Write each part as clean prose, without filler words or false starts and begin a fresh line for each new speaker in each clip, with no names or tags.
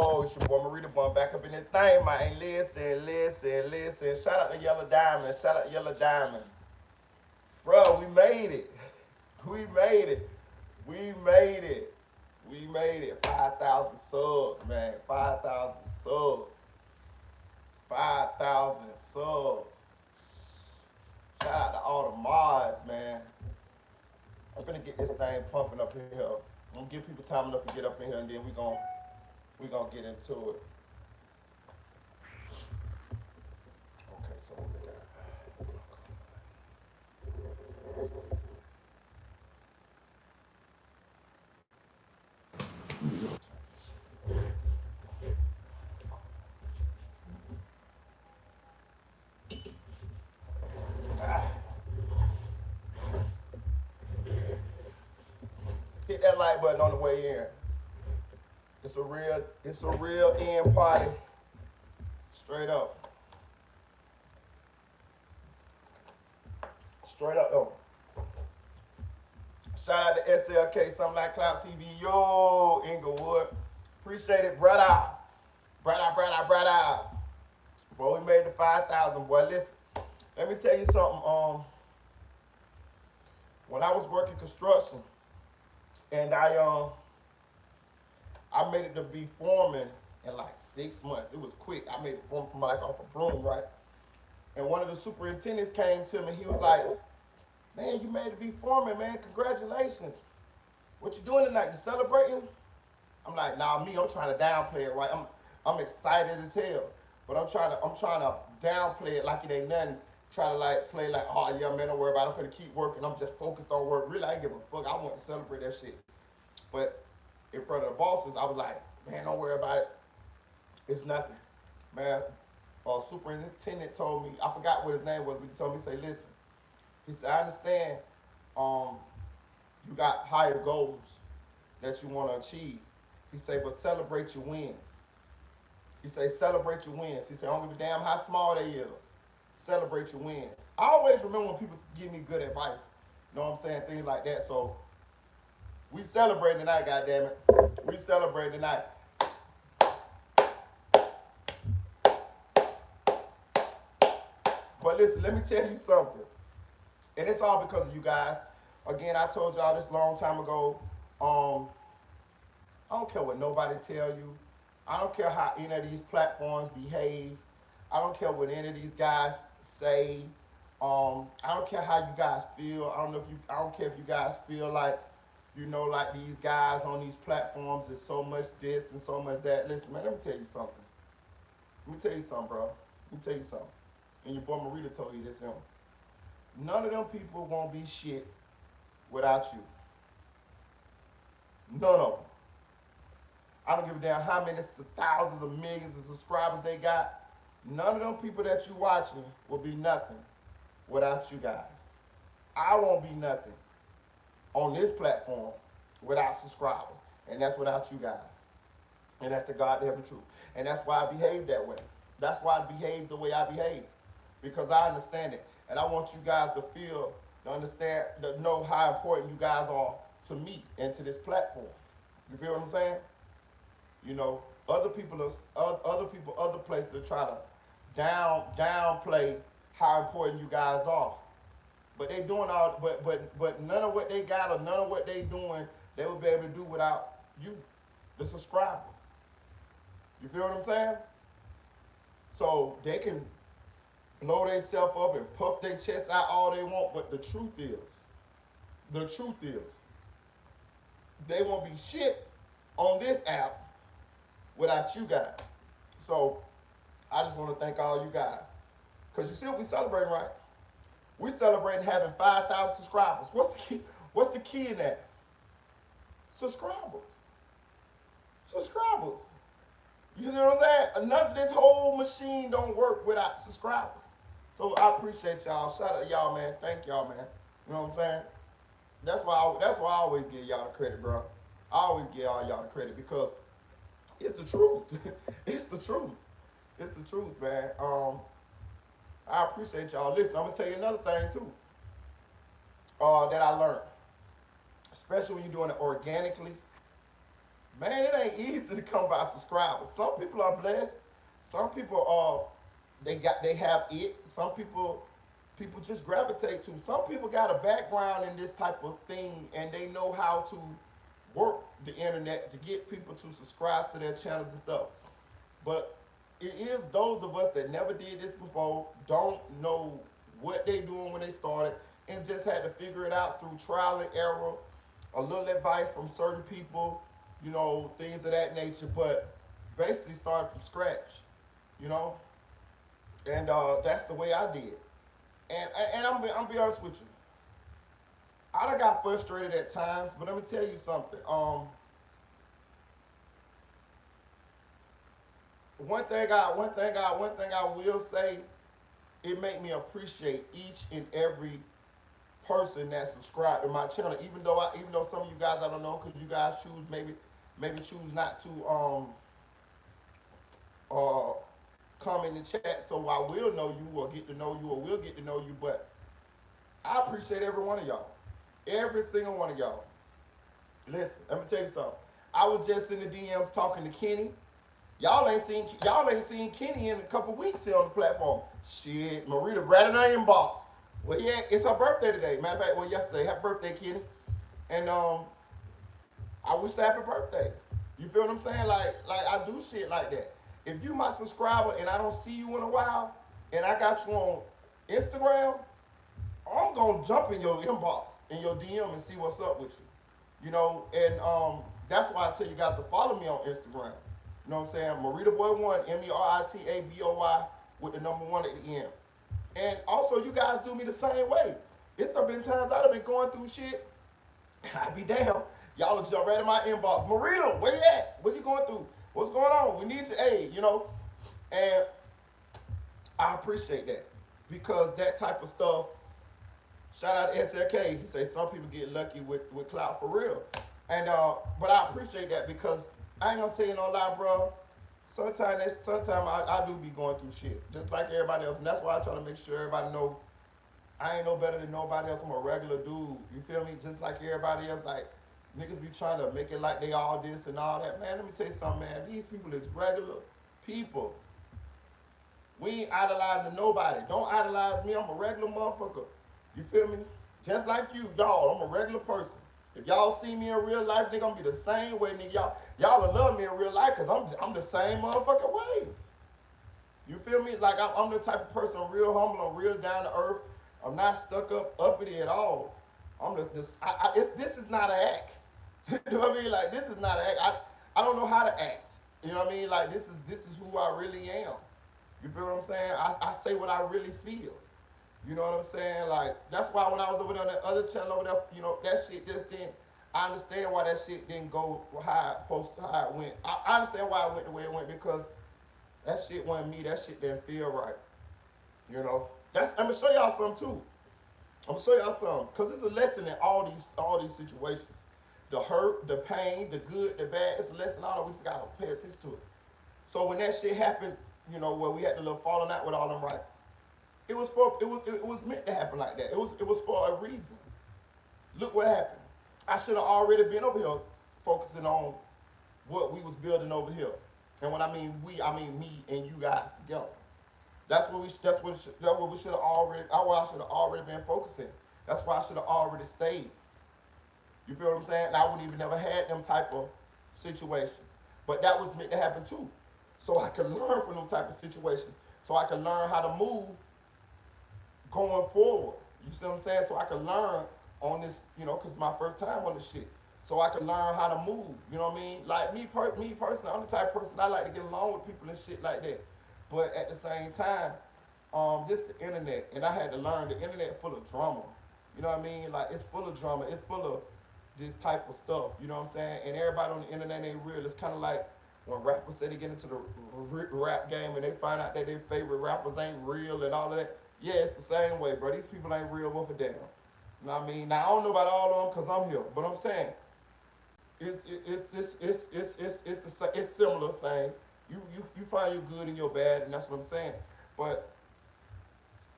Yo, it's your boy Marita Bun back up in this thing, man. Listen. Shout out to Yellow Diamond. Shout out to Yellow Diamond. Bro, we made it. We made it. We made it. We made it. 5,000 subs, man. 5,000 subs. 5,000 subs. Shout out to all the mods, man. I'm gonna get this thing pumping up here. I'm gonna give people time enough to get up in here, and then we gonna get into it. Okay, so what we got? Hit that like button on the way in. It's a real end party. Straight up. Straight up though. Shout out to SLK, something like Clout TV. Yo, Inglewood. Appreciate it, brother. Brother. Boy, we made the 5,000, boy. Listen, let me tell you something. When I was working construction, and I made it to be foreman in like 6 months. It was quick. I made it foreman from like off a broom, right? And one of the superintendents came to me. He was like, "Man, you made it to be foreman, man. Congratulations. What you doing tonight? You celebrating?" I'm like, "Nah, me. I'm trying to downplay it, right? I'm excited as hell, but I'm trying to downplay it like it ain't nothing. Try to like play like, oh yeah, man, don't worry about it. I'm finna keep working. I'm just focused on work. Really, I ain't give a fuck. I want to celebrate that shit. But in front of the bosses, I was like, man, don't worry about it. It's nothing, man." Superintendent told me, I forgot what his name was, but he told me, say, listen. He said, I understand you got higher goals that you want to achieve. He said, but celebrate your wins. He said, celebrate your wins. He said, I don't give a damn how small they is. Celebrate your wins. I always remember when people give me good advice. You know what I'm saying? Things like that. So we celebrate tonight, goddammit. We celebrate tonight. But listen, let me tell you something. And it's all because of you guys. Again, I told y'all this long time ago. I don't care what nobody tell you. I don't care how any of these platforms behave. I don't care what any of these guys say. I don't care how you guys feel. I don't care if you guys feel like, like these guys on these platforms is so much this and so much that. Listen, man, let me tell you something. Let me tell you something, bro. Let me tell you something. And your boy Marita told you this, none of them people won't be shit without you. None of them. I don't give a damn how many thousands of millions of subscribers they got. None of them people that you watching will be nothing without you guys. I won't be nothing on this platform without subscribers. And that's without you guys. And that's the goddamn truth. And that's why I behave that way. That's why I behave the way I behave. Because I understand it. And I want you guys to feel, to understand, to know how important you guys are to me and to this platform. You feel what I'm saying? Other people, other places are trying to downplay how important you guys are. But they doing all, but none of what they got or none of what they doing, they would be able to do without you, the subscriber. You feel what I'm saying? So they can blow themselves up and puff their chest out all they want, but the truth is, they won't be shit on this app without you guys. So I just want to thank all you guys. Because you see what we celebrating, right? We celebrating having 5,000 subscribers. What's the key? What's the key in that? Subscribers. You know what I'm saying? None of this whole machine don't work without subscribers. So I appreciate y'all. Shout out to y'all, man. Thank y'all, man. You know what I'm saying? That's why I always give y'all the credit, bro. I always give all y'all the credit because it's the truth. It's the truth. It's the truth, man. I appreciate y'all. Listen, I'm gonna tell you another thing too. That I learned, especially when you're doing it organically. Man, it ain't easy to come by subscribers. Some people are blessed. Some people are they have it. Some people just gravitate to. Some people got a background in this type of thing and they know how to work the internet to get people to subscribe to their channels and stuff. But it is those of us that never did this before, don't know what they doing when they started, and just had to figure it out through trial and error, a little advice from certain people, things of that nature. But basically started from scratch, you know, and that's the way I did. And I'm be honest with you, I done got frustrated at times, but let me tell you something. One thing I will say, it make me appreciate each and every person that subscribed to my channel. Even though some of you guys I don't know, because you guys choose maybe choose not to uh come in the chat, so I will know you or get to know you or will get to know you. But I appreciate every one of y'all, every single one of y'all. Listen, let me tell you something. I was just in the DMs talking to Kenny. Y'all ain't seen Kenny in a couple weeks here on the platform. Shit, Marita right in her inbox. Well, yeah, it's her birthday today. Matter of fact, well, yesterday. Happy birthday, Kenny. And I wish her happy birthday. You feel what I'm saying? Like I do shit like that. If you my subscriber and I don't see you in a while, and I got you on Instagram, I'm gonna jump in your inbox, in your DM, and see what's up with you. And that's why I tell you guys to follow me on Instagram. You know what I'm saying? Marita Boy 1, MERITABOY with the number 1 at the end. And also, you guys do me the same way. It's been times I've been going through shit. I be damn. Y'all will jump right in my inbox. Marita, where you at? What you going through? What's going on? We need your aid, And I appreciate that. Because that type of stuff, shout out to SLK. He say some people get lucky with clout for real. And but I appreciate that because I ain't gonna tell you no lie, bro. Sometimes I do be going through shit, just like everybody else, and that's why I try to make sure everybody know I ain't no better than nobody else. I'm a regular dude. You feel me? Just like everybody else. Like niggas be trying to make it like they all this and all that. Man, let me tell you something, man. These people is regular people. We ain't idolizing nobody. Don't idolize me. I'm a regular motherfucker. You feel me? Just like you, y'all. I'm a regular person. If y'all see me in real life, nigga, I'm gonna be the same way, nigga. Y'all will love me in real life because I'm the same motherfucking way. You feel me? Like I'm the type of person, real humble, I'm real down to earth. I'm not stuck uppity at all. This is not an act. You know what I mean? Like this is not an act. I don't know how to act. You know what I mean? Like this is who I really am. You feel what I'm saying? I say what I really feel. You know what I'm saying? Like that's why when I was over there on that other channel over there, that shit just didn't. I understand why that shit didn't go how it went. I understand why it went the way it went because that shit wasn't me. That shit didn't feel right. I'm gonna show y'all something too. I'm gonna show y'all something because it's a lesson in all these situations. The hurt, the pain, the good, the bad. It's a lesson. All that we just gotta pay attention to it. So when that shit happened, where we had the little falling out with all them, right? It was meant to happen like that. It was for a reason. Look what happened. I should have already been over here focusing on what we was building over here. And when I mean we, I mean me and you guys together. That's what we should have already. I should have already been focusing. That's why I should have already stayed. You feel what I'm saying? And I wouldn't even never had them type of situations. But that was meant to happen too, so I could learn from them type of situations. So I could learn how to move going forward. You see what I'm saying? So I can learn on this, because it's my first time on this shit. So I can learn how to move. You know what I mean? Like me personally, I'm the type of person I like to get along with people and shit like that. But at the same time, this the internet, and I had to learn the internet full of drama. You know what I mean? Like it's full of drama. It's full of this type of stuff. You know what I'm saying? And everybody on the internet ain't real. It's kind of like when rappers say they get into the rap game and they find out that their favorite rappers ain't real and all of that. Yeah, it's the same way, bro. These people ain't real worth a damn. You know what I mean? Now I don't know about all of them because I'm here, but I'm saying it's similar saying you find your good and your bad, and that's what I'm saying. But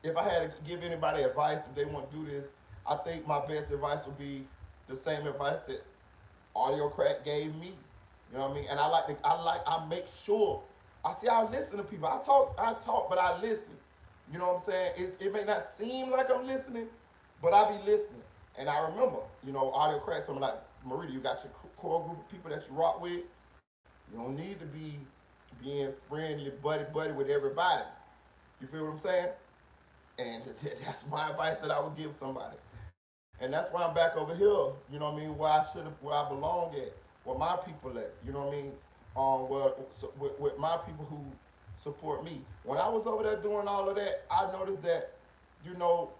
if I had to give anybody advice if they want to do this, I think my best advice would be the same advice that Audio Crack gave me. You know what I mean? And I make sure. I listen to people. I talk, but I listen. You know what I'm saying? It may not seem like I'm listening, but I be listening. And I remember, audio crack told me like, Marita, you got your core group of people that you rock with. You don't need to be being friendly, buddy with everybody. You feel what I'm saying? And that's my advice that I would give somebody. And that's why I'm back over here, you know what I mean, where I belong at, where my people at, you know what I mean? With my people who support me. When I was over there doing all of that, I noticed that, you know,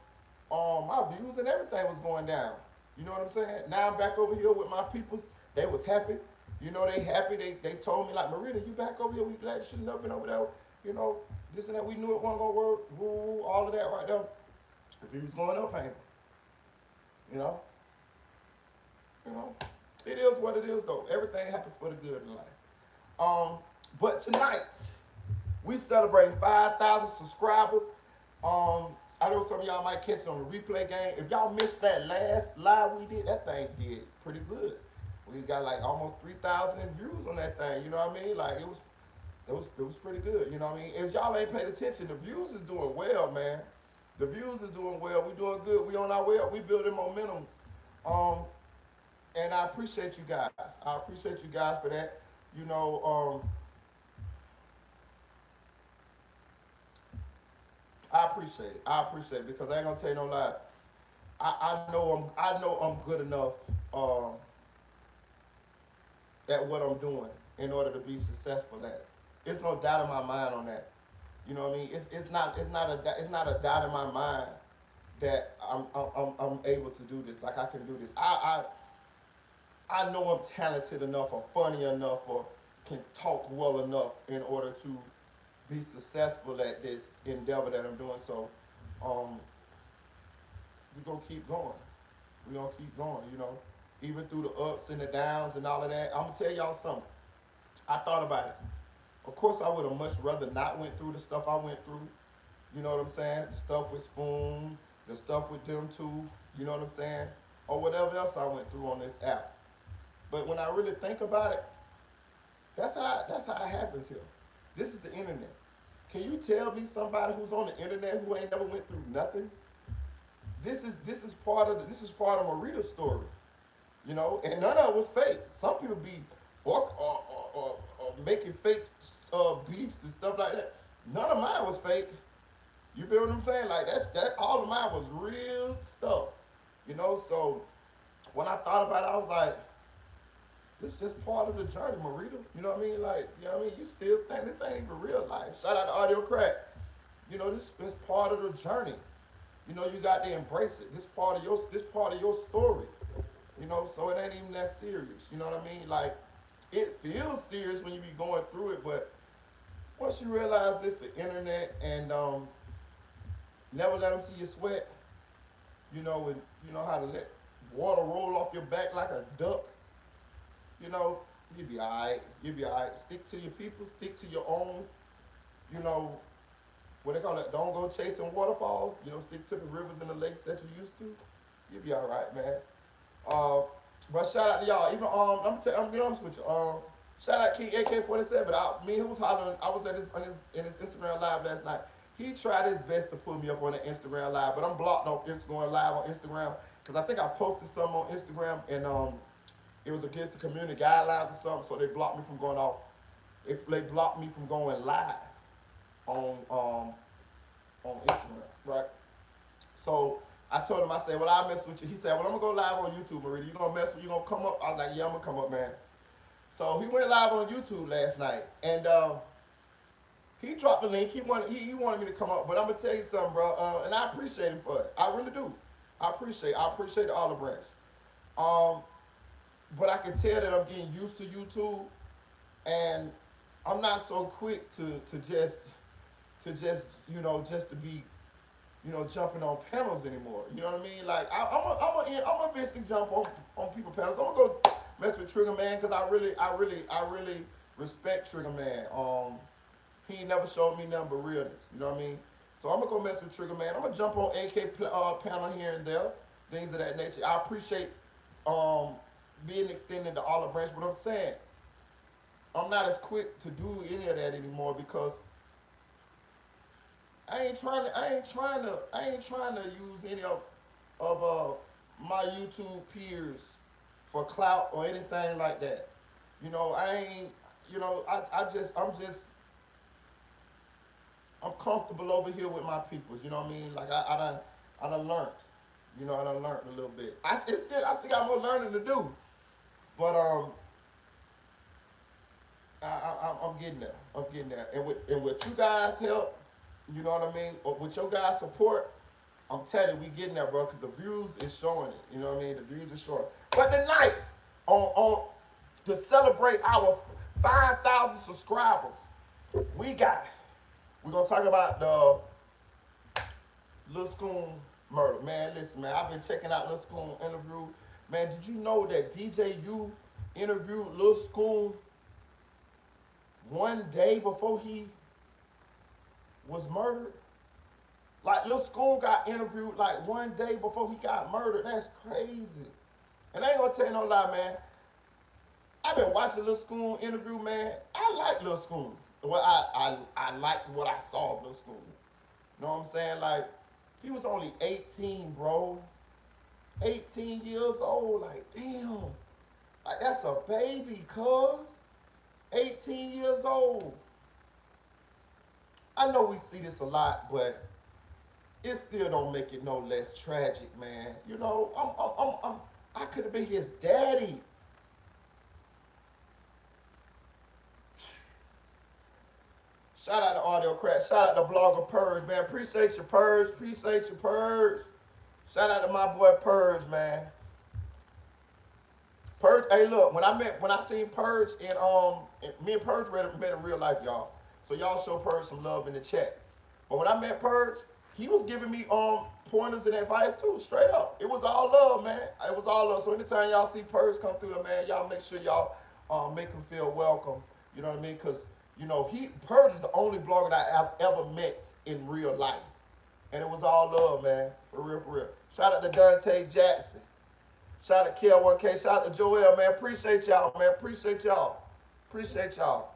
my views and everything was going down. You know what I'm saying? Now I'm back over here with my peoples. They was happy. They happy. They told me like, Marita, you back over here. We glad you shouldn't have been over there. You know, this and that. We knew it wasn't gonna work. Woo, all of that right there. The views going up, ain't it? You know. You know. It is what it is, though. Everything happens for the good in life. But tonight we celebrating 5,000 subscribers. I know some of y'all might catch it on the replay game. If y'all missed that last live we did, that thing did pretty good. We got like almost 3,000 views on that thing. You know what I mean? Like it was pretty good. You know what I mean? If y'all ain't paid attention, the views is doing well, man. The views is doing well. We doing good. We on our way up. We building momentum. And I appreciate you guys. I appreciate you guys for that. You know, I appreciate it. I appreciate it because I ain't gonna tell you no lie. I know I'm good enough at what I'm doing in order to be successful at it. There's no doubt in my mind on that. You know what I mean? It's not a doubt in my mind that I'm able to do this. Like I can do this. I know I'm talented enough or funny enough or can talk well enough in order to be successful at this endeavor that I'm doing. So we're gonna keep going. We're gonna keep going, you know. Even through the ups and the downs and all of that. I'm gonna tell y'all something. I thought about it. Of course I would have much rather not went through the stuff I went through. You know what I'm saying? The stuff with Scoom, the stuff with them two, you know what I'm saying? Or whatever else I went through on this app. But when I really think about it, that's how it happens here. This is the internet. Can you tell me somebody who's on the internet who ain't never went through nothing? This is part of Marita's story, you know, and none of it was fake. Some people be or making fake beefs and stuff like that. None of mine was fake. You feel what I'm saying? Like that all of mine was real stuff, you know. So when I thought about it, I was like, this is just part of the journey, Marita. You know what I mean? Like, you know what I mean? You still stand. This ain't even real life. Shout out to Audio Crack. You know, this is part of the journey. You know, you got to embrace it. This part of your story. You know, so it ain't even that serious. You know what I mean? Like, it feels serious when you be going through it, but once you realize this, the internet, and never let them see you sweat. You know, and you know how to let water roll off your back like a duck. You know, you'll be all right. You'll be all right. Stick to your people. Stick to your own, you know, what they call it. Don't go chasing waterfalls. You know, stick to the rivers and the lakes that you used to. You'll be all right, man. But shout out to y'all. Even I'm be honest with you. Shout out King AK-47. Me and he was hollering. I was in his Instagram live last night. He tried his best to put me up on the Instagram live, but I'm blocked off going live on Instagram because I think I posted something on Instagram and it was against the community guidelines or something, so they blocked me from going off. They blocked me from going live on Instagram, right? So I told him, I said, well, I'll mess with you. He said, well, I'm gonna go live on YouTube, Marita. You gonna come up? I was like, yeah, I'm gonna come up, man. So he went live on YouTube last night, and he dropped the link. He wanted me to come up, but I'm gonna tell you something, bro. And I appreciate him for it. I really do. I appreciate the olive branch. But I can tell that I'm getting used to YouTube, and I'm not so quick to just to be, you know, jumping on panels anymore. You know what I mean? Like I'm gonna eventually jump on people panels. I'm gonna go mess with Trigger Man because I really respect Trigger Man. He ain't never showed me nothing but realness. You know what I mean? So I'm gonna go mess with Trigger Man. I'm gonna jump on AK panel here and there, things of that nature. I appreciate being extended to olive branch, but I'm saying I'm not as quick to do any of that anymore because I ain't trying to use any of my YouTube peers for clout or anything like that. You know, I ain't. You know, I'm comfortable over here with my peoples. You know what I mean? Like I done learned. You know, I done learned a little bit. I still got more learning to do, but I'm getting there. I'm getting there. And with you guys' help, you know what I mean? Or with your guys' support, I'm telling you, we getting there, bro. Cause the views is showing it. You know what I mean? The views is showing. But tonight, on to celebrate our 5,000 subscribers, we got. We're gonna talk about the Lil Scoom murder. Man, listen, man, I've been checking out Lil Scoom interview. Man, did you know that DJ U interviewed Lil Scoom one day before he was murdered? Like Lil Scoom got interviewed like one day before he got murdered. That's crazy. And I ain't gonna tell you no lie, man. I've been watching Lil Scoom interview, man. I like Lil Scoom. Well, I liked what I saw of Lil Scoom. You know what I'm saying? Like, he was only 18, bro. 18 years old. Like, damn. Like, that's a baby, cuz. 18 years old. I know we see this a lot, but it still don't make it no less tragic, man. You know, I could have been his daddy. Shout out to Audio Crack. Shout out to Blogger Purge, man. Appreciate your Purge. Appreciate your Purge. Shout out to my boy Purge, man. Purge, hey look, when I seen Purge me and Purge met in real life, y'all. So y'all show Purge some love in the chat. But when I met Purge, he was giving me pointers and advice too, straight up. It was all love, man. It was all love. So anytime y'all see Purge come through, man, y'all make sure y'all make him feel welcome. You know what I mean? Cause you know Purge is the only blogger that I've ever met in real life, and it was all love, man. For real, for real. Shout out to Dante Jackson. Shout out to KL1K. Shout out to Joel, man. Appreciate y'all, man. Appreciate y'all. Appreciate y'all.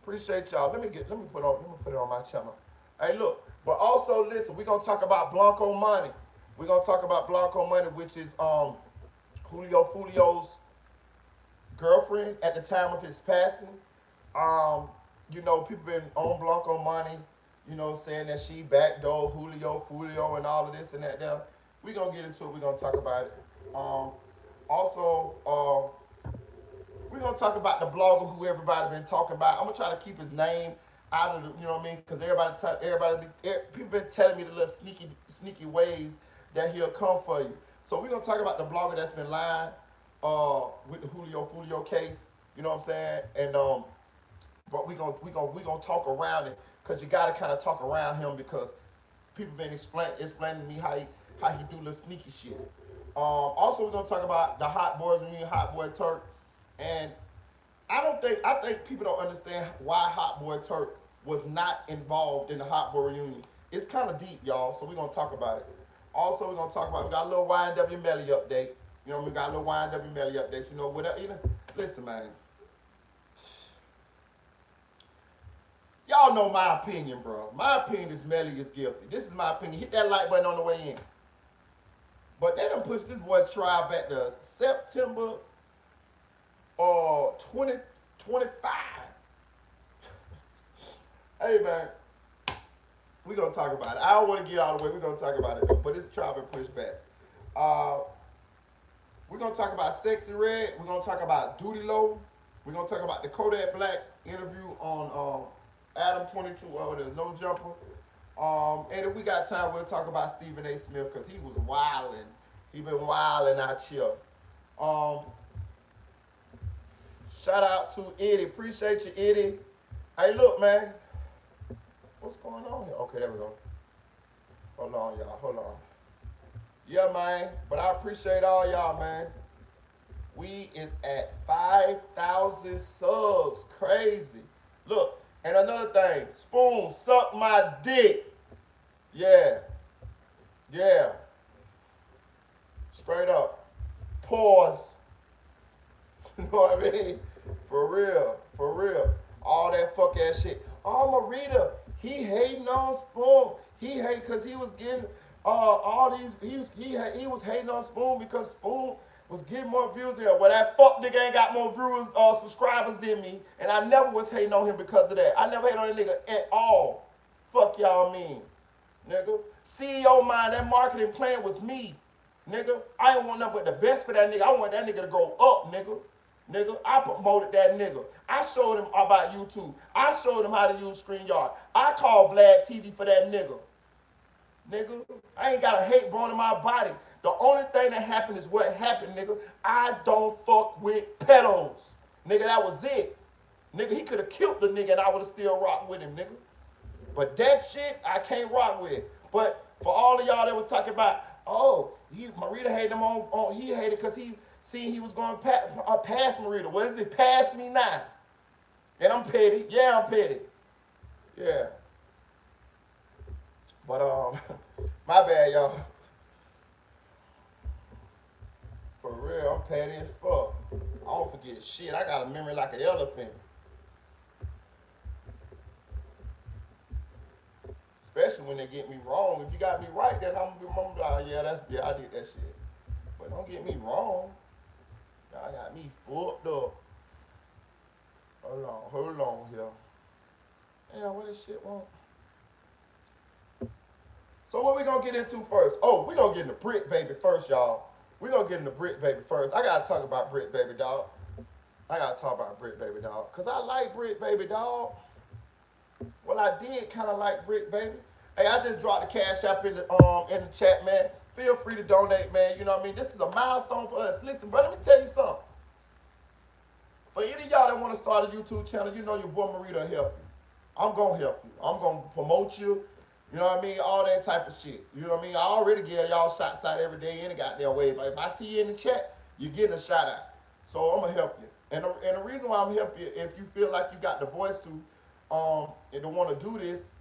Appreciate y'all. Let me put it on my channel. Hey, look. But also, listen, we're gonna talk about Blancomani. We're gonna talk about Blancomani, which is Julio Foolio's girlfriend at the time of his passing. You know, people been on Blancomani, you know, saying that she backdoored Julio Foolio and all of this and that there. We're gonna get into it. We're gonna talk about it. Also, we're gonna talk about the blogger who everybody been talking about. I'm gonna try to keep his name out of the, you know what I mean? Because people been telling me the little sneaky ways that he'll come for you. So we're gonna talk about the blogger that's been lying with the Julio Foolio case. You know what I'm saying? And but we gonna talk around it because you gotta kind of talk around him because people been explaining to me how he do little sneaky shit. Also, we're gonna talk about the Hot Boys reunion, Hot Boy Turk, and I think people don't understand why Hot Boy Turk was not involved in the Hot Boy reunion. It's kind of deep, y'all. So we're gonna talk about it. Also, we're gonna talk about we got a little YNW Melly update. You know, we got a little YNW Melly update. You know, whatever. You know, listen, man. Y'all know my opinion, bro. My opinion is Melly is guilty. This is my opinion. Hit that like button on the way in. But they done pushed this boy trial back to September 2025. Hey, man. We're going to talk about it. I don't want to get out of the way. We're going to talk about it, though. But this trial been pushed back. We're going to talk about Sexy Red. We're going to talk about Duly. We're going to talk about the Kodak Black interview on Adam 22, the No Jumper. And if we got time, we'll talk about Stephen A. Smith because he was wilding. He been wilding out here. Shout out to Eddie. Appreciate you, Eddie. Hey, look, man. What's going on here? Okay, there we go. Hold on, y'all. Hold on. Yeah, man. But I appreciate all y'all, man. We is at 5,000 subs. Crazy. Look, and another thing. Spoon, suck my dick. Yeah. Yeah. Straight up. Pause. You know what I mean? For real, for real. All that fuck ass shit. Oh, Marita, he hating on Spoon. He hate because he was getting all these. He was hating on Spoon because Spoon was getting more views there. Well, that fuck nigga ain't got more viewers or subscribers than me, and I never was hating on him because of that. I never hated on that nigga at all. Fuck y'all mean, nigga. CEO mind, that marketing plan was me, nigga. I didn't want nothing but the best for that nigga. I want that nigga to grow up, nigga. Nigga, I promoted that nigga. I showed him about YouTube. I showed him how to use StreamYard. I called Vlad TV for that nigga. Nigga, I ain't got a hate bone in my body. The only thing that happened is what happened, nigga. I don't fuck with pedos. Nigga, that was it. Nigga, he could have killed the nigga and I would have still rocked with him, nigga. But that shit, I can't rock with. But for all of y'all that was talking about, oh, Marita hated him on he hated because he seen he was going past Marita. What is it? Pass me now. And I'm petty. Yeah, I'm petty. Yeah. But my bad, y'all. For real, I'm petty as fuck. I don't forget shit. I got a memory like an elephant. Especially when they get me wrong. If you got me right, then I'm gonna be like, yeah, I did that shit. But don't get me wrong. Y'all got me fucked up. Hold on here. Damn, what this shit want? So what we gonna get into first? Oh, we gonna get into Bricc Baby first, y'all. We gonna get into Bricc Baby first. I gotta talk about Bricc Baby, dog. I gotta talk about Bricc Baby, dog. Cause I like Bricc Baby, dog. Well, I did kind of like Bricc Baby. Hey, I just dropped the cash app in the chat, man. Feel free to donate, man. You know what I mean? This is a milestone for us. Listen, bro, let me tell you something. For any of y'all that want to start a YouTube channel, you know your boy Marita will help you. I'm going to help you. I'm going to promote you. You know what I mean? All that type of shit. You know what I mean? I already give y'all shots out every day any goddamn way. If I see you in the chat, you're getting a shout out. So I'm going to help you. And the reason why I'm helping you, if you feel like you got the voice to and don't want to do this,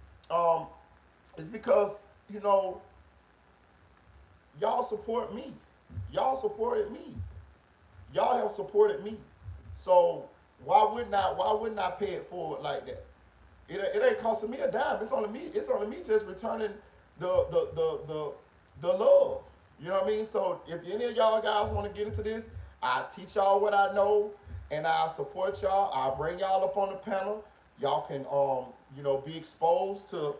is because, you know, y'all support me. Y'all supported me. Y'all have supported me. So why wouldn't I pay it forward like that? It ain't costing me a dime. It's only me just returning the love. You know what I mean? So if any of y'all guys want to get into this, I teach y'all what I know and I support y'all. I'll bring y'all up on the panel. Y'all can you know, be exposed to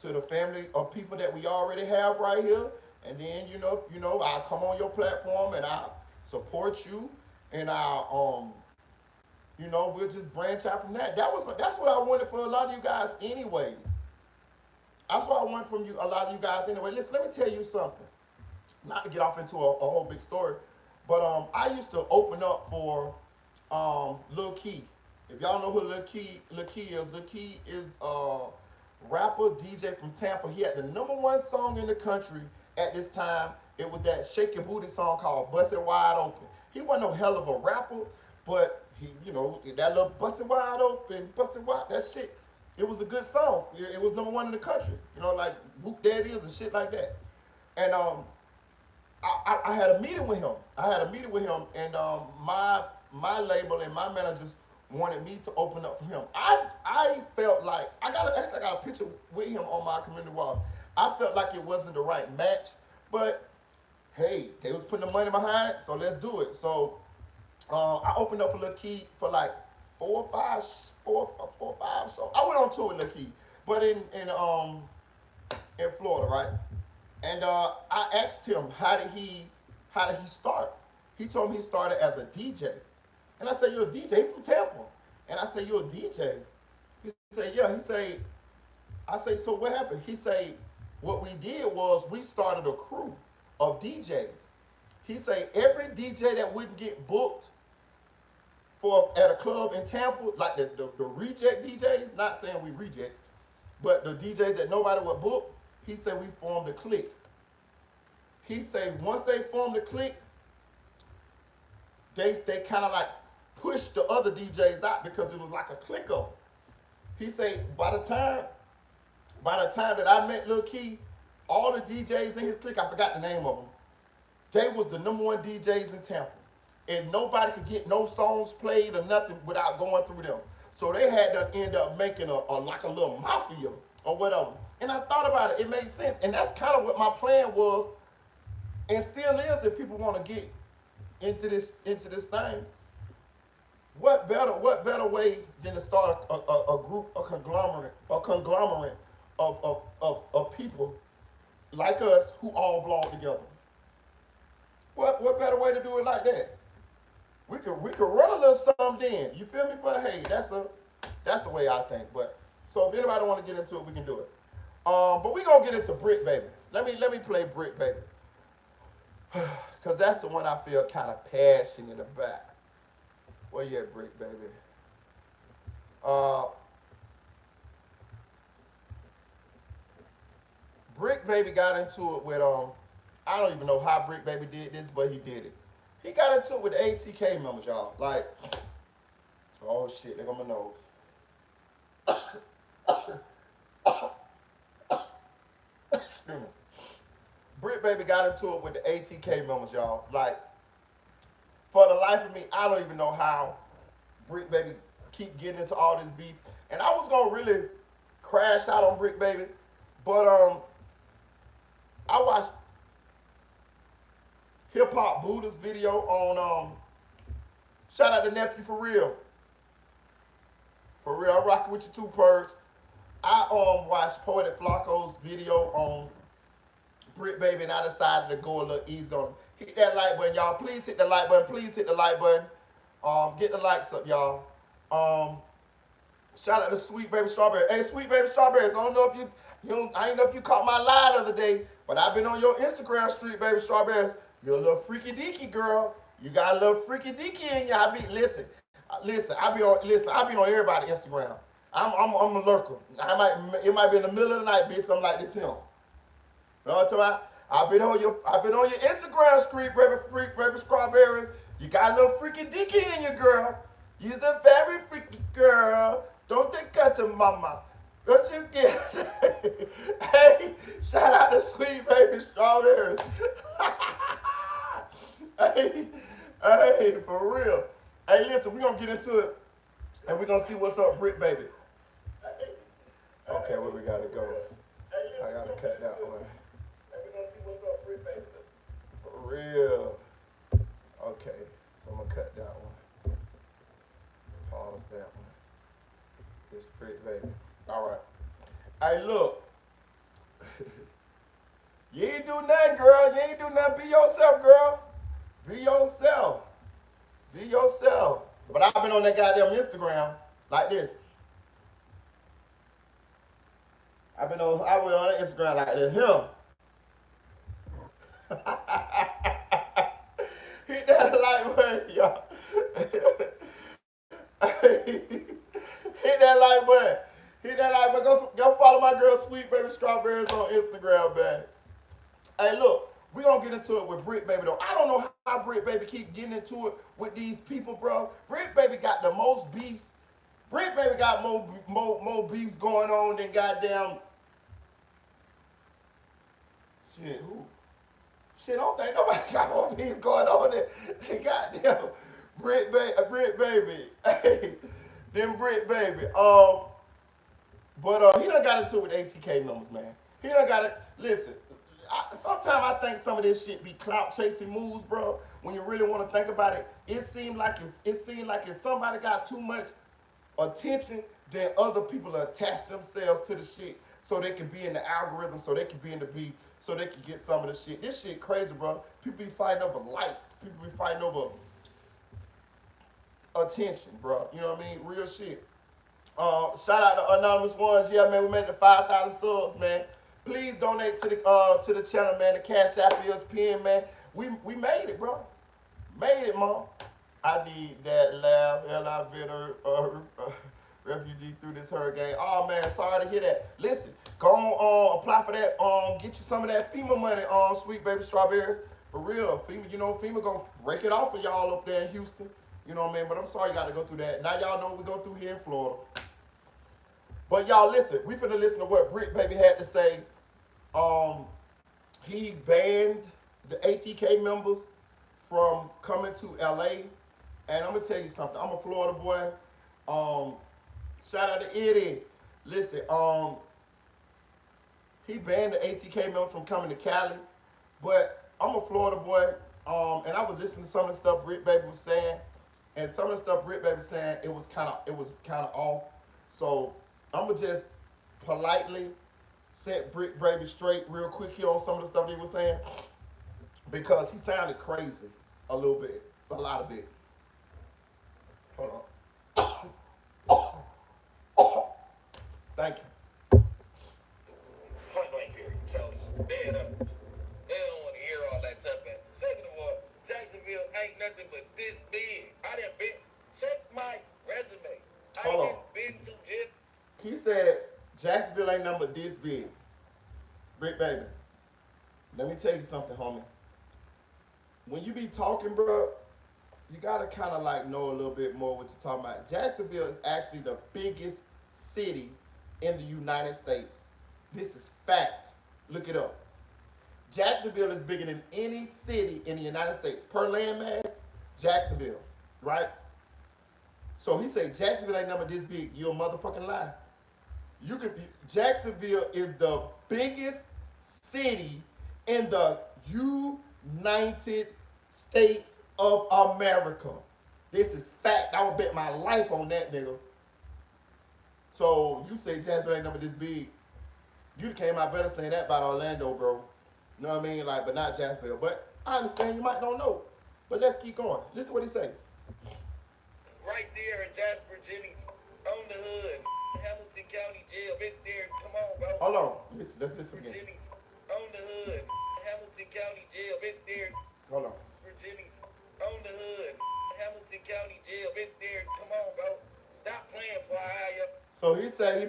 the family of people that we already have right here. And then you know, I'll come on your platform and I'll support you and I'll you know, we'll just branch out from that. That's what I wanted for a lot of you guys anyways. That's what I wanted from a lot of you guys anyway. Listen, let me tell you something. Not to get off into a whole big story, but I used to open up for Lil Key. If y'all know who Lil Key is rapper, DJ from Tampa. He had the #1 song in the country at this time. It was that Shake Your Booty song called Bust It Wide Open. He wasn't no hell of a rapper, but he, you know, that little Bust It Wide Open, Bust It Wide, that shit, it was a good song. It was #1 in the country. You know, like Whoop That Is and shit like that. And I had a meeting with him. And my label and my managers wanted me to open up for him. I felt like I got a picture with him on my community wall. I felt like it wasn't the right match, but hey, they was putting the money behind it, so let's do it. So I opened up for Lil Key for like four or five shows. I went on tour with Lil Key, but in Florida, right? And I asked him how did he start? He told me he started as a DJ. And I said, you're a DJ? He's from Tampa. And I said, you're a DJ? He said, yeah. I say, so what happened? He said, what we did was we started a crew of DJs. He said, every DJ that wouldn't get booked at a club in Tampa, like the reject DJs, not saying we rejects, but the DJs that nobody would book, he said we formed a clique. He said once they formed a clique, they kind of like pushed the other DJs out because it was like a clique up. He said by the time that I met Lil Key, all the DJs in his clique, I forgot the name of them, they was the #1 DJs in Tampa. and nobody could get no songs played or nothing without going through them. So they had to end up making like a little mafia or whatever. And I thought about it, it made sense. And that's kind of what my plan was and still is if people want to get into this thing. What better way than to start a group, a conglomerate of people like us who all belong together? What better way to do it like that? We could run a little something then. You feel me? But hey, that's the way I think. But so if anybody want to get into it, we can do it. But we gonna get into Bricc, baby. Let me play Bricc, baby, cause that's the one I feel kind of passionate about. Where you at, Bricc, baby? Bricc, baby, got into it with I don't even know how Bricc, baby, did this, but he did it. He got into it with the ATK members, y'all. Like, oh shit, there go my nose. Excuse me. Bricc, baby, got into it with the ATK members, y'all. Like, for the life of me, I don't even know how Bricc, baby, keep getting into all this beef. And I was gonna really crash out on Bricc, baby, but I watched Hip Hop Buddha's video on shout out to Nephew for real. For real, I'm rocking with you too, Purge. I watched Poetic Flacco's video on Bricc, baby, and I decided to go a little easy on him. Hit that like button, y'all. Please hit the like button. Please hit the like button. Get the likes up, y'all. Shout out to Sweet Baby Strawberry. Hey, Sweet Baby Strawberries. I don't know if I ain't know if you caught my lie the other day, but I've been on your Instagram street, Baby Strawberries. You're a little freaky deaky girl. You got a little freaky deaky in you. Listen. I be on everybody's Instagram. I'm a lurker. It might be in the middle of the night, bitch. I'm like this him. You know what I'm talking about? I've been on your Instagram street, baby Strawberries. You got a little freaky deaky in you, girl. You're a very freaky girl. Don't take cut to mama. Don't you get Hey, shout out to Sweet Baby Strawberries. hey, for real. Hey, listen, we're going to get into it, and we're going to see what's up, Bricc, baby. Okay, where we got to go? I got to cut that one. And we're going to see what's up, Bricc, baby. For real. Okay, so I'm going to cut that one. Pause that one. This Bricc, baby. All right. Hey, look. You ain't do nothing, girl. You ain't do nothing. Be yourself, girl. Be yourself. Be yourself. But I've been on that goddamn Instagram like this. I went on that Instagram like this. Him. Hit that like button, y'all. Hit that like button. Hit that like button. Go follow my girl Sweet Baby Strawberries on Instagram, man. Hey, look. We're going to get into it with Bricc, baby, though. I don't know how Bricc, baby, keep getting into it with these people, bro. Bricc, baby, got the most beefs. Bricc, baby, got more beefs going on than goddamn... Shit, who? Shit, I don't think nobody got more beefs going on than goddamn Bricc, baby. Hey, them Bricc, baby. But he done got into it with ATK members, man. He done got it. Listen. Sometimes I think some of this shit be clout chasing moves, bro. When you really want to think about it, it seemed like if somebody got too much attention, then other people attach themselves to the shit so they can be in the algorithm, so they can be in the beat, so they can get some of the shit. This shit crazy, bro. People be fighting over like. People be fighting over attention, bro. You know what I mean? Real shit. Shout out to Anonymous Ones. Yeah, man, we made it to 5,000 subs, man. Please donate to the channel, man. The Cash App is pinned, man. We made it, bro. Made it, mom. I need that laugh. Hell, I've been a refugee through this hurricane. Oh, man, sorry to hear that. Listen, go on, apply for that. Get you some of that FEMA money, Sweet Baby Strawberries. For real, FEMA, FEMA gonna break it off for y'all up there in Houston. You know what I mean? But I'm sorry you got to go through that. Now y'all know what we go through here in Florida. But y'all listen. We finna listen to what Bricc, baby, had to say. He banned the ATK members from coming to LA. And I'm gonna tell you something. I'm a Florida boy. Shout out to Eddie. Listen, he banned the ATK members from coming to Cali, but I'm a Florida boy. And I was listening to some of the stuff Bricc Baby was saying, and some of the stuff Bricc Baby was saying it was kind of off. So I'm gonna just politely set Bricc Baby straight real quick here on some of the stuff he was saying because he sounded crazy a little bit, a lot of bit. Hold on. Thank you.
Point blank period. So they don't want to hear all that tough ass. Second of all, Jacksonville ain't nothing but this big. I done been check my resume.
Hold on.
Been to jail.
He said Jacksonville ain't nothing but this big. Bricc Baby, let me tell you something, homie. When you be talking, bro, you gotta kind of like know a little bit more what you're talking about. Jacksonville is actually the biggest city in the United States. This is fact. Look it up. Jacksonville is bigger than any city in the United States. Per landmass, Jacksonville, right? So he said Jacksonville ain't never this big. You're a motherfucking lie. Jacksonville is the biggest city in the United States of America. This is fact. I would bet my life on that, nigga. So you say Jacksonville ain't never this big. You came out better saying that about Orlando, bro. You know what I mean? Like, but not Jacksonville. But I understand you might don't know. But let's keep going. Listen to what he say.
Right there in Jasper Jennings, on the hood, Hamilton County Jail. Been there. Come on, bro.
Hold on. Let's listen again.
Jennings, on the hood, Hamilton County Jail. Been there.
Hold on.
Jennings, on the hood, Hamilton County Jail. Been there. Come on, bro. Stop playing for I hire.
So he said he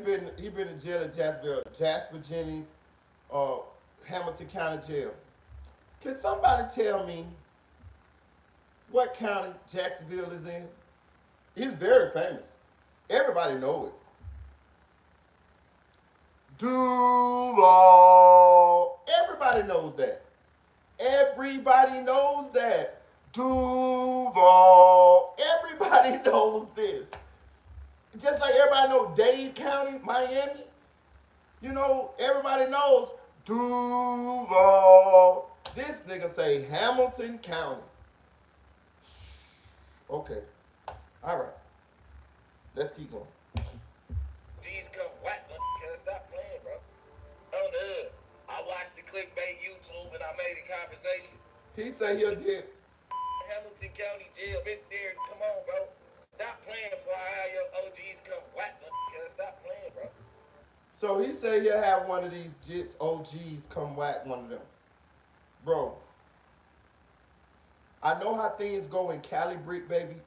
been in jail at Jacksonville, Jasper Jennings, Hamilton County Jail. Can somebody tell me what county Jacksonville is in? He's very famous. Everybody know it. Duval. Everybody knows that. Everybody knows that. Duval. Everybody knows this. Just like everybody knows Dade County, Miami. You know, everybody knows Duval. This nigga say Hamilton County. Okay. All right. Let's keep going.
G's come whack. Can't stop playing, bro. On the hood. I watched the clickbait YouTube and I made a conversation.
He say he'll get
Hamilton County Jail. Been there. Come on, bro. Stop playing before I have your OGs come whack. Can't stop playing, bro.
So he said he'll have one of these Jits OGs come whack one of them. Bro, I know how things go in Cali, Bricc Baby.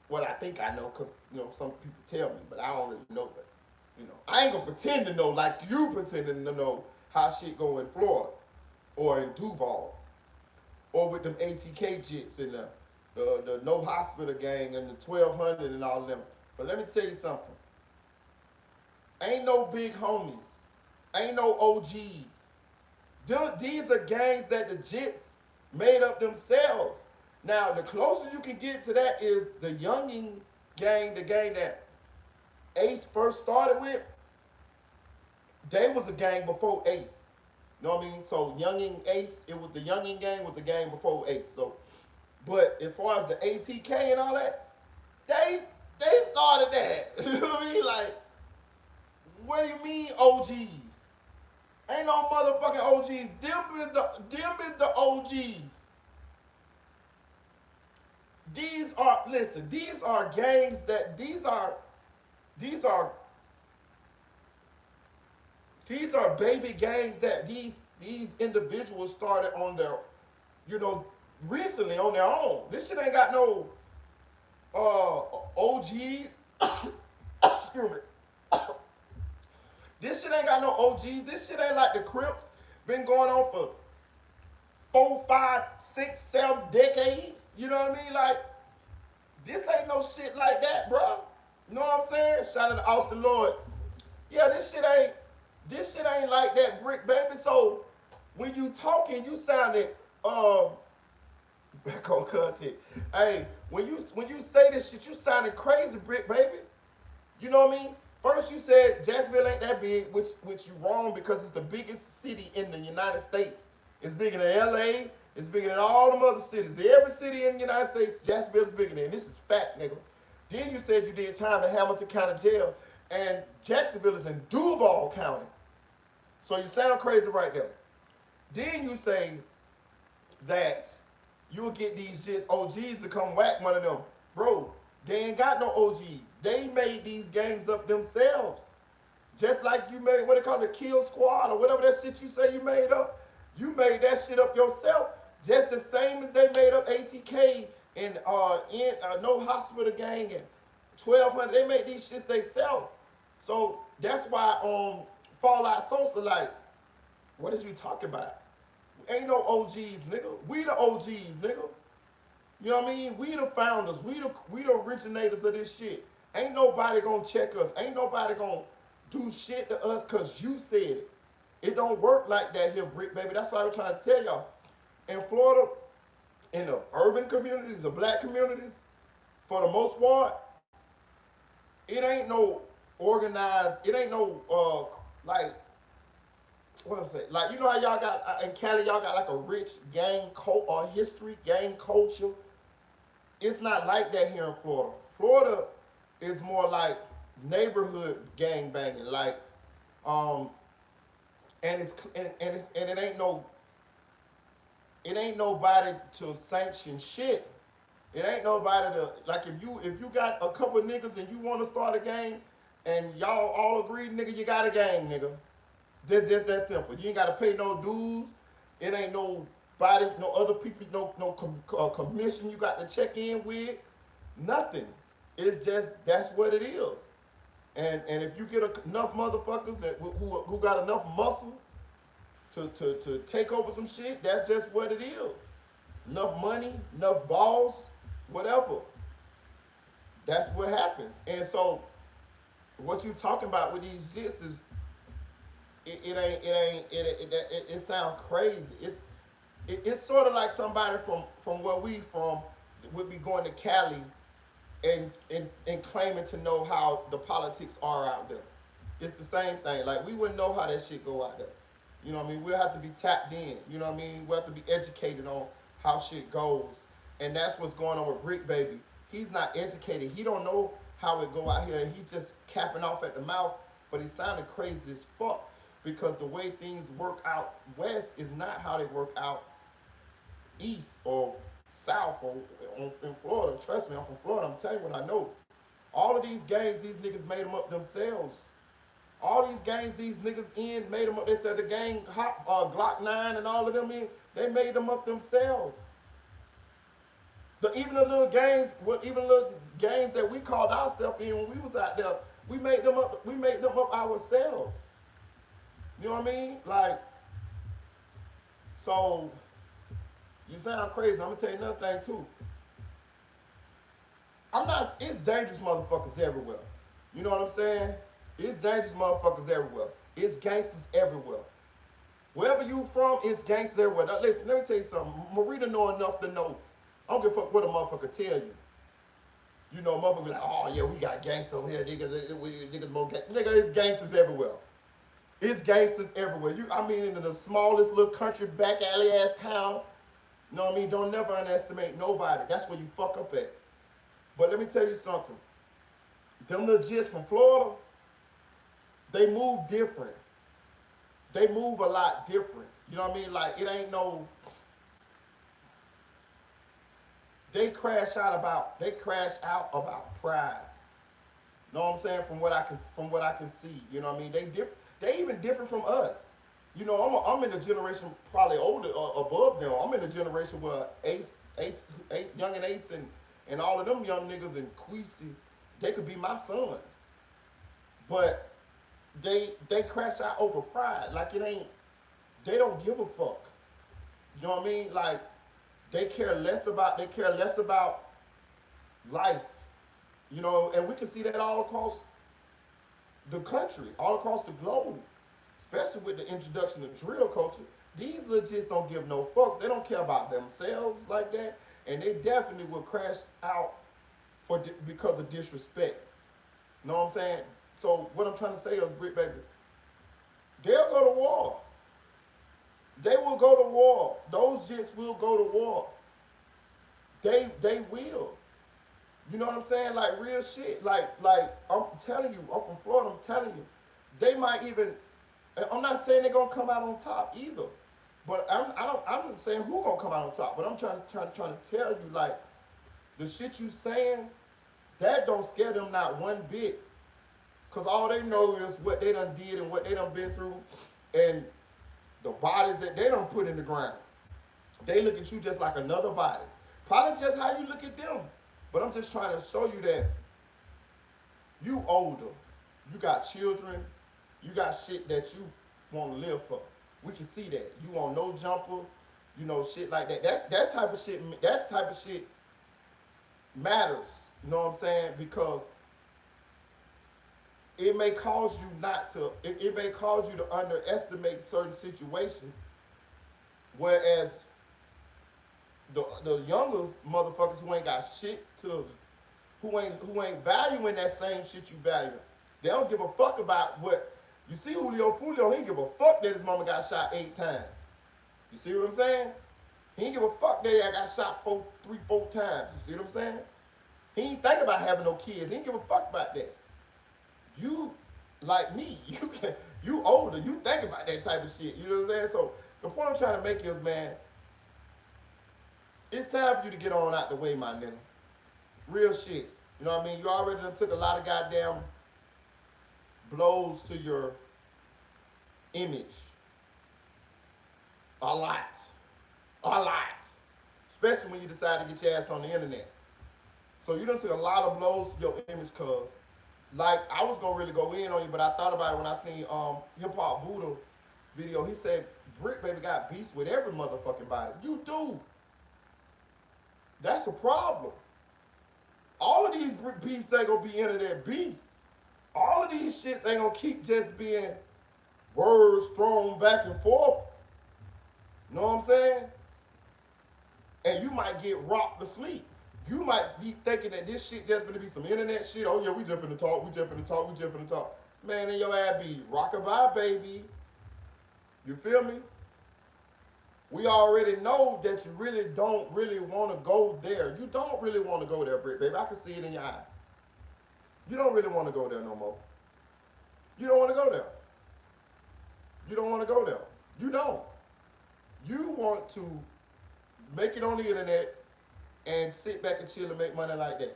Well, I think I know because, you know, some people tell me, but I don't really know that. You know, I ain't going to pretend to know like you pretending to know how shit go in Florida or in Duval or with them ATK Jits and the No Hospital Gang and the 1200 and all of them. But let me tell you something. Ain't no big homies. Ain't no OGs. These are gangs that the Jits made up themselves. Now, the closest you can get to that is the Youngin gang, the gang that Ace first started with. They was a gang before Ace. You know what I mean? So Youngin Ace, it was the Youngin gang was a gang before Ace. So, but as far as the ATK and all that, they started that. You know what I mean? Like, what do you mean OGs? Ain't no motherfucking OGs. Them is the OGs. These are gangs that these are baby gangs that these individuals started on their, you know, recently on their own. This shit ain't got no OGs. Excuse me. This shit ain't got no OGs. This shit ain't like the Crips. Been going on for 4, 5, 6, 7 decades. You know what I mean? Like, this ain't no shit like that, bro. You know what I'm saying? Shout out to Austin Lloyd. Yeah, this shit ain't like that, Bricc Baby. So when you talking, you sounded Back on content. Hey, when you say this shit, you sounding crazy, Bricc, baby. You know what I mean? First you said Jacksonville ain't that big, which you wrong because it's the biggest city in the United States. It's bigger than LA. It's bigger than all them other cities. Every city in the United States, Jacksonville is bigger than. This is fact, nigga. Then you said you did time in Hamilton County Jail, and Jacksonville is in Duval County. So you sound crazy right there. Then you say that you'll get these just OGs to come whack one of them. Bro, they ain't got no OGs. They made these gangs up themselves. Just like you made, what they call it, Kill Squad or whatever that shit you say you made up. You made that shit up yourself. Just the same as they made up ATK and No Hospital Gang and 1200. They made these shits themselves. So that's why Fallout Sosa like, what did you talk about? Ain't no OGs, nigga. We the OGs, nigga. You know what I mean? We the founders. We the originators of this shit. Ain't nobody gonna check us. Ain't nobody gonna do shit to us cause you said it. It don't work like that here, Bricc, baby. That's what I was trying to tell y'all. In Florida, in the urban communities, the black communities, for the most part, it ain't no organized, it ain't no like what I say? Like, you know how y'all got in Cali, y'all got like a rich gang history, gang culture. It's not like that here in Florida. Florida is more like neighborhood gang banging, like and it ain't nobody to sanction shit. It ain't nobody to like if you got a couple of niggas and you want to start a gang and y'all all agree, nigga, you got a gang, nigga. Just that simple. You ain't gotta pay no dues. It ain't nobody, no other people, no commission you got to check in with. Nothing. It's just that's what it is. And if you get enough motherfuckers who got enough muscle to take over some shit, that's just what it is. Enough money, enough balls, whatever. That's what happens. And so, what you talking about with these jits is, it sounds crazy. It's sort of like somebody from where we from would be going to Cali and claiming to know how the politics are out there. It's the same thing. Like, we wouldn't know how that shit go out there. You know what I mean? We'll have to be tapped in. You know what I mean? We'll have to be educated on how shit goes. And that's what's going on with Bricc, baby. He's not educated. He don't know how it go out here. He's just capping off at the mouth. But he sounded crazy as fuck. Because the way things work out west is not how they work out east or south or in Florida. Trust me, I'm from Florida. I'm telling you what I know. All of these gangs, these niggas made them up themselves. All these gangs, these niggas made them up. They said the gang Glock 9 and all of them they made them up themselves. Even the little gangs, that we called ourselves in when we was out there, we made them up ourselves. You know what I mean? Like, so you sound crazy. I'm gonna tell you another thing too. It's dangerous motherfuckers everywhere. You know what I'm saying? It's dangerous motherfuckers everywhere. It's gangsters everywhere. Wherever you from, it's gangsters everywhere. Now listen, let me tell you something. Marina know enough to know. I don't give a fuck what a motherfucker tell you. You know, motherfucker be like, oh yeah, we got gangsters over here, niggas more gangsters. Nigga, it's gangsters everywhere. It's gangsters everywhere. I mean, in the smallest little country, back alley ass town. You know what I mean? Don't never underestimate nobody. That's where you fuck up at. But let me tell you something. Them legits from Florida, they move different. They move a lot different. You know what I mean? Like, it ain't no. They crash out about pride. You know what I'm saying? From what I can see. You know what I mean? They even different from us. You know, I'm in the generation probably older or above them. I'm in the generation where Ace, Young and Ace and all of them young niggas and Queasy, they could be my sons. But they crash out over pride. Like, they don't give a fuck. You know what I mean? Like, they care less about life. You know, and we can see that all across the country, all across the globe, especially with the introduction of drill culture. These legits don't give no fucks. They don't care about themselves like that. and they definitely will crash out because of disrespect. You know what I'm saying? So what I'm trying to say is, Bricc, baby, they'll go to war. They will go to war. Those jits will go to war. They will. You know what I'm saying? Like real shit. Like I'm telling you, I'm from Florida. I'm telling you, they might even. I'm not saying they're gonna come out on top either, but I'm not saying who gonna come out on top. But I'm trying to tell you, like, the shit you saying, that don't scare them not one bit. Cause all they know is what they done did and what they done been through, and the bodies that they done put in the ground. They look at you just like another body. Probably just how you look at them. But I'm just trying to show you that you older. You got children. You got shit that you want to live for. We can see that. You want no jumper, you know, shit like that. That type of shit matters. You know what I'm saying? Because it may cause you not to, it may cause you to underestimate certain situations, whereas the younger motherfuckers who ain't got shit to, who ain't valuing that same shit you value. They don't give a fuck about what, you see Julio Foolio, he ain't give a fuck that his mama got shot 8 times. You see what I'm saying? He ain't give a fuck that I got shot 4 times. You see what I'm saying? He ain't think about having no kids. He ain't give a fuck about that. You, like me, you older, you think about that type of shit. You know what I'm saying? So the point I'm trying to make is, man, it's time for you to get on out the way, my nigga. Real shit. You know what I mean? You already done took a lot of goddamn blows to your image. A lot. A lot. Especially when you decide to get your ass on the internet. So you done took a lot of blows to your image, cuz. Like, I was gonna really go in on you, but I thought about it when I seen Hip Hop Buddha video. He said, Bricc, baby, got beefs with every motherfucking body. You do. That's a problem. All of these beefs ain't gonna be internet beefs. All of these shits ain't gonna keep just being words thrown back and forth. You know what I'm saying? And you might get rocked to sleep. You might be thinking that this shit just gonna be some internet shit. Oh yeah, we just finna talk, we just finna talk, we just finna talk. Man, then your ass be rockabye, baby. You feel me? We already know that you really don't really want to go there. You don't really want to go there, Bricc, baby. I can see it in your eye. You don't really want to go there no more. You don't want to go there. You don't want to go there. You don't. You want to make it on the internet and sit back and chill and make money like that.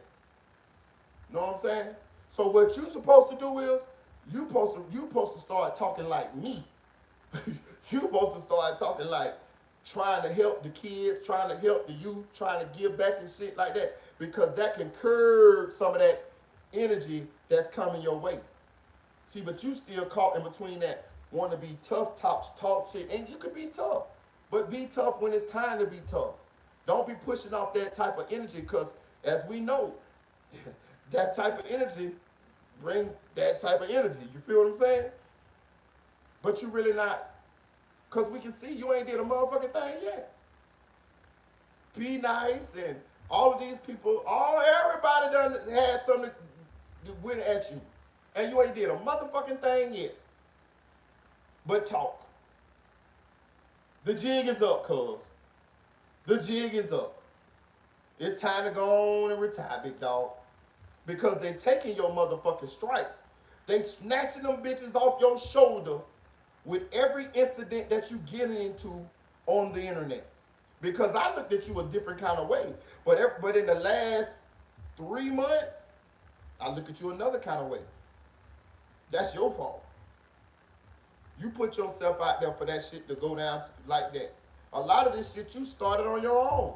Know what I'm saying? So what you supposed to do is you supposed to start talking like me. You supposed to start talking like trying to help the kids, trying to help the youth, trying to give back and shit like that, because that can curb some of that energy that's coming your way. See, but you still caught in between that, want to be tough, talk shit, and you can be tough, but be tough when it's time to be tough. Don't be pushing off that type of energy, because as we know, that type of energy bring that type of energy. You feel what I'm saying? But you really not, because we can see you ain't did a motherfucking thing yet. Be nice, and all of these people, everybody done had something to win at you. And you ain't did a motherfucking thing yet. But talk. The jig is up, cuz. The jig is up. It's time to go on and retire, big dog. Because they taking your motherfucking stripes. They snatching them bitches off your shoulder with every incident that you get into on the internet. Because I looked at you a different kind of way. But in the last 3 months, I look at you another kind of way. That's your fault. You put yourself out there for that shit to go down like that. A lot of this shit you started on your own.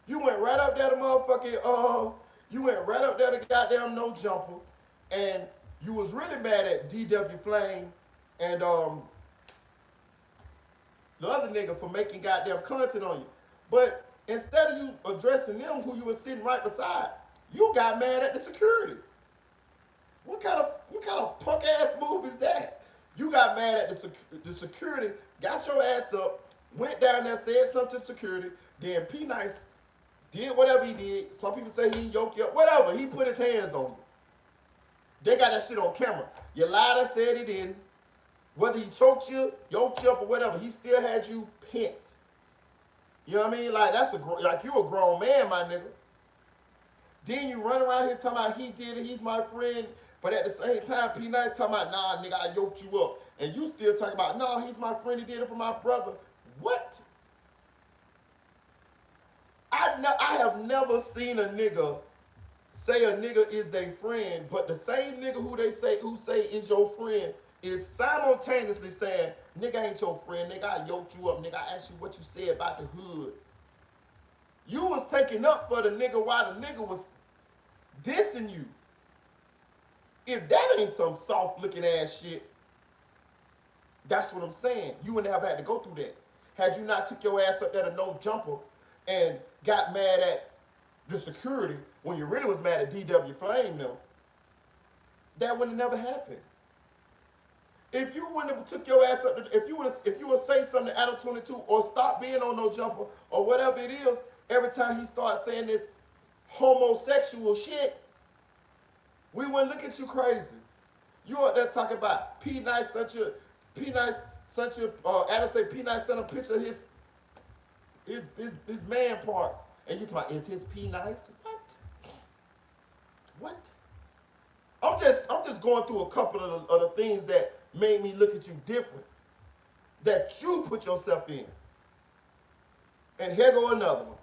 You went right up there to motherfucking, you went right up there to goddamn No Jumper, and you was really mad at DW Flame and the other nigga for making goddamn content on you. But instead of you addressing them who you were sitting right beside, you got mad at the security. What kind of punk ass move is that? You got mad at the security, got your ass up, went down there, said something to security, then P Nice did whatever he did. Some people say he yoked you up, whatever. He put his hands on you. They got that shit on camera. You lied and said he didn't. Whether he choked you, yoked you up, or whatever, he still had you pent. You know what I mean? Like that's like you a grown man, my nigga. Then you run around here talking about he did it, he's my friend, but at the same time, P Nice talking about nah, nigga, I yoked you up, and you still talking about nah, he's my friend, he did it for my brother. What? I have never seen a nigga say a nigga is their friend, but the same nigga who say is your friend is simultaneously saying, nigga ain't your friend, nigga, I yoked you up, nigga, I asked you what you said about the hood. You was taking up for the nigga while the nigga was dissing you. If that ain't some soft looking ass shit, that's what I'm saying. You wouldn't have had to go through that. Had you not took your ass up there to no jumper and got mad at the security when you really was mad at DW Flame though, that would have never happened. If you wouldn't have took your ass up, if you would say something to Adam 22 or stop being on no jumper or whatever it is, every time he starts saying this homosexual shit, we wouldn't look at you crazy. You out there talking about P Nice sent you, Adam say P Nice sent a picture of his man parts, and you talking about is his P Nice? What? I'm just going through a couple of the things that made me look at you different, that you put yourself in. And here go another one.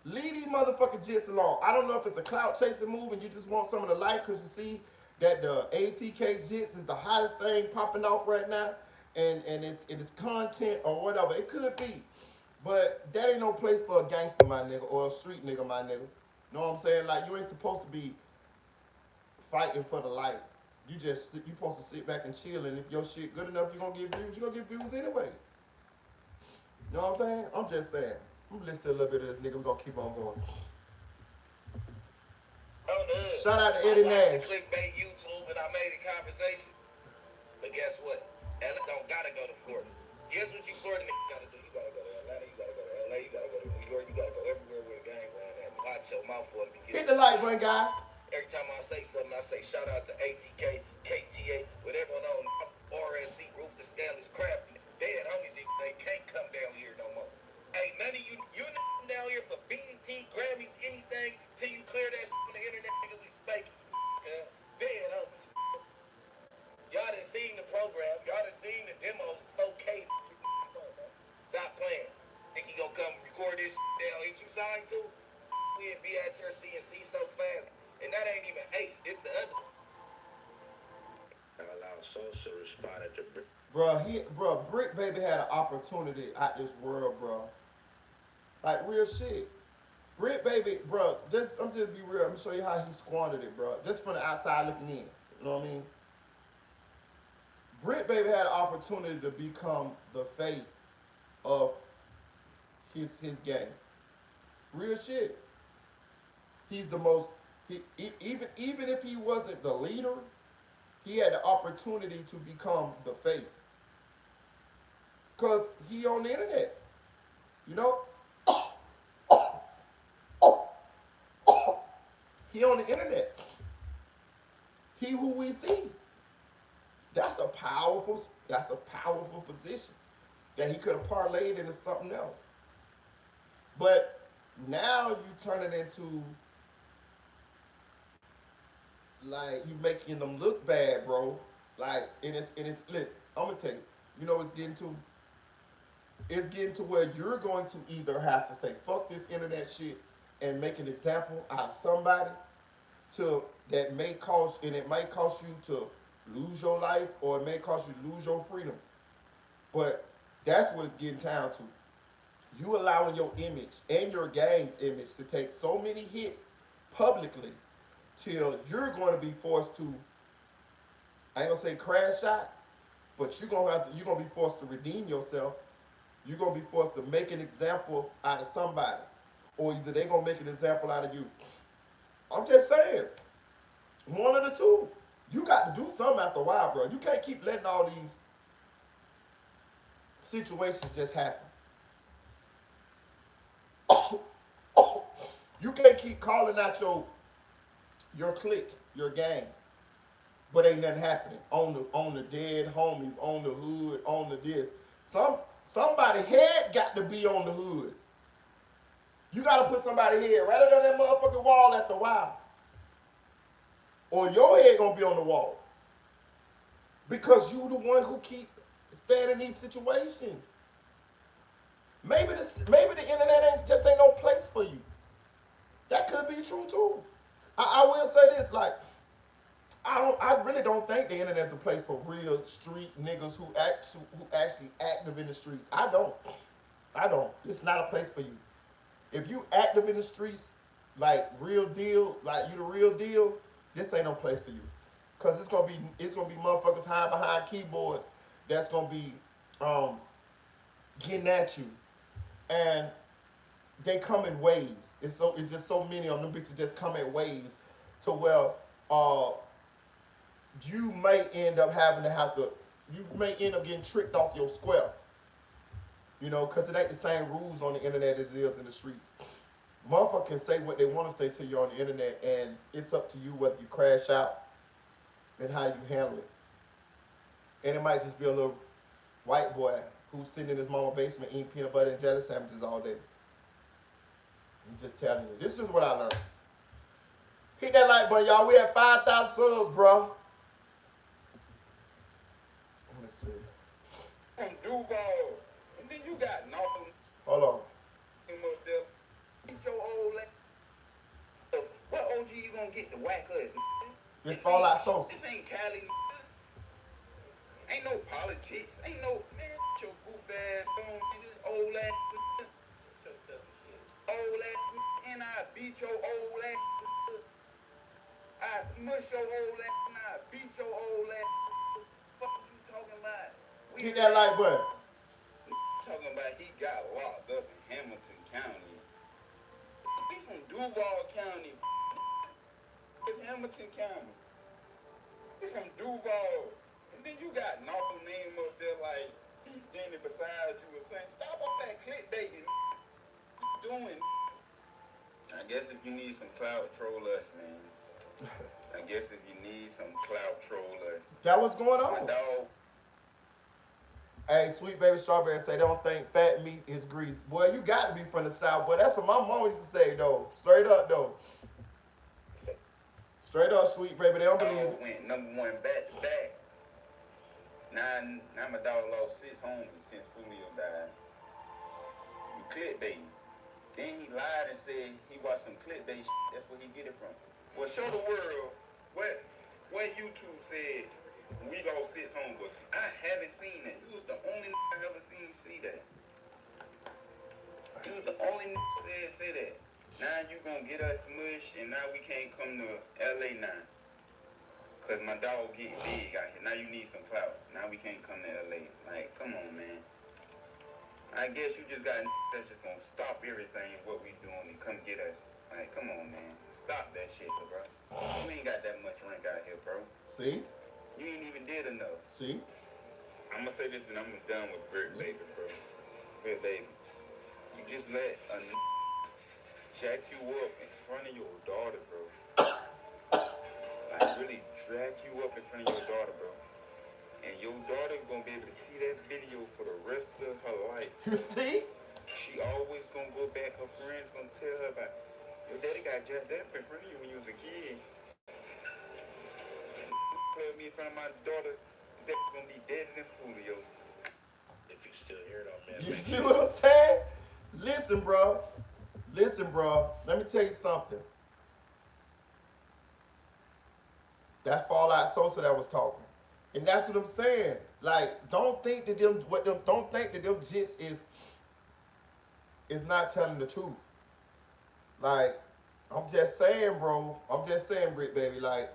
Leave these motherfucking jits alone. I don't know if it's a clout chasing move and you just want some of the light because you see that the ATK jits is the hottest thing popping off right now, and it's content or whatever. It could be. But that ain't no place for a gangster, my nigga, or a street nigga, my nigga. Know what I'm saying? Like, you ain't supposed to be fighting for the light. You supposed to sit back and chill, and if your shit good enough, you're gonna get views anyway. You know what I'm saying? I'm just saying. I'm gonna listen to a little bit of this nigga. We're gonna keep on going. Shout out to Eddie Nash.
I watched the clickbait YouTube and I made a conversation. But guess what? Ella don't gotta go to Florida. Guess what you Florida niggas gotta do? You gotta go to Atlanta, you gotta go to LA, you gotta go to New York, you gotta go everywhere where the gang land at. Watch your mouth for it to get
hit the light button, guys.
Every time I say something, I say shout out to ATK, KTA, whatever on RSC, Ruthless, Scandalous, Crafty. Dead homies, they can't come down here no more. Ain't none of you down here for BET, Grammys, anything, till you clear that shit on the internet, nigga, we spanking you. Dead homies. Y'all done seen the program, y'all done seen the demos, 4K. Stop playing. Think you gonna come record this down here you signed to? We'd be at your CNC so fast. And that ain't even Ace, it's the other one. Allow social responded to Bricc.
Bro, Bricc baby had an opportunity out this world, bro. Like real shit. Bricc baby, bro, I'm just be real. I'm gonna show you how he squandered it, bro. Just from the outside looking in. You know what I mean? Bricc baby had an opportunity to become the face of his game. Real shit. He's the most. Even if he wasn't the leader, he had the opportunity to become the face. Cause he on the internet, you know. He on the internet. He who we see. That's a powerful position that he could have parlayed into something else. But now you turn it into like you making them look bad, bro. Like and it's listen, I'm gonna tell you, you know what it's getting to? It's getting to where you're going to either have to say fuck this internet shit and make an example out of somebody that may cost, and it might cost you to lose your life or it may cost you to lose your freedom. But that's what it's getting down to. You allowing your image and your gang's image to take so many hits publicly till you're going to be forced to, I ain't gonna say crash out, but you're gonna be forced to redeem yourself. You're gonna be forced to make an example out of somebody, or either they're gonna make an example out of you. I'm just saying, one of the two. You got to do something after a while, bro. You can't keep letting all these situations just happen. You can't keep calling out your clique, your gang, but ain't nothing happening on the dead homies, on the hood, on the this. Somebody head got to be on the hood. You got to put somebody head right under that motherfucking wall after a while, or your head gonna be on the wall because you the one who keep staying in these situations. Maybe the internet ain't no place for you. That could be true too. I will say this, like, I really don't think the internet's a place for real street niggas who actually active in the streets. I don't. It's not a place for you. If you active in the streets, like real deal, like you the real deal, this ain't no place for you. Cause it's gonna be motherfuckers hiding behind keyboards that's gonna be um getting at you. And they come in waves. It's just so many of them bitches just come in waves to where uh you may end up you may end up getting tricked off your square. You know, because it ain't the same rules on the internet as it is in the streets. Motherfuckers can say what they want to say to you on the internet, and it's up to you whether you crash out and how you handle it. And it might just be a little white boy who's sitting in his mama's basement eating peanut butter and jelly sandwiches all day. I'm just telling you. This is what I learned. Hit that like button, y'all. We at 5,000 subs, bro. Let's see.
From Duval, and then you got Northern.
Hold on.
Your old what OG you gonna get to whack us?
It's all out sauce.
This ain't Cali. Ain't no politics. Ain't no man. Your goof ass don't old ass. Old ass. And I beat your old ass. I smush your old ass. And I beat your old ass. What you talking about?
Hit that like button.
Talking about he got locked up in Hamilton County. We from Duval County. It's Hamilton County. We from Duval. And then you got no name up there like he's standing beside you or saying, stop all that clickbaiting. What you doing? I guess if you need some clout, troll us, man. I guess if you need some clout, troll us.
That what's going on.
My dog.
Hey, Sweet Baby Strawberry say they don't think fat meat is grease. Boy, you got to be from the South. Boy, that's what my mom used to say, though. Straight up, though. Straight up, Sweet Baby. They don't believe it.
Went number one back to back. Now my dog lost 6 homies since Julio died. You clickbait. Then he lied and said he watched some clickbait shit. That's where he get it from. Well, show the world what YouTube said. We lost 6 homies. I haven't seen that. You was the only I ever seen see that. You was the only say that. Now you gonna get us smushed, and now we can't come to LA now. Cause my dog getting big out here. Now you need some clout. Now we can't come to LA. Like, come on, man. I guess you just got that's just gonna stop everything what we doing and come get us. Like, come on, man. Stop that shit, bro. You ain't got that much rank out here, bro.
See?
You ain't even did enough.
See?
I'm gonna say this and I'm done with Bricc, baby, bro. Bricc, baby. You just let a jack you up in front of your daughter, bro. Like, really drag you up in front of your daughter, bro. And your daughter gonna be able to see that video for the rest of her life.
You see?
She always gonna go back. Her friends gonna tell her about, your daddy got jacked up in front of you when you was a kid. Play with me in front of my daughter. Is that gonna be dead than Julio? If you still hear it on man.
You see what I'm saying? Listen, bro. Let me tell you something. That's Fallout Sosa that was talking. And that's what I'm saying. Like, don't think that them jits is not telling the truth. Like, I'm just saying, bro. I'm just saying, Bricc, baby. Like,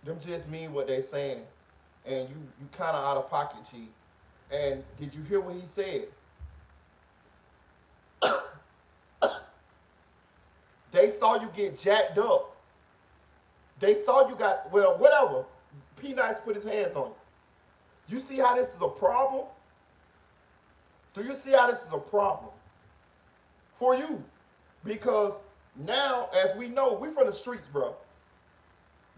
them just mean what they saying. And you kind of out of pocket, G. And did you hear what he said? They saw you get jacked up. They saw you got, well, whatever. P Nice put his hands on you. You see how this is a problem? Do you see how this is a problem? for you. Because now, as we know, we from the streets, bro.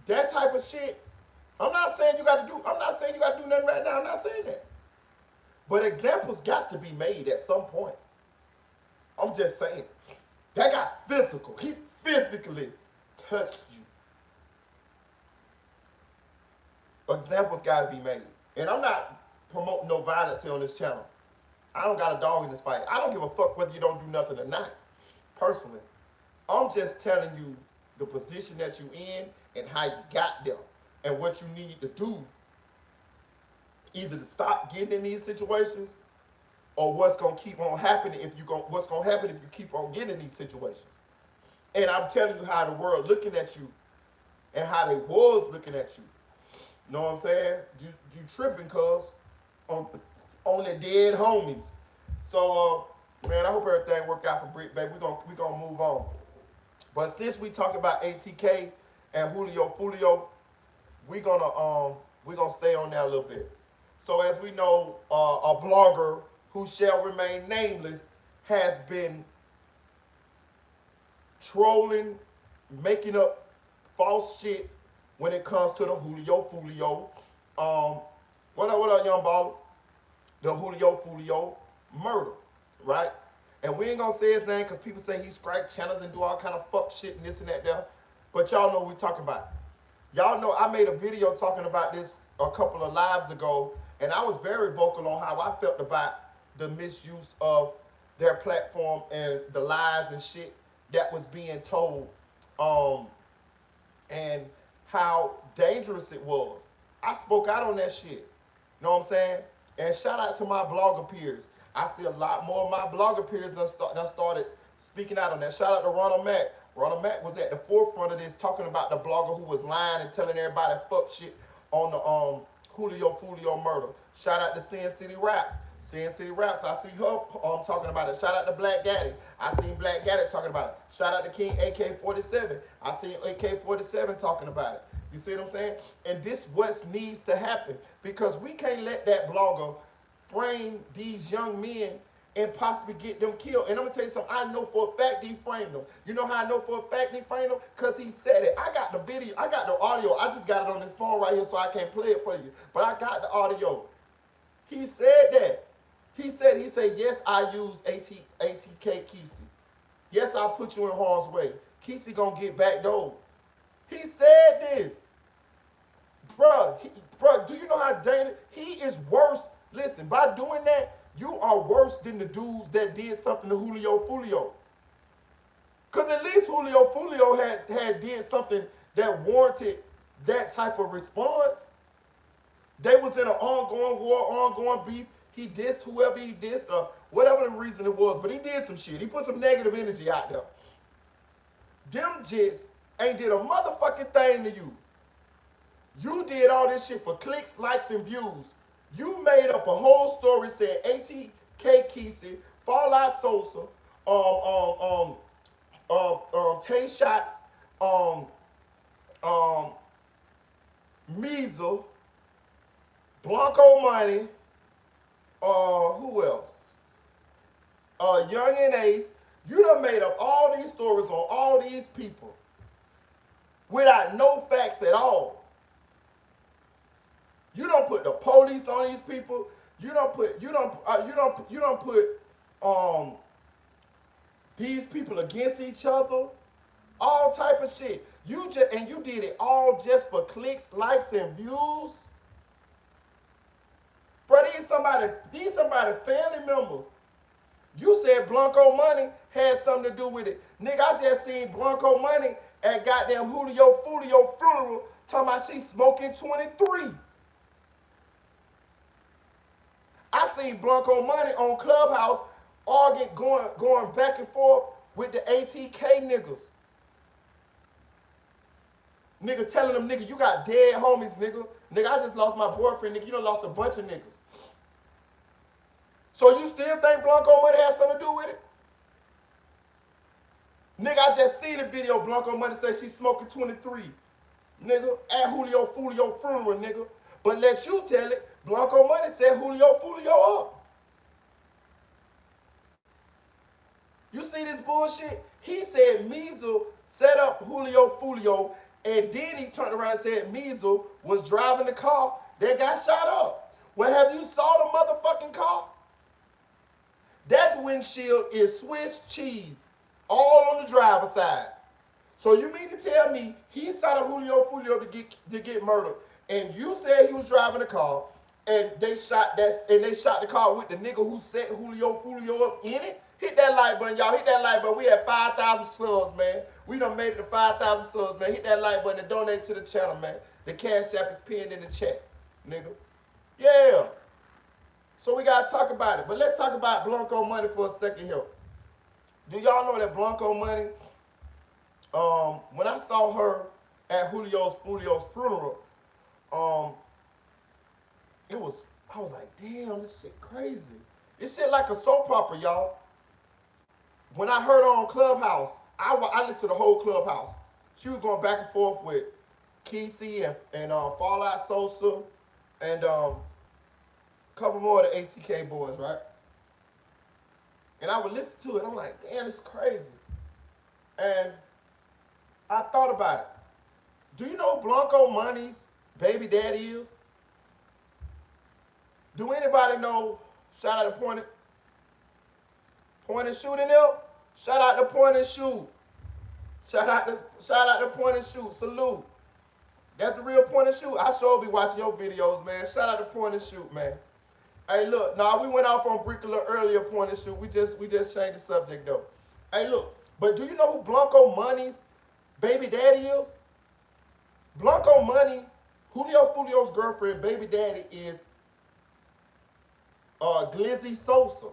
That type of shit, I'm not saying you got to do, I'm not saying you got to do nothing right now. I'm not saying that. But examples got to be made at some point. I'm just saying. That got physical. He physically touched you. Examples got to be made. And I'm not promoting no violence here on this channel. I don't got a dog in this fight. I don't give a fuck whether you don't do nothing or not, personally. I'm just telling you the position that you in and how you got there and what you need to do either to stop getting in these situations or what's going to keep on happening if you go, what's going to happen if you keep on getting in these situations. And I'm telling you how the world looking at you and how they was looking at you. You know what I'm saying? You tripping, cuz, on the dead homies. So, man, I hope everything worked out for Bricc, baby. We gonna move on. But since we talk about ATK and Julio Foolio, we gonna stay on that a little bit. So as we know, a blogger who shall remain nameless has been trolling, making up false shit when it comes to the Julio Foolio. What up, young baller? The Julio Foolio murder, right? And we ain't gonna say his name because people say he strike channels and do all kind of fuck shit and this and that there. But y'all know what we talking about. Y'all know I made a video talking about this a couple of lives ago, and I was very vocal on how I felt about the misuse of their platform and the lies and shit that was being told, and how dangerous it was. I spoke out on that shit. You know what I'm saying? And shout out to my blogger peers. I see a lot more of my blogger peers that started speaking out on that. Shout out to Ronald Mack. Ronald Mack was at the forefront of this, talking about the blogger who was lying and telling everybody fuck shit on the Julio Foolio murder. Shout out to Sin City Raps. Sin City Raps, I see her talking about it. Shout out to Black Gaddy. I seen Black Gaddy talking about it. Shout out to King AK-47. I seen AK-47 talking about it. You see what I'm saying? And this what needs to happen, because we can't let that blogger frame these young men and possibly get them killed. And I'm going to tell you something. I know for a fact he framed them. You know how I know for a fact he framed them? Because he said it. I got the video. I got the audio. I just got it on this phone right here, so I can't play it for you. But I got the audio. He said that. He said, yes, I use ATK Kesey. Yes, I'll put you in harm's way. Kesey going to get back though. He said this. Bruh, do you know how dangerous? He is worse. Listen, by doing that, you are worse than the dudes that did something to Julio Foolio. Because at least Julio Foolio had did something that warranted that type of response. They was in an ongoing war, ongoing beef. He dissed whoever he dissed, or whatever the reason it was, but he did some shit. He put some negative energy out there. Them jits ain't did a motherfucking thing to you. You did all this shit for clicks, likes, and views. You made up a whole story saying ATK Kesey, Fallout Sosa, Tay Shots, Measle, Blancomani, who else? Young and Ace. You done made up all these stories on all these people without no facts at all. You don't put the police on these people. You don't put these people against each other. All type of shit. You did it all just for clicks, likes, and views. Bro, these somebody family members. You said Blancomani had something to do with it. Nigga, I just seen Blancomani at goddamn Julio Foolio funeral talking about she smoking 23. I seen Blancomani on Clubhouse arguing, going back and forth with the ATK niggas. Nigga telling them, nigga, you got dead homies, nigga. Nigga, I just lost my boyfriend, nigga. You done lost a bunch of niggas. So you still think Blancomani has something to do with it? Nigga, I just seen the video. Blancomani said she smoking 23. Nigga, at Julio Foolio funeral, nigga. But let you tell it, Blancomani said Julio Foolio up. You see this bullshit? He said Measle set up Julio Foolio, and then he turned around and said Measle was driving the car that got shot up. Well, have you saw the motherfucking car? That windshield is Swiss cheese, all on the driver's side. So you mean to tell me he set up Julio Foolio to get murdered, and you said he was driving the car, and they shot the car with the nigga who set Julio Foolio up in it? Hit that like button, y'all. Hit that like button. We had 5,000 subs, man. We done made it to 5,000 subs, man. Hit that like button and donate to the channel, man. The cash app is pinned in the chat, nigga. Yeah. So we gotta talk about it. But let's talk about Blancomani for a second here. Do y'all know that Blancomani, when I saw her at Julio Foolio's funeral, I was like, damn, this shit crazy. This shit like a soap opera, y'all. When I heard her on Clubhouse, I listened to the whole Clubhouse. She was going back and forth with Kesey and Fallout Sosa and a couple more of the ATK boys, right? And I would listen to it. I'm like, damn, it's crazy. And I thought about it. Do you know Blancomani's baby daddy is? Do anybody know? Shout out to Point and Shoot in there. Shout out to Point and Shoot. Shout out to Point and Shoot. Salute. That's the real Point and Shoot. I sure be watching your videos, man. Shout out to Point and Shoot, man. Hey, look. Nah, we went off on Bricc a little earlier. Point and Shoot. We just changed the subject though. Hey, look. But do you know who Blancomani's baby daddy is? Blancomani, Julio Foolio's girlfriend, baby daddy is Glizzy Sosa.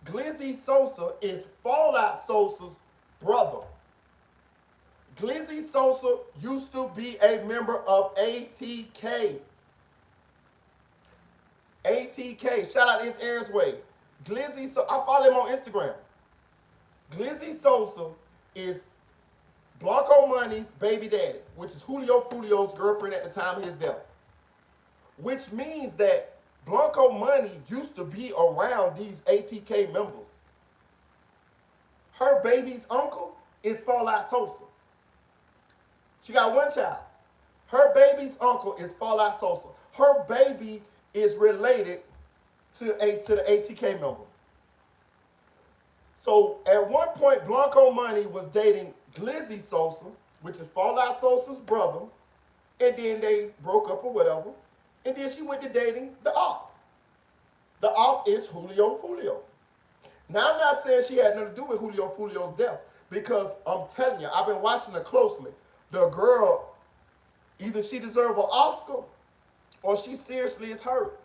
Glizzy Sosa is Fallout Sosa's brother. Glizzy Sosa used to be a member of ATK. ATK. Shout out to Aaron's Way. Glizzy Sosa, I follow him on Instagram. Glizzy Sosa is Blancomani's baby daddy, which is Julio Foolio's girlfriend at the time of his death. Which means that Blancomani used to be around these ATK members. Her baby's uncle is Fallout Sosa. She got one child. Her baby's uncle is Fallout Sosa. Her baby is related to the ATK member. So at one point, Blancomani was dating Glizzy Sosa, which is Fallout Sosa's brother, and then they broke up or whatever. And then she went to dating the op. The op is Julio Foolio. Now, I'm not saying she had nothing to do with Julio Foolio's death, because I'm telling you, I've been watching her closely. The girl, either she deserves an Oscar or she seriously is hurt.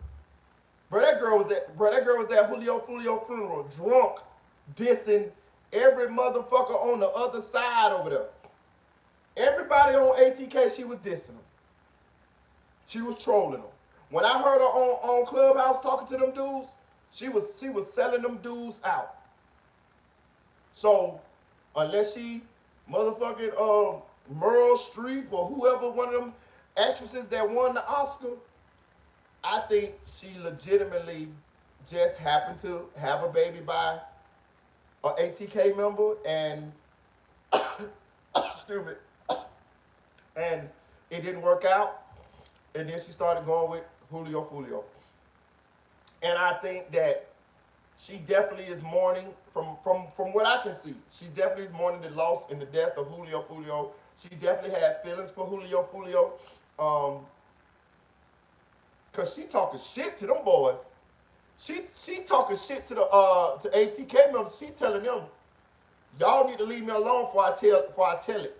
That girl was at Julio Foolio's funeral, drunk, dissing every motherfucker on the other side over there. Everybody on ATK, she was dissing them. She was trolling them. When I heard her on Clubhouse talking to them dudes, she was selling them dudes out. So unless she motherfucking Meryl Streep or whoever, one of them actresses that won the Oscar, I think she legitimately just happened to have a baby by an ATK member, and excuse me, and it didn't work out, and then she started going with Julio Foolio. And I think that she definitely is mourning, from what I can see, she definitely is mourning the loss and the death of Julio Foolio. She definitely had feelings for Julio Foolio, cause she talking shit to them boys. She talking shit to the to ATK members. She telling them, y'all need to leave me alone before I tell it.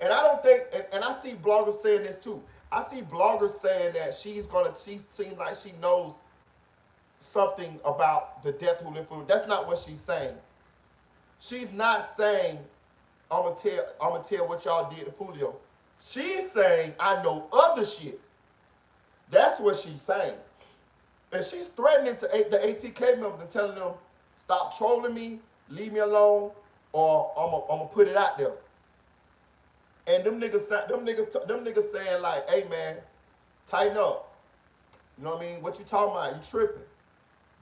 And I don't think, and I see bloggers saying this too. I see bloggers saying that she seems like she knows something about the death of Julio Foolio. That's not what she's saying. She's not saying, I'm gonna tell what y'all did to Foolio. She's saying, I know other shit. That's what she's saying. And she's threatening to the ATK members and telling them, stop trolling me, leave me alone, or I'm gonna put it out there. And them niggas saying like, hey man, tighten up. You know what I mean? What you talking about? You tripping.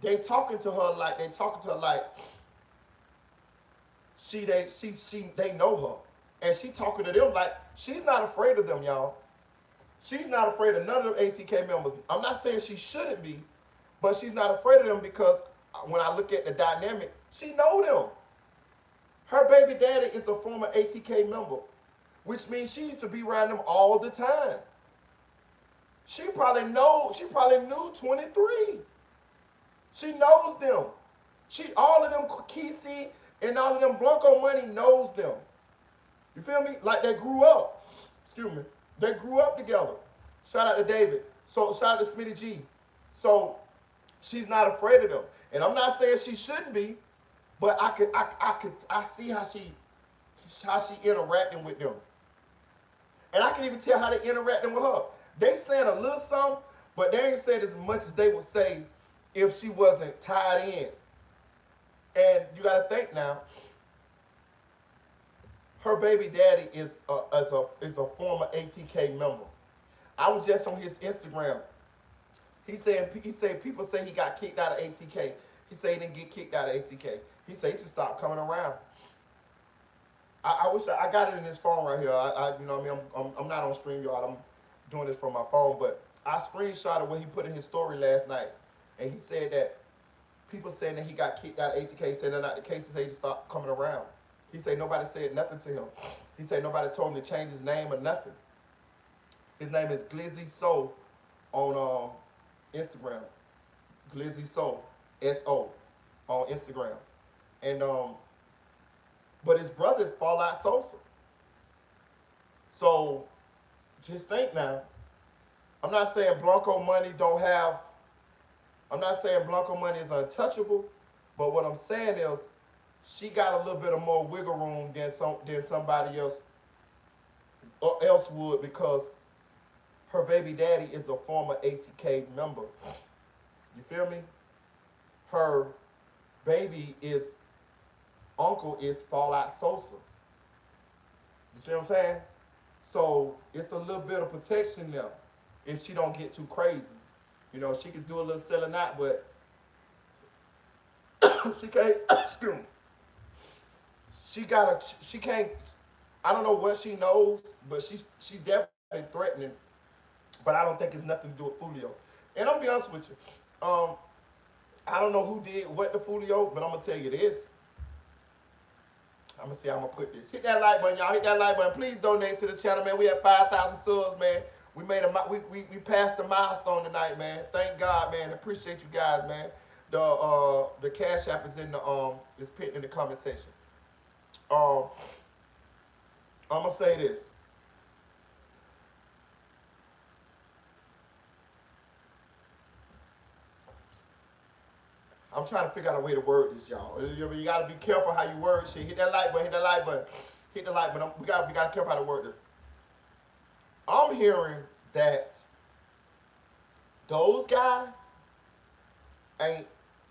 They talking to her like, they know her, and she talking to them like she's not afraid of them, y'all. She's not afraid of none of them ATK members. I'm not saying she shouldn't be, but she's not afraid of them because when I look at the dynamic, she know them. Her baby daddy is a former ATK member, which means she used to be around them all the time. She probably knew 23. She knows them. All of them, Kesey and all of them Blancomani knows them. You feel me? Like they grew up. Excuse me. They grew up together. Shout out to David. So shout out to Smitty G. So she's not afraid of them. And I'm not saying she shouldn't be, but I see how she interacting with them. And I can even tell how they interacting with her. They saying a little something, but they ain't saying as much as they would say if she wasn't tied in. And you got to think now, her baby daddy is a former ATK member. I was just on his Instagram. He said people say he got kicked out of ATK. He said he didn't get kicked out of ATK. He said he just stopped coming around. I wish I got it in his phone right here. You know what I mean? I'm not on StreamYard. I'm doing this from my phone, but I screenshotted what he put in his story last night, and he said that people saying that he got kicked out of ATK. He said that's not the case. He said he just stopped coming around. He said nobody said nothing to him. He said nobody told him to change his name or nothing. His name is Glizzy Soul on Instagram. Glizzy Soul, S-O, on Instagram. And but his brother is Fallout Sosa. So just think now. I'm not saying Blancomani is untouchable, but what I'm saying is she got a little bit of more wiggle room than somebody else would, because her baby daddy is a former ATK member. You feel me? Her baby uncle is Fallout Sosa. You see what I'm saying? So it's a little bit of protection there if she don't get too crazy. You know, she could do a little selling out, but she can't. Excuse me. She can't. I don't know what she knows, but she definitely threatening. But I don't think it's nothing to do with Foolio. And I'm gonna be honest with you. I don't know who did what to Foolio, but I'm gonna tell you this. I'm gonna see how I'm gonna put this. Hit that like button, y'all. Hit that like button. Please donate to the channel, man. We have 5,000 subs, man. We passed the milestone tonight, man. Thank God, man. Appreciate you guys, man. The Cash App is is pinned in the comment section. I'm gonna say this. I'm trying to figure out a way to word this, y'all. You gotta be careful how you word shit. Hit that like button. Hit that like button. Hit the like button. We gotta be careful how to word this. I'm hearing that those guys ain't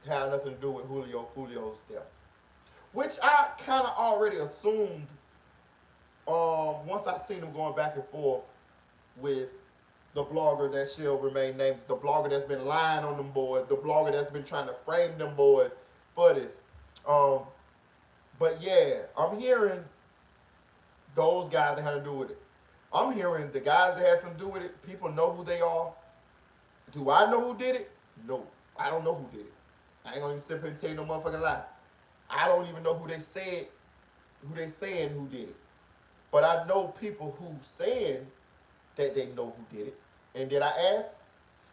had nothing to do with Julio Foolio's death, which I kind of already assumed. Once I seen them going back and forth with the blogger that shall remain nameless, the blogger that's been lying on them boys, the blogger that's been trying to frame them boys for this. But yeah, I'm hearing those guys that had to do with it. I'm hearing the guys that had something to do with it, people know who they are. Do I know who did it? No. I don't know who did it. I ain't gonna even sit here and tell you no motherfucking lie. I don't even know who they saying who did it. But I know people who saying that they know who did it. And did I ask?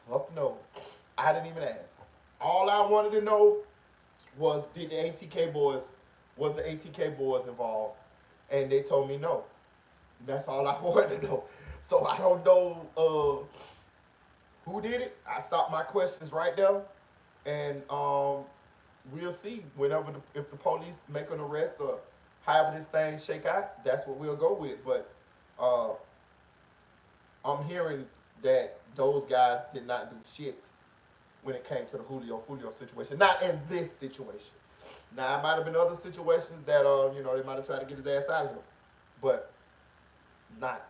Fuck no. I didn't even ask. All I wanted to know was was the ATK boys involved? And they told me no. That's all I wanted to know. So I don't know who did it. I stopped my questions right there. And we'll see if the police make an arrest or however this thing shake out, that's what we'll go with. But I'm hearing that those guys did not do shit when it came to the Julio Foolio situation. Not in this situation. Now, it might have been other situations that, they might have tried to get his ass out of here. But not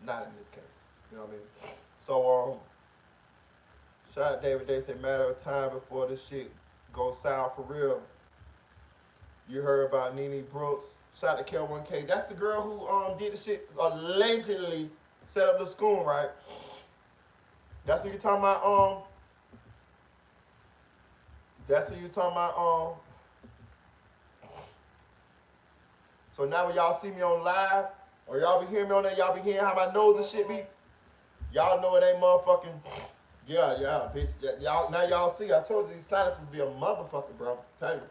in this case. You know what I mean? So, shout out to David. They say matter of time before this shit goes south for real. You heard about Nene Brooks. Shout out to Kel1K. That's the girl who did the shit, allegedly set up the Scoom, right? That's what you talking about. That's what you talking about. So now when y'all see me on live, or y'all be hearing me on there, y'all be hearing how my nose and shit be. Y'all know it ain't motherfucking. Yeah, bitch. Y'all now y'all see. I told you these sinuses be a motherfucker, bro. Tell you.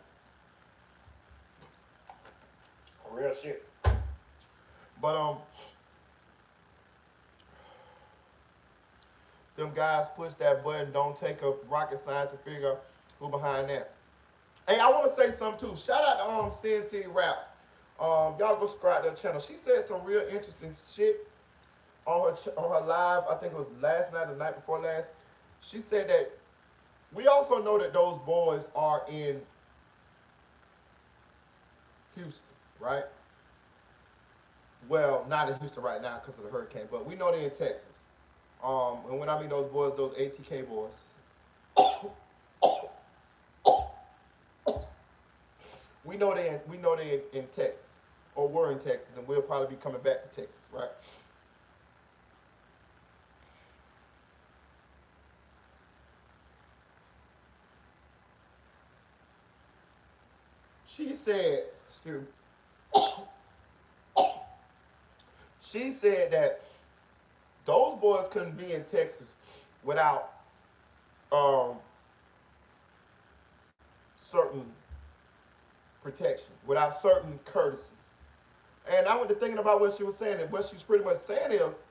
Real shit. But them guys push that button. Don't take a rocket science to figure out who behind that. Hey, I want to say something too. Shout out to Sin City Raps. Y'all go subscribe to her channel. She said some real interesting shit on her live. I think it was last night or the night before last. She said that we also know that those boys are in Houston, right? Well, not in Houston right now because of the hurricane, but we know they're in Texas. And when I mean those boys, those ATK boys. we know they in Texas, or were in Texas, and we'll probably be coming back to Texas, right? She said, excuse me, she said that those boys couldn't be in Texas without certain protection, without certain courtesies. And I went to thinking about what she was saying, and what she's pretty much saying is,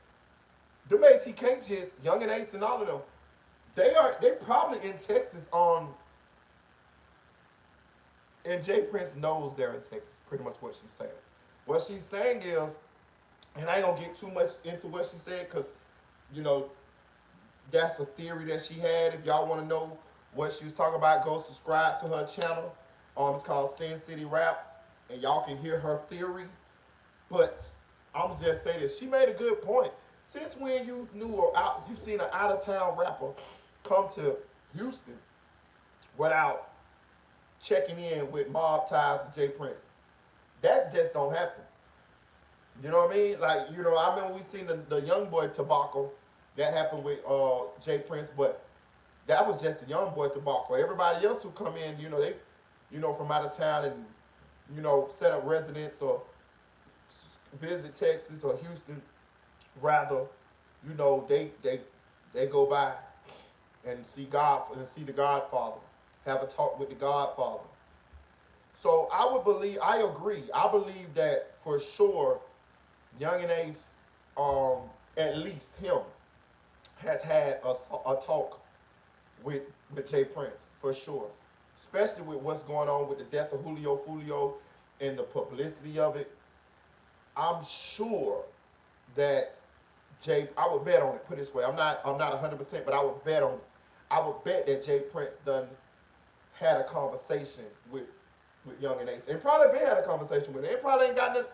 them ATK jits, Young and Ace and all of them, they probably in Texas on, and Jay Prince knows they're in Texas, pretty much what she's saying. What she's saying is, and I ain't gonna get too much into what she said, because, you know, that's a theory that she had. If y'all want to know what she was talking about, go subscribe to her channel. It's called Sin City Raps, and y'all can hear her theory. But I'm gonna just say this: she made a good point. Since when you you seen an out of town rapper come to Houston without checking in with mob ties to Jay Prince? That just don't happen. You know what I mean? Like, you know, I remember we seen the young boy tobacco that happened with Jay Prince, but that was just a young boy tobacco. Everybody else who come in, you know, they, you know, from out of town and, you know, set up residence or visit Texas or Houston, rather, you know, they go by and see God and see the Godfather, have a talk with the Godfather. So I agree. I believe that for sure, Young and Ace, at least him, has had a talk with Jay Prince, for sure. Especially with what's going on with the death of Julio Foolio and the publicity of it. I'm sure that I would bet on it, put it this way. I'm not 100%, but I would bet on it. I would bet that Jay Prince done had a conversation with Young and Ace. And probably been had a conversation with it. It probably ain't got nothing.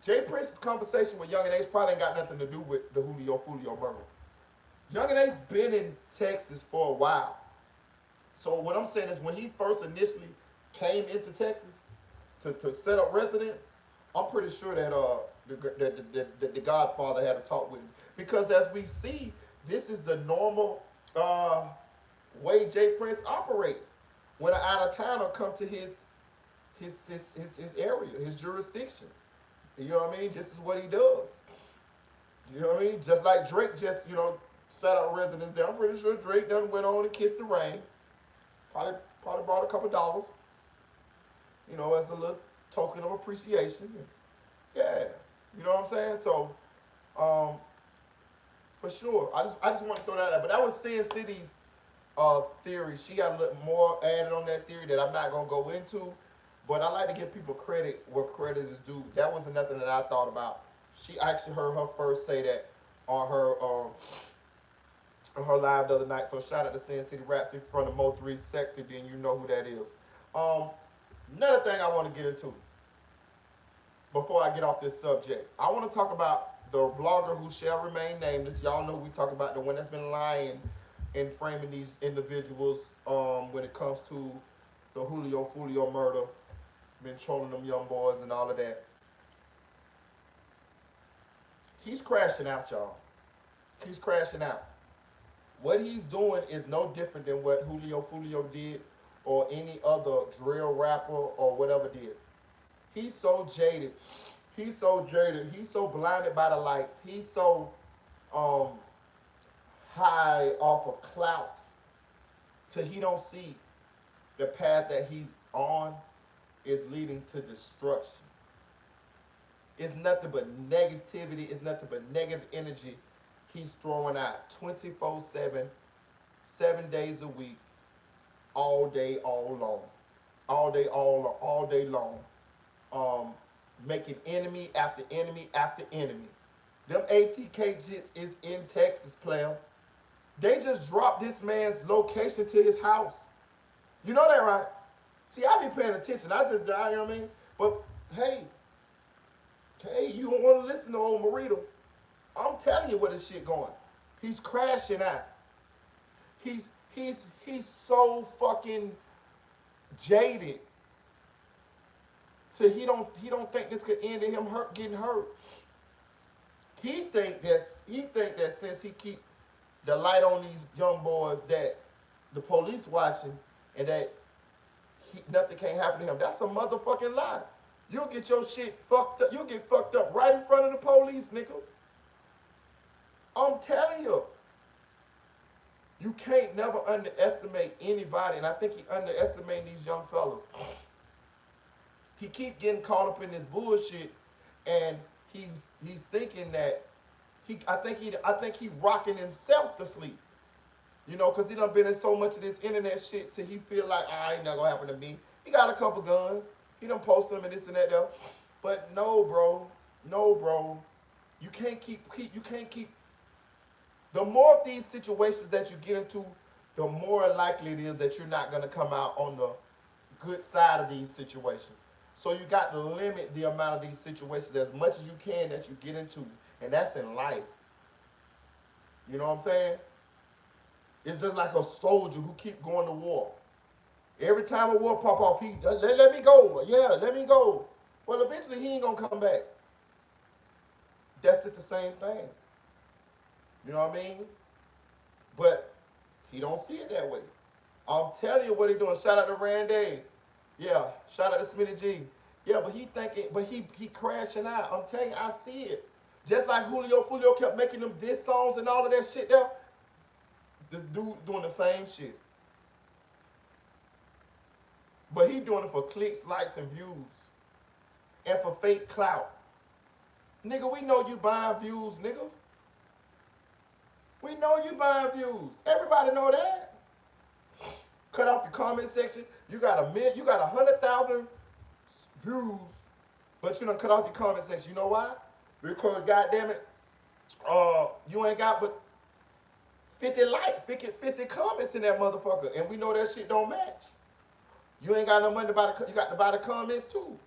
Jay Prince's conversation with Young and Ace probably ain't got nothing to do with the Julio Foolio murder. Young and Ace been in Texas for a while. So what I'm saying is when he first initially came into Texas to set up residence, I'm pretty sure that the Godfather had a talk with him. Because as we see, this is the normal way Jay Prince operates. When an out-of-towner come to his area, his jurisdiction. You know what I mean? This is what he does. You know what I mean? Just like Drake just, you know, set up residence there. I'm pretty sure Drake done went on and kissed the rain. Probably brought a couple dollars. You know, as a little token of appreciation. Yeah. You know what I'm saying? So, for sure. I just want to throw that out. But that was Sin City's theory. She got a little more added on that theory that I'm not going to go into. But I like to give people credit where credit is due. That wasn't nothing that I thought about. She actually heard her first say that on her live the other night. So shout out to Sin City Raps. If you're from the Mo 3 sector, then you know who that is. Another thing I want to get into before I get off this subject, I want to talk about the blogger who shall remain nameless. Y'all know we talk about the one that's been lying and framing these individuals when it comes to the Julio Foolio murder, been trolling them young boys and all of that. He's crashing out, y'all. He's crashing out. What he's doing is no different than what Julio Foolio did or any other drill rapper or whatever did. He's so jaded. He's so jaded. He's so blinded by the lights. He's so um, high off of clout till he don't see the path that he's on is leading to destruction. It's nothing but negativity. It's nothing but negative energy he's throwing out 24/7, 7 days a week, all day, all long. All day, all day long. Making enemy after enemy after enemy. Them ATK jits is in Texas, player. They just dropped this man's location to his house. You know that, right? See, I be paying attention. I just, you know what I mean? But, hey, you don't want to listen to old Marito. I'm telling you where this shit going. He's crashing out. He's so fucking jaded. So he don't think this could end in him getting hurt. He think that since he keep the light on these young boys that the police watching and that nothing can't happen to him. That's a motherfucking lie. You'll get your shit fucked up. You'll get fucked up right in front of the police, nigga. I'm telling you. You can't never underestimate anybody, and I think he underestimating these young fellas. He keep getting caught up in this bullshit, and he's thinking that I think he rocking himself to sleep. You know, because he done been in so much of this internet shit till he feel like, ain't not gonna happen to me. He got a couple guns. He done post them and this and that though. But no, bro. You can't keep. The more of these situations that you get into, the more likely it is that you're not gonna come out on the good side of these situations. So you got to limit the amount of these situations as much as you can that you get into. And that's in life. You know what I'm saying? It's just like a soldier who keep going to war. Every time a war pop off, he let me go. Yeah, let me go. Well, eventually he ain't gonna come back. That's just the same thing. You know what I mean? But he don't see it that way. I'm telling you what he doing. Shout out to Randy. Yeah, shout out to Smitty G. Yeah, but he crashing out. I'm telling you, I see it. Just like Julio Foolio kept making them diss songs and all of that shit there. The dude doing the same shit. But he doing it for clicks, likes, and views. And for fake clout. Nigga, we know you buying views, nigga. We know you buying views. Everybody know that. Cut off the comment section. You got 100,000 views, but you done cut off the comment section. You know why? Because goddamn it, you ain't got but 50 likes, 50 comments in that motherfucker, and we know that shit don't match. You ain't got no money to buy you got to buy the comments too.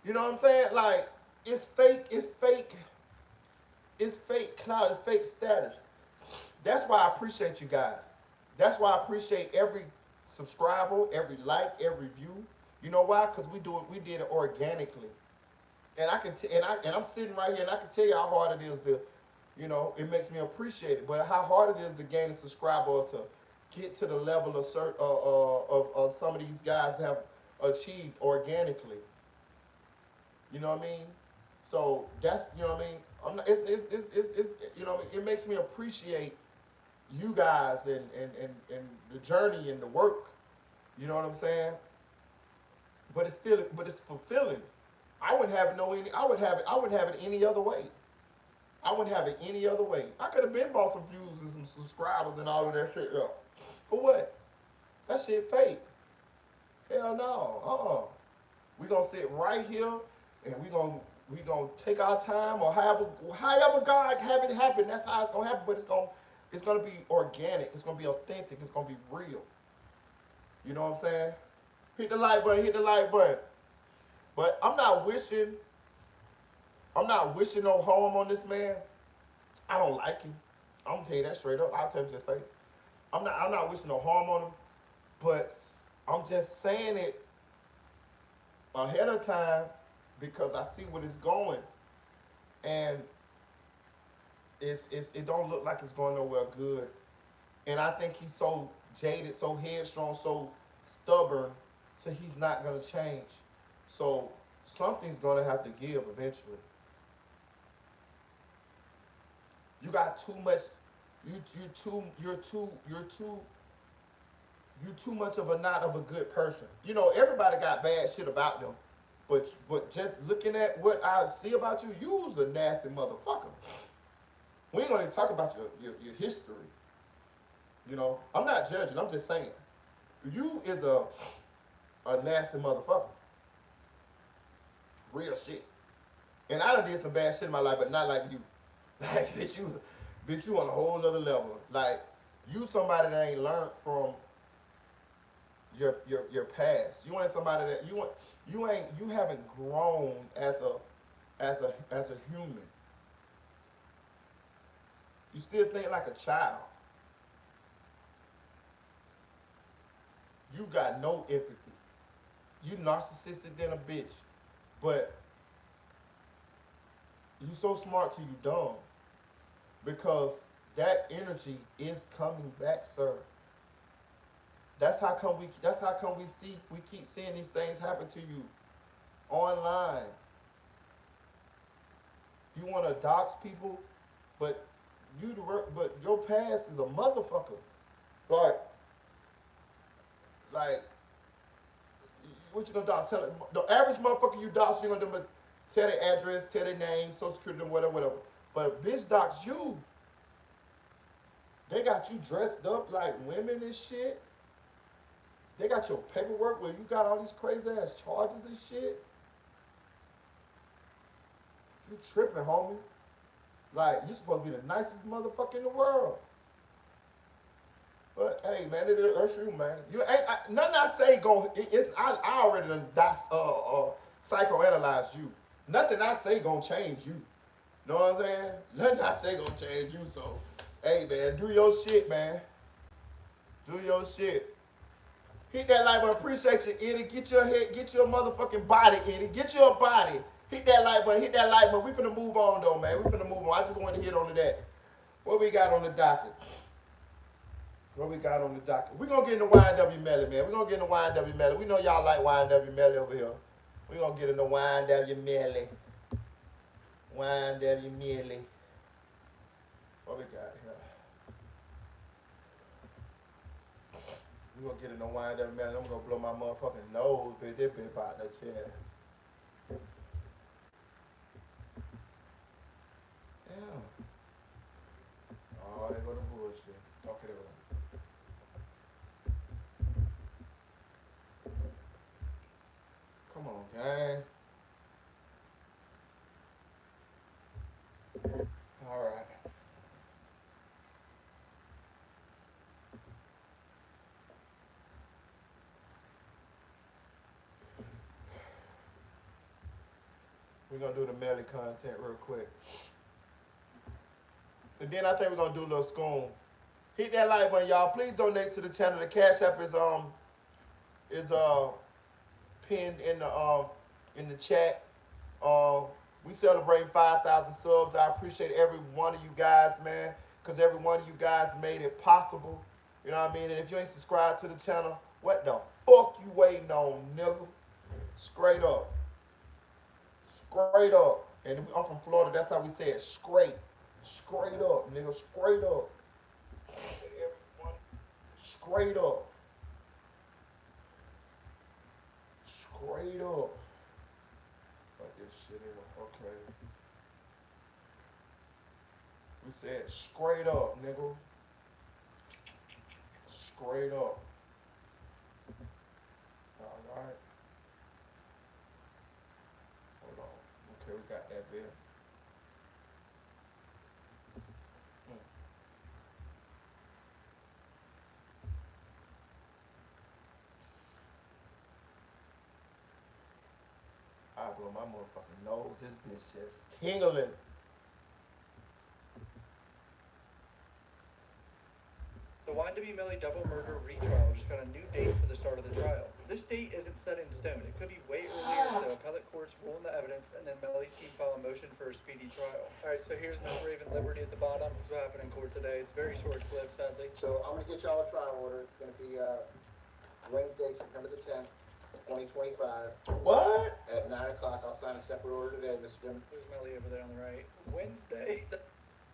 You know what I'm saying? Like, it's fake clout, it's fake status. That's why I appreciate you guys. That's why I appreciate every subscriber, every like, every view. You know why? Because we did it organically. And I'm sitting right here and I can tell you how hard it is to, you know, it makes me appreciate it. But how hard it is to gain a subscriber or to get to the level of some of these guys have achieved organically. You know what I mean? So that's, you know what I mean? It's you know, it makes me appreciate you guys and the journey and the work. You know what I'm saying? But it's fulfilling. I wouldn't have it any other way. I wouldn't have it any other way. I could have been bought some views and some subscribers and all of that shit up. For what? That shit fake. Hell no. We gonna sit right here and we gonna take our time, or however God have it happen. That's how it's gonna happen. But it's gonna be organic. It's gonna be authentic. It's gonna be real. You know what I'm saying? Hit the like button. But I'm not wishing no harm on this man. I don't like him. I'm gonna tell you that straight up. I'll tell him to his face. I'm not wishing no harm on him, but I'm just saying it ahead of time because I see what it's going, and it don't look like it's going nowhere good. And I think he's so jaded, so headstrong, so stubborn, so he's not gonna change. So something's gonna have to give eventually. You got too much. You too much of a not of a good person. You know, everybody got bad shit about them, but just looking at what I see about you, you's a nasty motherfucker. We ain't gonna even talk about your history. You know, I'm not judging. I'm just saying, you is a nasty motherfucker. Real shit. And I done did some bad shit in my life, but not like you. Like bitch, you on a whole nother level. Like you somebody that ain't learned from your past. You ain't somebody that you haven't grown as a human. You still think like a child. You got no empathy. You narcissistic than a bitch. But you so smart till you dumb. Because that energy is coming back, sir. That's how come we keep seeing these things happen to you online. You want to dox people, but but your past is a motherfucker. Like like what you gonna dox? Tell it, the average motherfucker you dox, you gonna do but tell their address, tell their name, social security, whatever, whatever. But a bitch dox you, they got you dressed up like women and shit. They got your paperwork where you got all these crazy ass charges and shit. You tripping, homie. Like, you supposed to be the nicest motherfucker in the world. But hey, man, that's you, man. You ain't nothing I say go. I already done psychoanalyzed you. Nothing I say gonna change you. Know what I'm saying? Nothing I say gonna change you. So, hey, man, do your shit, man. Do your shit. Hit that like button. Appreciate you, Eddie. Get your head, get your motherfucking body, Eddie. Get your body. Hit that like button. Hit that like button. We finna move on though, man. We finna move on. I just want to hit on that. What we got on the docket? What we got on the docket? We gonna get into YNW Melly, man. We gonna get into YNW Melly. We know y'all like YNW Melly over here. We gonna get into YNW Melly. YNW Melly. What we got here? We gonna get into YNW Melly. I'm gonna blow my motherfucking nose, bitch. This bitch about that chair. Damn. Oh, there go the bullshit. Okay, there go. Come on, gang. All right. We're gonna do the Melly content real quick. And then I think we're gonna do a little Scoom. Hit that like button, y'all. Please donate to the channel. The Cash App is pinned in the chat. We celebrating 5,000 subs. I appreciate every one of you guys, man, because every one of you guys made it possible. You know what I mean? And if you ain't subscribed to the channel, what the fuck you waiting on, nigga? Straight up. Straight up. And I'm from Florida. That's how we say it. Straight. Straight up, nigga. Straight up. Straight up. Straight up. Like this shit in. Okay. We said straight up, nigga. Straight up. Alright. Hold on. Okay, we got that there. I blow my motherfucking nose. This bitch just tingling.
The YNW Melly double murder retrial just got a new date for the start of the trial. This date isn't set in stone. It could be way earlier if the appellate courts rule in the evidence and then Melly's team file a motion for a speedy trial. All right, so here's Miss Raven Liberty at the bottom. This is what happened in court today. It's a very short clip, sadly.
So I'm gonna get y'all a trial order. It's gonna be Wednesday, September the 10th, 2025.
What?
At 9 o'clock. I'll sign a separate order today, Mr. Jim.
There's Melly over there on the right. Wednesday.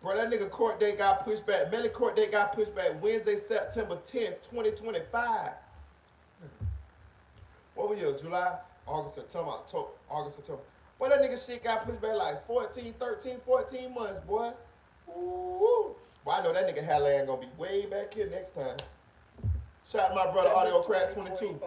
Bro, that nigga court date got pushed back. Melly court date got pushed back Wednesday, September 10th, 2025. What was it? July, August, September, October, August, September. Boy, that nigga shit got pushed back like 14 months, boy. Ooh. Boy, I know that nigga Halle gonna be way back here next time. Shout out my brother Audio Crack 22.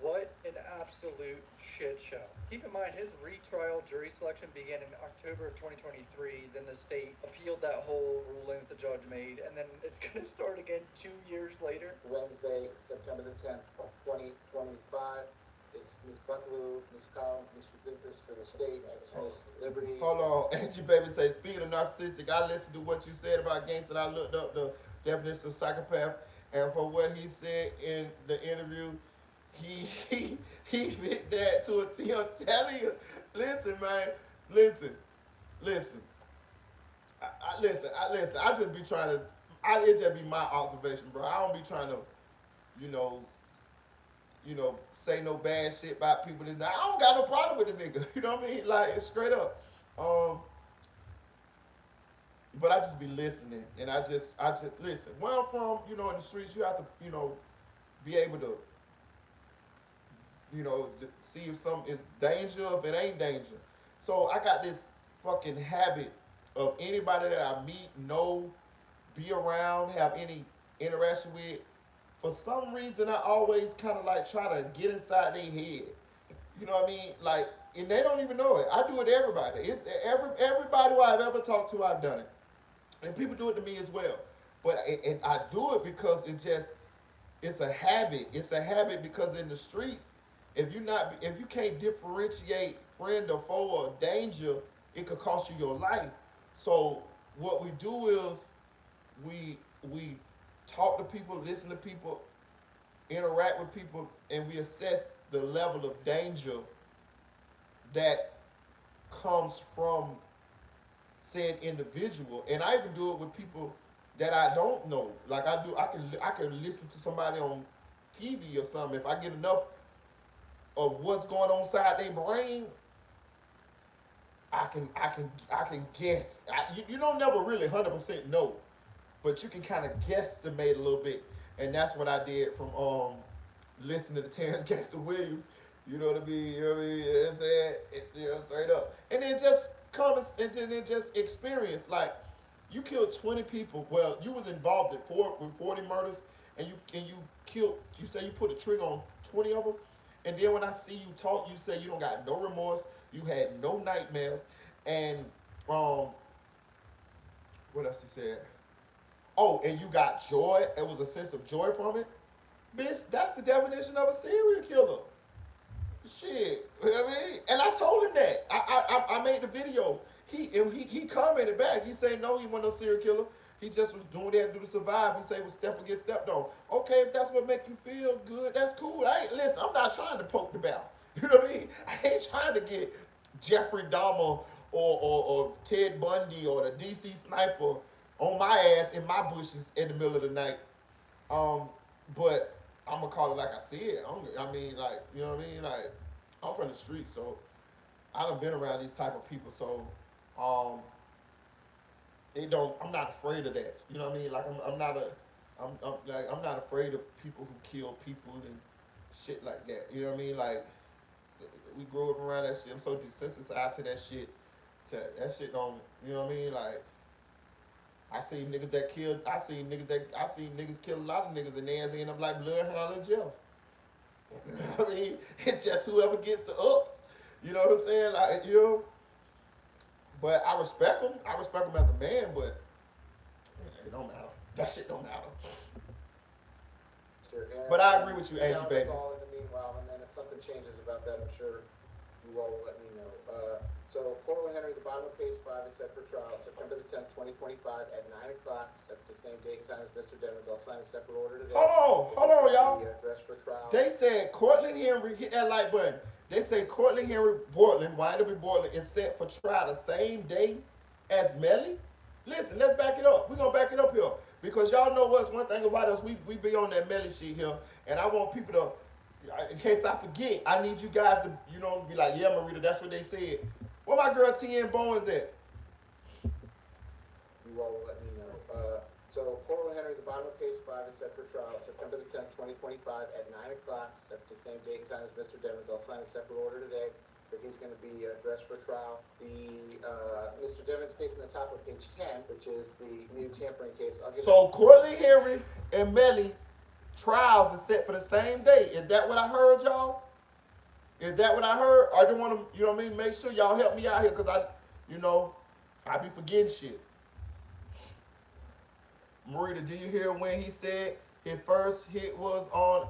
What an absolute shit show. Keep in mind, his retrial jury selection began in October of 2023. Then the state appealed that whole ruling that the judge made, and then it's going to start again 2 years later.
Wednesday, September the 10th, 2025. It's Ms. Buckaloo, Ms. Collins, Mr. Goodness for the state, Ms. Liberty.
Hold on, Angie Baby say, speaking of narcissistic, I listened to what you said about gangster. I looked up the definition of psychopath, and for what he said in the interview, he fit that to a T. I'm telling you, listen, man, listen. I just be trying to. It just be my observation, bro. I don't be trying to, you know, say no bad shit about people. I don't got no problem with the nigga. You know what I mean? Like, straight up. But I just be listening, and I just listen. Where I'm from, in the streets, you have to, be able to, see if something is danger, if it ain't danger. So I got this fucking habit of anybody that I meet, know, be around, have any interaction with. For some reason, I always kind of like try to get inside their head. You know what I mean? Like, and they don't even know it. I do it to everybody. It's everybody who I've ever talked to, I've done it. And people do it to me as well. But and I do it because it's a habit. It's a habit because in the streets, if you can't differentiate friend or foe or danger, it could cost you your life. So what we do is we talk to people, listen to people, interact with people, and we assess the level of danger that comes from said individual. And I even do it with people that I don't know. Like I can listen to somebody on TV or something. If I get enough of what's going on inside their brain, I can guess. You don't never really 100% know, but you can kind of guesstimate a little bit. And that's what I did from listening to Terrence Gangster Williams. You know what I mean? You know what I mean? It's straight up. And then just and then just experience. Like, you killed 20 people. Well, you was involved in 40 murders, and you killed. You say you put a trigger on 20 of them. And then when I see you talk, you say you don't got no remorse. You had no nightmares. And what else he said? Oh, and you got joy. It was a sense of joy from it. Bitch, that's the definition of a serial killer. Shit, you know what I mean? And I told him that. I made the video. He commented back. He said no, he wasn't no serial killer. He just was doing that to survive. He said it was step or get stepped on. Okay, if that's what make you feel good, that's cool. Listen, I'm not trying to poke the bear. You know what I mean? I ain't trying to get Jeffrey Dahmer or Ted Bundy or the DC sniper on my ass in my bushes in the middle of the night. But I'm gonna call it like I see it. I mean, like, you know what I mean? Like, I'm from the street, so I done been around these type of people. So, I'm not afraid of that. You know what I mean? Like, I'm not afraid of people who kill people and shit like that. You know what I mean? Like, we grew up around that shit. I'm so desensitized to that shit. That shit don't, you know what I mean? Like, I seen niggas kill a lot of niggas and they end up like Bloodhound and Jeff. You know what I mean? It's just whoever gets the ups. You know what I'm saying? Like, but I respect him. I respect him as a man, but it don't matter. That shit don't matter. But I agree with you, Angie, baby.
Call in the meanwhile, and then if something changes about that, I'm sure you all will let me know. So Portland Henry, the bottom of page 5 is set for trial September the 10th, 2025 at 9 o'clock at the same date and time as Mr. Devins. I'll sign a separate order today.
Hold on, y'all.
Dressed for trial.
They said Cortland Henry, hit that like button. They say Cortland Henry Portland, YNW Portland is set for trial the same day as Melly. Listen, let's back it up. We're going to back it up here. Because y'all know what's one thing about us, we be on that Melly shit here. And I want people to, in case I forget, I need you guys to, be like, yeah, Marita, that's what they said. Where my girl T.N. Bowens at?
You all will let me know. So Portland Henry, the bottom of page 5 is set for trial September the 10th, 2025 at 9 o'clock at the same date and time as Mr. Devins. I'll sign a separate order today, but he's going to be dressed for trial. The Mr. Devins case in the top of page 10, which is the new tampering case.
So Cortland Henry and Melly trials is set for the same day. Is that what I heard, y'all? Is that what I heard? I just want to, make sure y'all help me out here because I be forgetting shit. Marita, do you hear when he said his first hit was on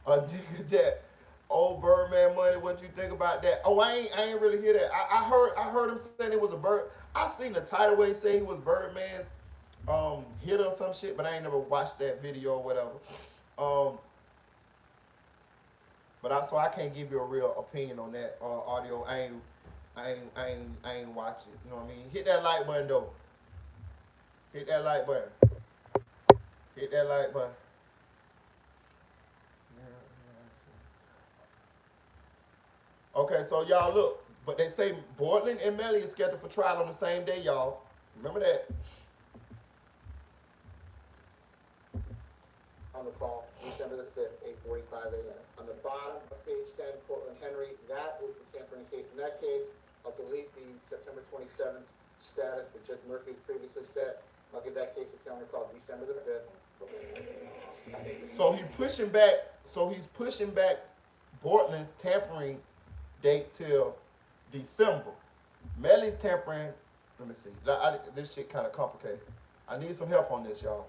a nigga that old Birdman money? What you think about that? Oh, I ain't really hear that. I heard him saying it was a bird. I seen the title where he said he was Birdman's hit or some shit, but I ain't never watched that video or whatever. So I can't give you a real opinion on that audio. I ain't watch it. You know what I mean? Hit that like button though. Hit that like button. Hit that like button. Okay, so y'all look, but they say Portland and Melly is scheduled for trial on the same day, y'all. Remember that.
On the call, December the 5th, 8:45 a.m. On the bottom of page 10, Portland Henry, that is the tampering case. In that case, I'll delete the September 27th status that Judge Murphy previously set. I'll give that case a counter call December the 5th.
So he's pushing back Portland's tampering date till December. Melly's tampering, let me see. This shit kind of complicated. I need some help on this, y'all.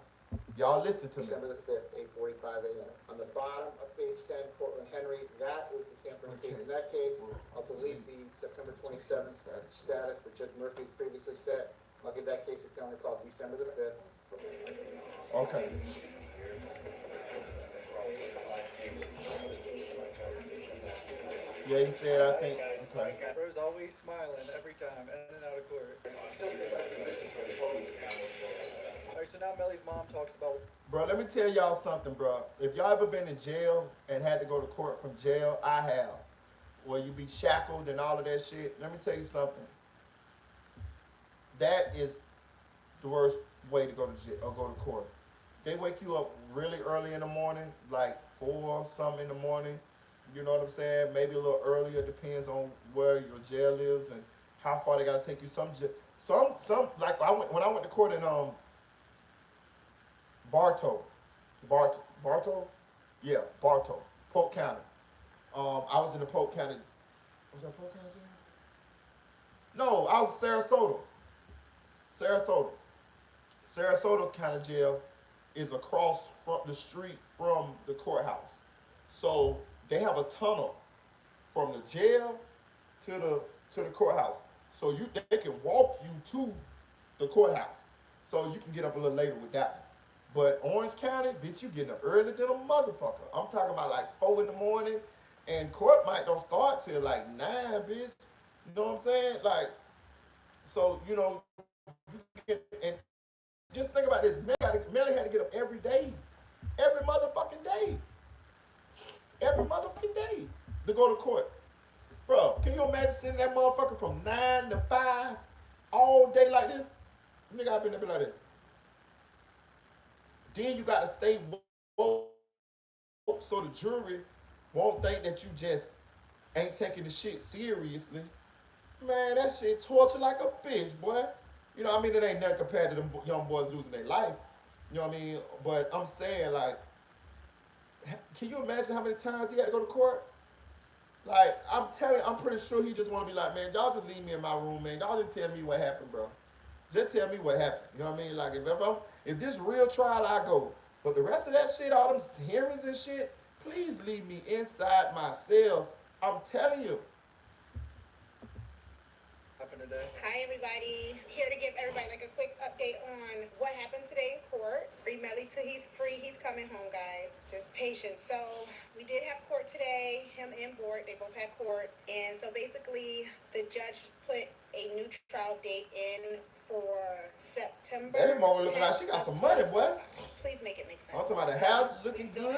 Y'all listen to me.
December the 5th, 8:45 a.m. On the bottom of page 10, Portland Henry, that is the tampering case. In that case, I'll delete the September 27th status that Judge Murphy previously set. I'll give that case a counter call December the 5th.
Okay. Yeah, he said, I think, okay.
Bro's always smiling every time, in and out of court. Alright, so now Melly's mom talks about...
Bro, let me tell y'all something, bro. If y'all ever been in jail and had to go to court from jail, I have. Where you be shackled and all of that shit. Let me tell you something. That is the worst way to go to jail or go to court. They wake you up really early in the morning, like 4 something in the morning. You know what I'm saying? Maybe a little earlier, depends on where your jail is and how far they gotta take you. Some like when I went to court in Bartow, yeah, Bartow, Polk County. I was in the Polk County. Was that Polk County jail? No, I was Sarasota County Jail is across from the street from the courthouse. So they have a tunnel from the jail to the courthouse. So they can walk you to the courthouse. So you can get up a little later with that. But Orange County, bitch, you getting up early than a motherfucker. I'm talking about like 4 in the morning, and court might don't start till like 9, bitch. You know what I'm saying? Like, so and just think about this. Melly had to get up every day, every motherfucking day to go to court. Bro, can you imagine sitting that motherfucker from 9 to 5 all day like this? Nigga, I've been there like this. Then you gotta stay woke so the jury won't think that you just ain't taking the shit seriously. Man, that shit torture like a bitch, boy. You know what I mean? It ain't nothing compared to them young boys losing their life. You know what I mean? But I'm saying, like, can you imagine how many times he had to go to court? Like, I'm pretty sure he just want to be like, man, y'all just leave me in my room, man. Y'all just tell me what happened, bro. Just tell me what happened. You know what I mean? Like, if this real trial, I go. But the rest of that shit, all them hearings and shit, please leave me inside my cells. I'm telling you.
happened today.
Hi everybody. Here to give everybody like a quick update on what happened today in court. Free Melly till he's free. He's coming home, guys. Just patience. So we did have court today. Him and Board, they both had court. And so basically the judge put a new trial date in for September.
That mama looking like she got some money, boy.
Please make it make sense.
I'm talking about the house looking good.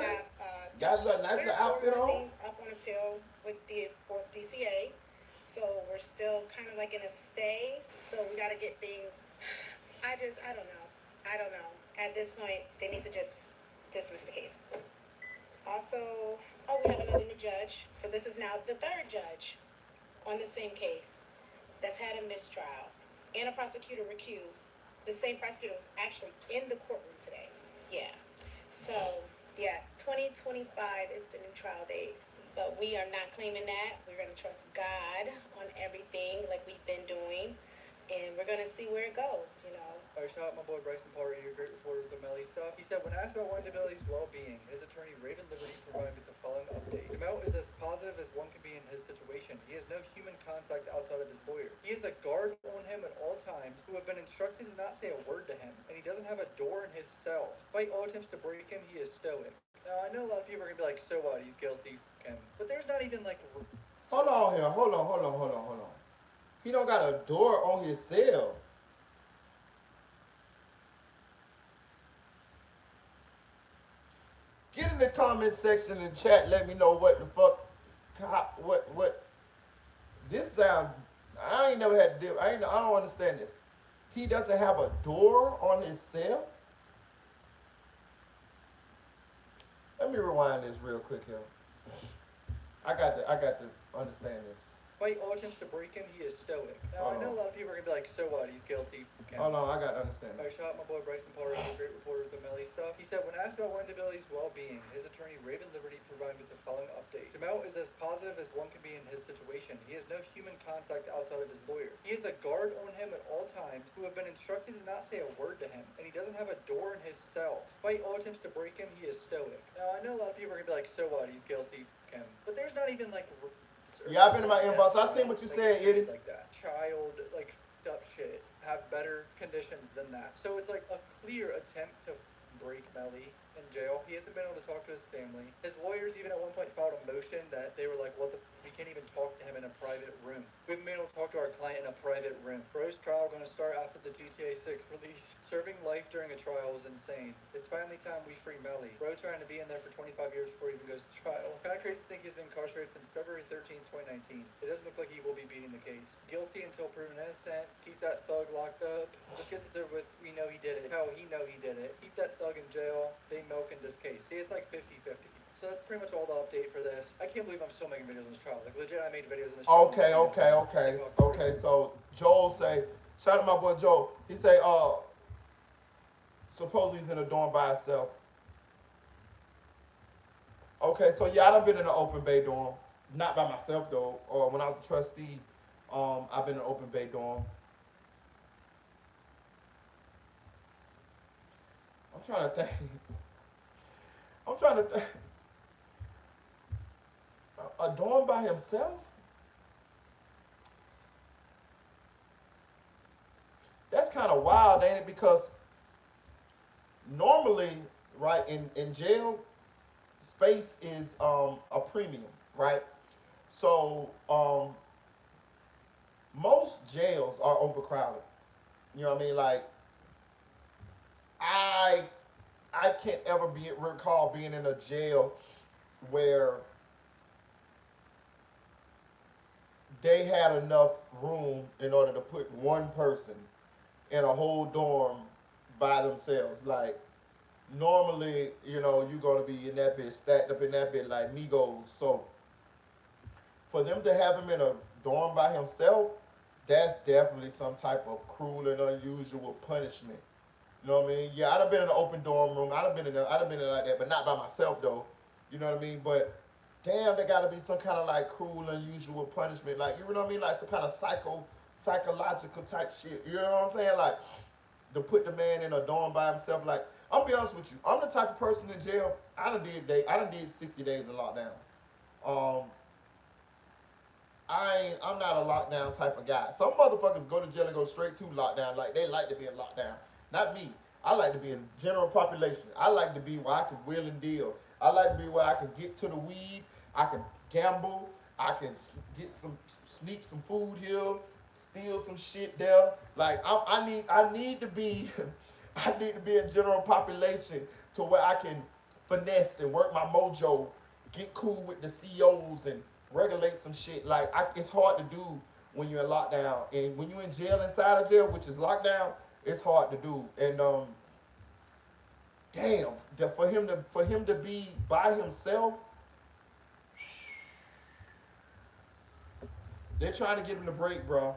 Got a little nice little outfit on.
Things up on appeal with the 4th DCA. So we're still kind of like in a stay. So we got to get things. I don't know. At this point, they need to just dismiss the case. Also, we have another new judge. So this is now the 3rd judge on the same case that's had a mistrial and a prosecutor recused. The same prosecutor was actually in the courtroom today. Yeah. So, yeah, 2025 is the new trial date. But we are not claiming that. We're going to trust God on everything like we've been doing. And we're going to see where it goes, you know.
I shot my boy Bryson Party, a great reporter with the Melly stuff. He said, when asked about YNW Melly's well-being, his attorney Raven Liberty provided with the following update. DeMel is as positive as one can be in his situation. He has no human contact outside of his lawyer. He has a guard on him at all times who have been instructed to not say a word to him. And he doesn't have a door in his cell. Despite all attempts to break him, he is stoic. Now, I know a lot of people are going to be like, so what? He's guilty. But there's not even like...
Hold on here. Hold on. He don't got a door on his cell. Get in the comment section and chat. Let me know what the fuck, what. This sound. I ain't never had to deal. I don't understand this. He doesn't have a door on his cell. Let me rewind this real quick here. I got to understand this.
Despite all attempts to break him, he is stoic. Now, I know a lot of people are going to be like, so what? He's guilty.
Hold on, I got to understand
I
this.
shot my boy Bryson Party, a great reporter with the Melly stuff. He said, when asked about YNW Melly's well-being, his attorney Raven Liberty provided with the following update. DeMel is as positive as one can be in his situation. He has no human contact outside of his lawyer. He has a guard on him at all times who have been instructed to not say a word to him. And he doesn't have a door in his cell. Despite all attempts to break him, he is stoic. Now, I know a lot of people are going to be like, so what? He's guilty. But there's not even like...
Yeah, I've been in my inbox. I seen what you said, Eddie.
Like that. Child, like, up shit. Have better conditions than that. So it's like a clear attempt to break Melly in jail. He hasn't been able to talk to his family. His lawyers even at one point filed a motion that they were like, we can't even talk to him in a private room. We haven't been able to talk to our client in a private room. Bro's trial going to start after the GTA 6 release. Serving life during a trial was insane. It's finally time we free Melly. Bro trying to be in there for 25 years before he even goes to trial. Kind of crazy to think he's been incarcerated since February 13th, 2019. It doesn't look like he will be beating the case. Guilty until proven innocent. Keep that thug locked up. Just get this over with. We know he did it. How he know he did it. Keep that thug in jail. They milking this case. See, it's like 50-50. So that's pretty much all the update for this. I can't believe I'm still making videos on this trial. Like, legit, I made videos on this trial.
Okay. So Joel say, shout out to my boy Joel. He say, supposedly he's in a dorm by himself. Okay, so yeah, I done been in an open bay dorm. Not by myself though. Or when I was a trustee, I've been in an open bay dorm. I'm trying to think. A dorm by himself? That's kind of wild, ain't it? Because normally, right, in jail, space is a premium, right? So most jails are overcrowded. You know what I mean? Like, I can't ever recall being in a jail where they had enough room in order to put one person in a whole dorm by themselves. Like, normally, you know, you're going to be in that bitch, stacked up in that bitch like Migos. So, for them to have him in a dorm by himself, that's definitely some type of cruel and unusual punishment. You know what I mean? Yeah, I'd have been in an open dorm room. I'd have been in like that, but not by myself though. You know what I mean? But damn, there gotta be some kind of like cruel, unusual punishment. Like, you know what I mean? Like some kind of psychological type shit. You know what I'm saying? Like, to put the man in a dorm by himself. Like, I'm gonna be honest with you. I'm the type of person in jail. I done did 60 days in lockdown. I'm not a lockdown type of guy. Some motherfuckers go to jail and go straight to lockdown. Like they like to be in lockdown. Not me. I like to be in general population. I like to be where I can wheel and deal. I like to be where I can get to the weed. I can gamble. I can get sneak some food here, steal some shit there. Like I need to be, I need to be in general population to where I can finesse and work my mojo, get cool with the CEOs and regulate some shit. Like it's hard to do when you're in lockdown, and when you're in jail, inside of jail, which is lockdown, it's hard to do. And damn, for him to be by himself, they're trying to give him the break, bro.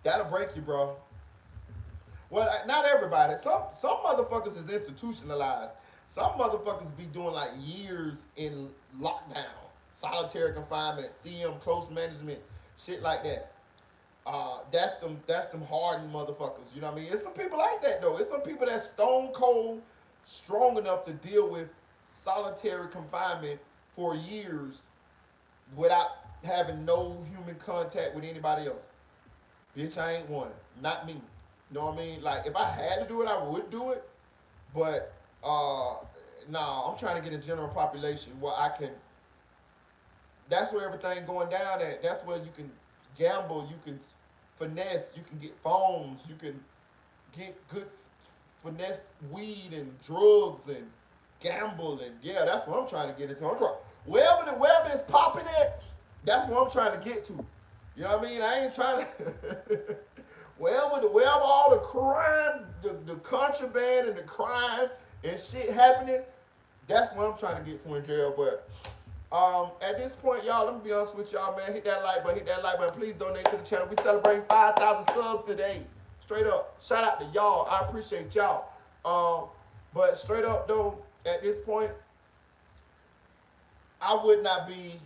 That'll break you, bro. Well, not everybody. Some motherfuckers is institutionalized. Some motherfuckers be doing like years in lockdown, solitary confinement, CM, close management, shit like that. That's them hardened motherfuckers. You know what I mean? It's some people like that though. It's some people that's stone cold, strong enough to deal with solitary confinement for years without having no human contact with anybody else. Bitch, I ain't one. Not me. You know what I mean? Like if I had to do it, I would do it. But nah, I'm trying to get a general population where I can. That's where everything going down at. That's where you can gamble, you can finesse, you can get phones, you can get good finesse weed and drugs and gamble and yeah, that's what I'm trying to get into. Wherever it's popping at, that's what I'm trying to get to. You know what I mean? I ain't trying to wherever all the crime, the contraband and the crime and shit happening, that's what I'm trying to get to in jail. But at this point, y'all, let me be honest with y'all, man. Hit that like button. Please donate to the channel. We celebrating 5,000 subs today. Straight up, shout out to y'all. I appreciate y'all. But straight up though, at this point, I would not be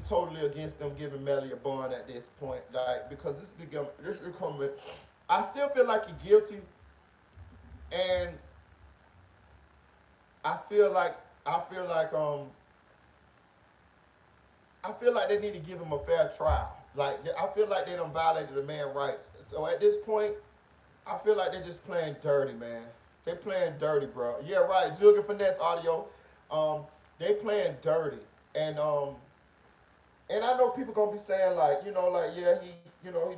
totally against them giving Melly a bond at this point, like because this is becoming. I still feel like he's guilty, and I feel like they need to give him a fair trial. Like I feel like they done violated the man's rights. So at this point, I feel like they're just playing dirty, man. They playing dirty, bro. Yeah, right. Jug and Finesse audio. They playing dirty, and I know people gonna be saying like, yeah, he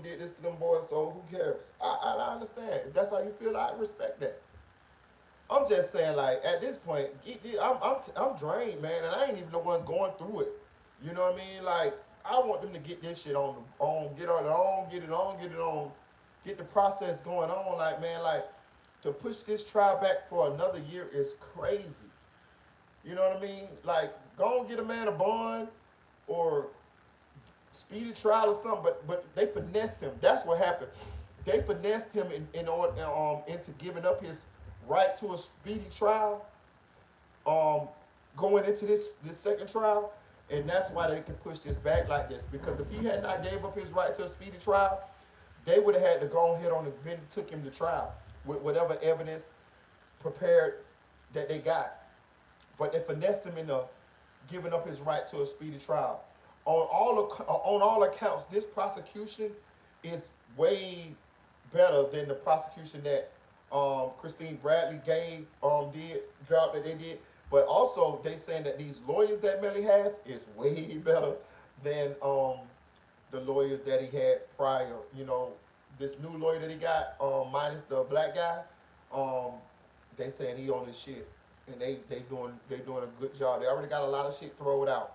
did this to them boys, so who cares? I understand. If that's how you feel, I respect that. I'm just saying, like, at this point, I'm drained, man, and I ain't even the one going through it. You know what I mean? Like, I want them to get this shit get the process going on. Like, man, like, to push this trial back for another year is crazy. You know what I mean? Like, go and get a man a bond or speedy trial or something, but they finessed him. That's what happened. They finessed him in order into giving up his right to a speedy trial, going into this second trial, and that's why they can push this back like this. Because if he had not gave up his right to a speedy trial, they would have had to go ahead on and took him to trial with whatever evidence prepared that they got. But they finessed him into giving up his right to a speedy trial. On all accounts, this prosecution is way better than the prosecution that Christine Bradley job that they did. But also they saying that these lawyers that Melly has is way better than the lawyers that he had prior. This new lawyer that he got, minus the black guy, they saying he on his shit, and they doing a good job. They already got a lot of shit thrown out.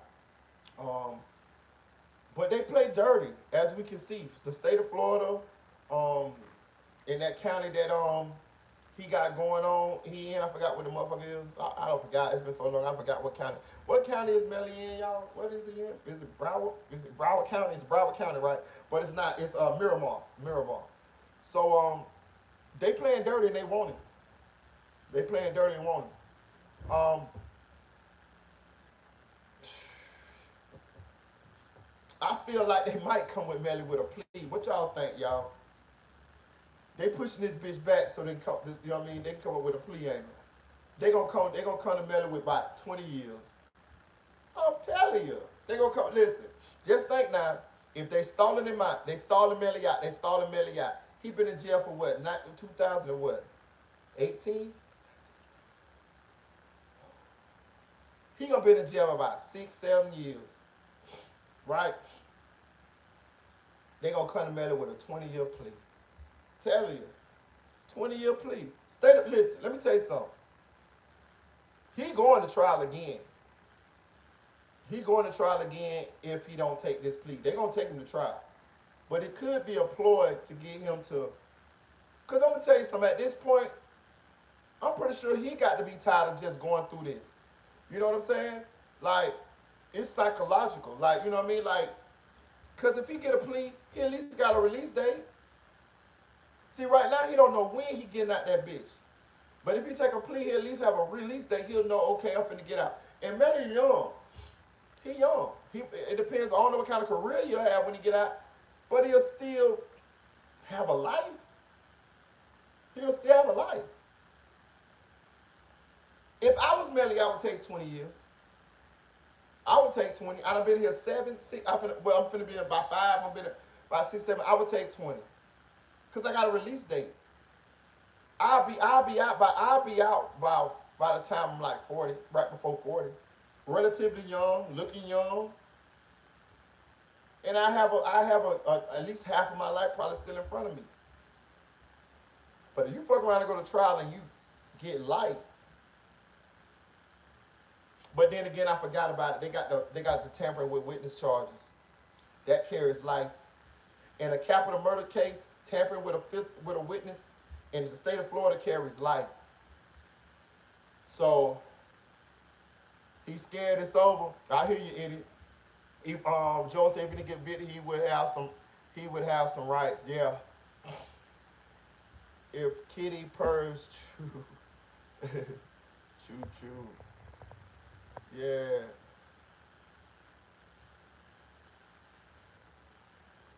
But they play dirty, as we can see. The state of Florida, in that county that he got going on, I forgot what the motherfucker is. I don't forgot. It's been so long. I forgot what county. What county is Melly in, y'all? What is he in? Is it Broward? Is it Broward County? It's Broward County, right? But it's not. It's Miramar. So they playing dirty and they want him. They playing dirty and want him. I feel like they might come with Melly with a plea. What y'all think, y'all? They pushing this bitch back so they come. You know what I mean? They can come up with a plea, ain't they? They gonna come to Melly with about 20 years. I'm telling you, they gonna come. Listen, just think now. If they stalling him out, they stalling Melly out. They stalling Melly out. He been in jail for what? Not 2000 and what? 18. He gonna be in jail about 6, 7 years, right? They gonna come to Melly with a 20-year plea. Tell you, 20-year plea. Listen, let me tell you something. He going to trial again. He going to trial again if he don't take this plea. They gonna take him to trial, but it could be a ploy to get him to. Cause I'm gonna tell you something. At this point, I'm pretty sure he got to be tired of just going through this. You know what I'm saying? Like, it's psychological. Like, you know what I mean? Like, cause if he get a plea, he at least got a release date. See, right now he don't know when he getting out that bitch. But if he take a plea, he at least have a release date. He'll know, okay, I'm finna get out. And Melly young. He young. It depends. I don't know what kind of career you'll have when he get out, but he'll still have a life. He'll still have a life. If I was Melly, I would take 20 years. I would take 20. I've been here 7, 6. I'm finna be here by 5. I've been here by 6, 7. I would take 20, cause I got a release date. I'll be out by the time I'm like 40, right before 40. Relatively young, looking young, and I have at least half of my life probably still in front of me. But if you fuck around and go to trial and you get life, but then again I forgot about it. They got the tampering with witness charges. That carries life. In a capital murder case, tampering with a witness in the state of Florida carries life. So he's scared it's over. I hear you, idiot. If Joe said if he didn't get evicted, he would have some rights. Yeah. If Kitty purrs true. Choo. Yeah.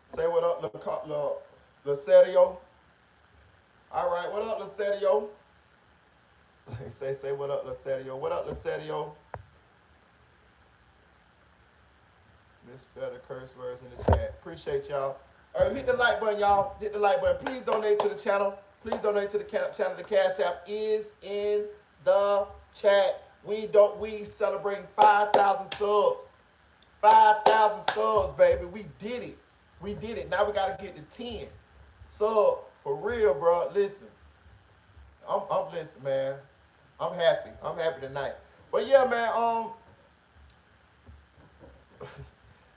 Say what up, Lacerio. All right, what up, Lacerio? Say what up, Lacerio. What up, Lacerio? Misspelled curse words in the chat. Appreciate y'all. All right, hit the like button, y'all. Hit the like button. Please donate to the channel. Please donate to the channel. The Cash App is in the chat. We celebrating 5,000 subs. 5,000 subs, baby. We did it. We did it. Now we gotta get to 10. Sub for real, bro. Listen. I'm listen, man. I'm happy. I'm happy tonight. But yeah, man,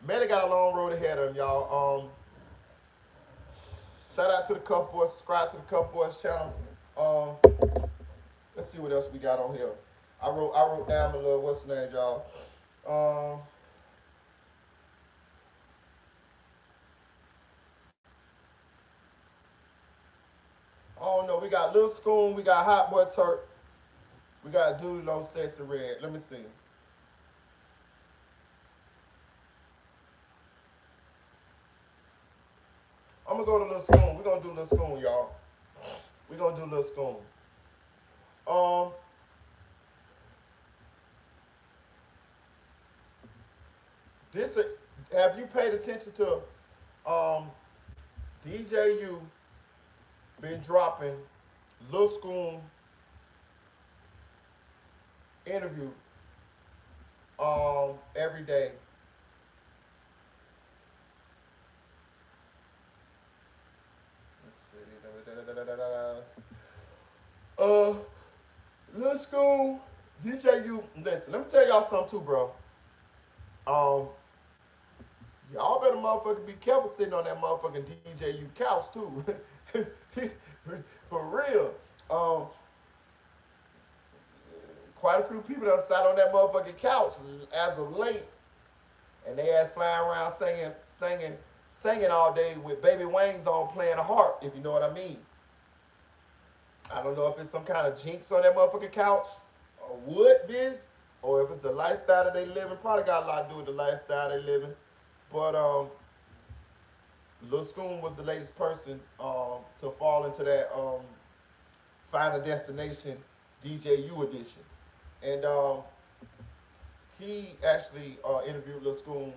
Melly got a long road ahead of him, y'all. Shout out to the Cup Boys. Subscribe to the Cup Boys channel. Let's see what else we got on here. I wrote down a little, what's the name, y'all? I don't know. We got Lil Scoom. We got Hot Boy Turk. We got Duly Low Sexy Red. Let me see. I'm gonna go to Lil Scoom. We're gonna do Lil Scoom, y'all. We're gonna do Lil Scoom. Have you paid attention to DJU been dropping Lil Scoom interview every day? Lil Scoom, DJU. Listen, let me tell y'all something too, bro. Y'all better motherfucking be careful sitting on that motherfucking DJU couch too. For real. Quite a few people that sat on that motherfucking couch as of late, and they had flying around singing all day with Baby Wings on playing a harp, if you know what I mean. I don't know if it's some kind of jinx on that motherfucking couch, or what, bitch, or if it's the lifestyle that they living. Probably got a lot to do with the lifestyle they living. But Lil Scoom was the latest person to fall into that Final Destination DJU edition. And he actually interviewed Lil Scoom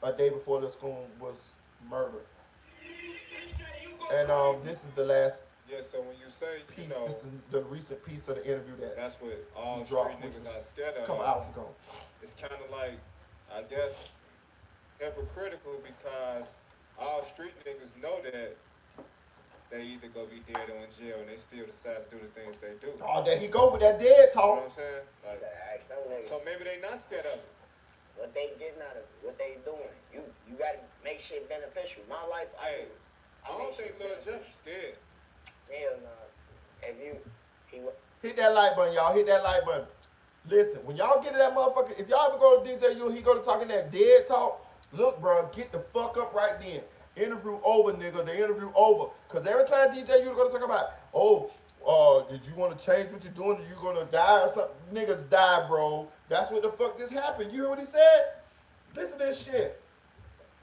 a day before Lil Scoom was murdered. And this is the last
Yeah, so when you say, you
piece.
know,
This is the recent piece of the interview that
that's what
he
all street
dropped, which
niggas are
was
scared
a couple
of,
hours ago.
it's kind of like, I guess, hypocritical because all street niggas know that they either go be dead or in jail and they still decide to do the things they do.
Oh, there he go with that dead
You know what
talk.
I'm saying? Like,
Gotta ask them niggas
so maybe they not scared of it.
what they getting out of it, what they doing. You gotta make shit beneficial. My life,
Hey, I don't
make
think
shit
Lil
beneficial.
Jeff is scared.
Hell no. If he was.
Hit that like button, y'all. Hit that like button. Listen, when y'all get to that motherfucker, if y'all ever go to DJ U, he go to talking that dead talk. Look, bro, get the fuck up right then. Interview over, nigga. The interview over. Cause every time DJ U go to talk about, oh, did you want to change what you're doing? Are you gonna die or something? Niggas die, bro. That's what the fuck just happened. You hear what he said? Listen to this shit.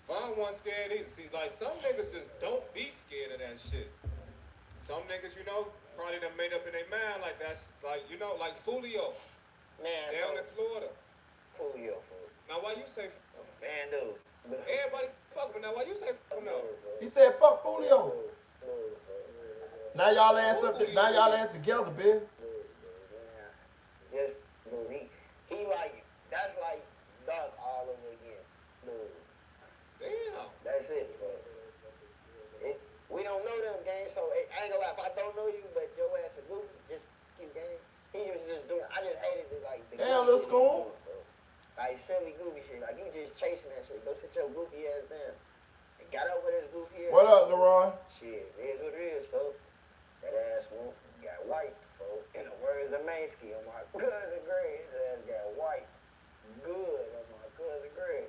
Vaughn wasn't scared either. See, like, some niggas just don't be scared of that shit. Some niggas, you know, probably done made up in their mind like that's, like, you know, like Foolio
Man,
down in Florida.
Foolio.
Now, why you say fuck him?
Man, dude.
Everybody's fuck him. Now, why you say fuck him though?
He said, fuck Julio. Now y'all ass up. Now y'all ass together, bitch.
Just, dude, he like, that's like Doug all over again. Dude,
Damn.
that's it, bro. We don't know them, gang, so I ain't gonna lie, if I don't know you, but your ass a goofy, just keep gang. He was just doing, I just hated this, like, the
Damn,
goofy
Lil
shit he
Scoom.
doing, bro. Like, silly goofy shit, like, you just chasing that shit. Go sit your goofy ass down. And got up with his goofy ass.
What up, LeRon?
Shit, it is what it is, folks. That ass won't got white, folks. In the words of Mansky, on my cousin Greg, his ass got white. Good on my cousin Greg.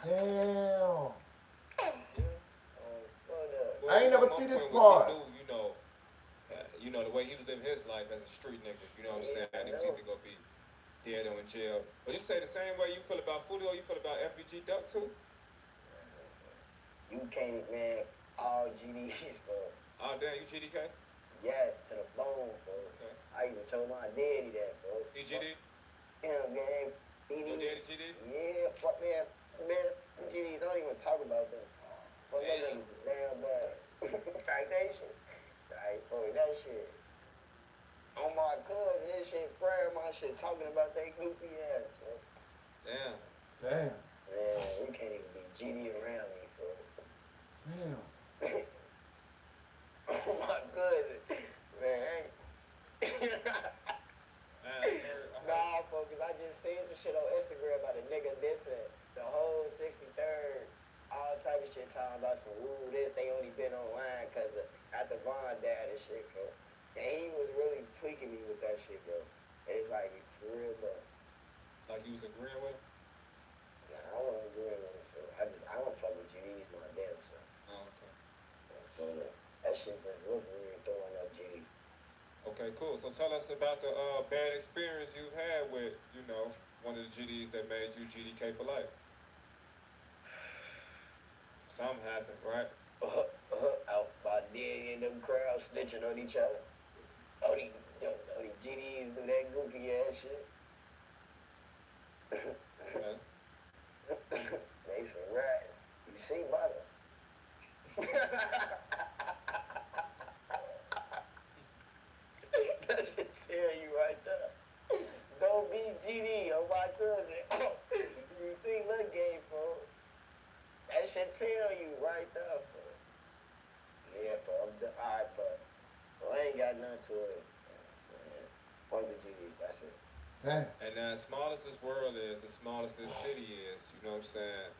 Damn.
Well,
I ain't never
my
see this
point was
part.
he knew, you know, the way he was living his life as a street nigga. You know what I'm saying? He was either gonna be dead or in jail. But you say the same way you feel about Foolio, you feel about FBG Duck too?
You can't, man, all GDs, bro.
Oh damn, you GDK?
Yes, to the bone, bro.
Okay.
I even told my daddy that, bro.
He GD?
Him, gang.
Your daddy GD?
Yeah, fuck, man. Man, GDs, don't even talk about them. Fuck, them
Damn.
niggas is damn bad. Like, that shit. Like, boy, that shit. On my cousin, this shit, prayer, my shit, talking about that goofy ass, bro.
Damn.
Damn.
Man, we can't even be GD around me, bro.
Damn.
Oh, my cousin. Man,
I heard.
nah, focus. I just seen some shit on Instagram about a nigga dissing the whole 63rd, all type of shit talking about some woo this. They only been online because after Von died and shit, bro. And he was really tweaking me with that shit, bro. And it's like, for real, bro.
Like you was agreeing with him?
Nah, I don't agree with it, bro. I don't fuck with GDs my damn self.
Oh, okay.
So, that shit just look weird throwing up GD.
Okay, cool. So tell us about the bad experience you've had with, you know, one of the GDs that made you GDK for life. Something happened, right?
Out by dead in them crowds snitching on each other. Oh, these GDs do that goofy ass shit.
Okay.
They some rats. You see, brother? That should tell you right there. Don't be GD on my cousin. You see, look, game, folks. That should tell you right there, folks. Yeah, alright, but I ain't got nothing to it. Fuck the GD, that's it.
Damn.
And now, as small as this world is, as small as this city is, you know what I'm saying?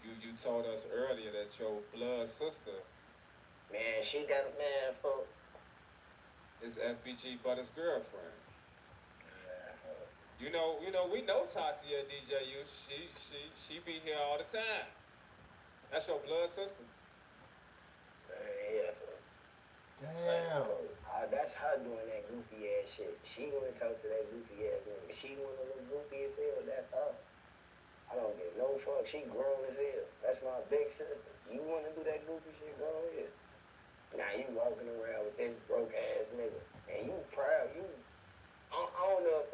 You told us earlier that your blood sister
Man, she got a man, folks.
is FBG Butter's girlfriend. You know, we know Tati at DJU. She be here all the time. That's your blood sister.
Yeah, folks.
Damn.
That's her doing that goofy ass shit. She wanna talk to that goofy ass nigga. She wanna look goofy as hell. That's her. I don't give no fuck. She grown as hell. That's my big sister. You wanna do that goofy shit, go ahead. Now you walking around with this broke ass nigga, and you proud. I don't know if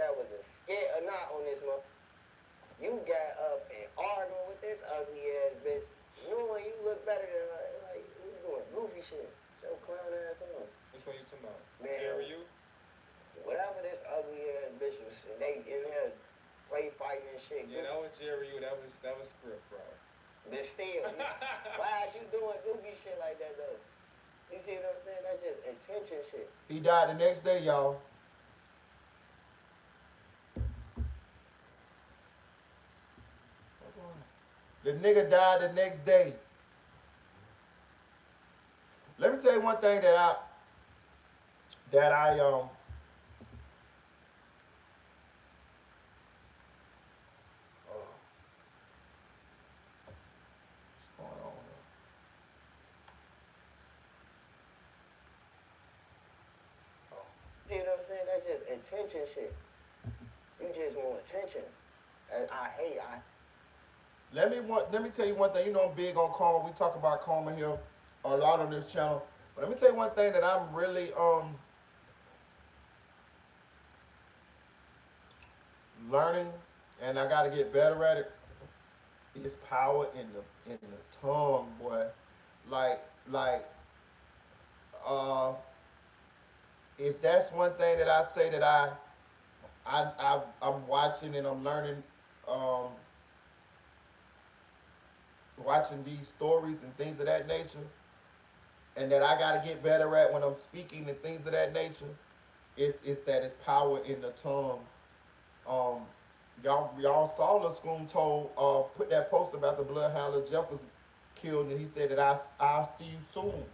one you talking about?
Man.
Jerry, you?
Whatever this ugly ass bitch was, they in here play fighting and shit.
Yeah, that was Jerry, you. That was script, bro.
But still, why is you doing goofy shit like that though? You see what I'm saying? That's just intention shit.
He died the next day, y'all. The nigga died the next day. Let me tell you one thing that I what's going on here?
See what I'm saying? That's just attention shit. You just want attention.
Let me tell you one thing. You know I'm big on karma. We talk about karma here a lot on this channel. But let me tell you one thing that I'm really learning, and I gotta get better at it. Is power in the tongue, boy. If that's one thing that I say that I'm watching and I'm learning, watching these stories and things of that nature, and that I gotta get better at when I'm speaking and things of that nature, it's that it's power in the tongue. Y'all saw the Scoom put that post about the bloodhound that Jeff was killed, and he said that I'll see you soon.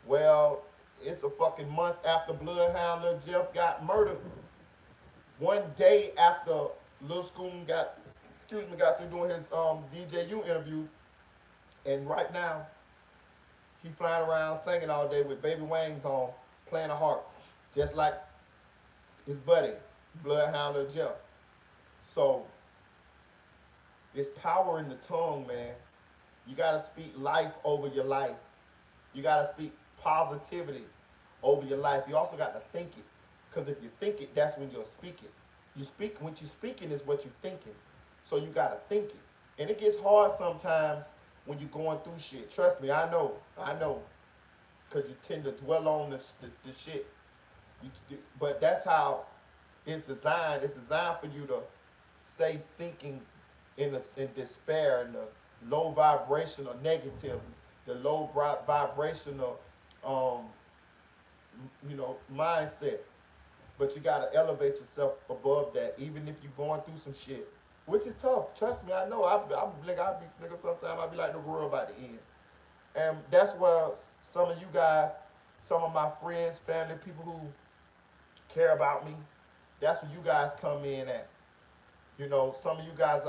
Well, it's a fucking month after bloodhound Lil Jeff got murdered. One day after Lil Scoom got through doing his DJU interview, and right now he flying around singing all day with baby wings on, playing a harp, just like his buddy, bloodhound Lil Jeff. So, there's power in the tongue, man. You gotta speak life over your life. You gotta speak positivity over your life. You also got to think it. Because if you think it, that's when you'll speak it. What you're speaking is what you're thinking. So you gotta think it. And it gets hard sometimes when you're going through shit. Trust me, I know. Because you tend to dwell on the shit. But that's how it's designed. It's designed for you to stay thinking in despair and the low vibrational negative, the low vibrational mindset. But you gotta elevate yourself above that, even if you're going through some shit, which is tough. Trust me, I know. I be nigga sometimes. I be like the world about to end, and that's where some of you guys, some of my friends, family, people who care about me, that's where you guys come in at. You know, some of you guys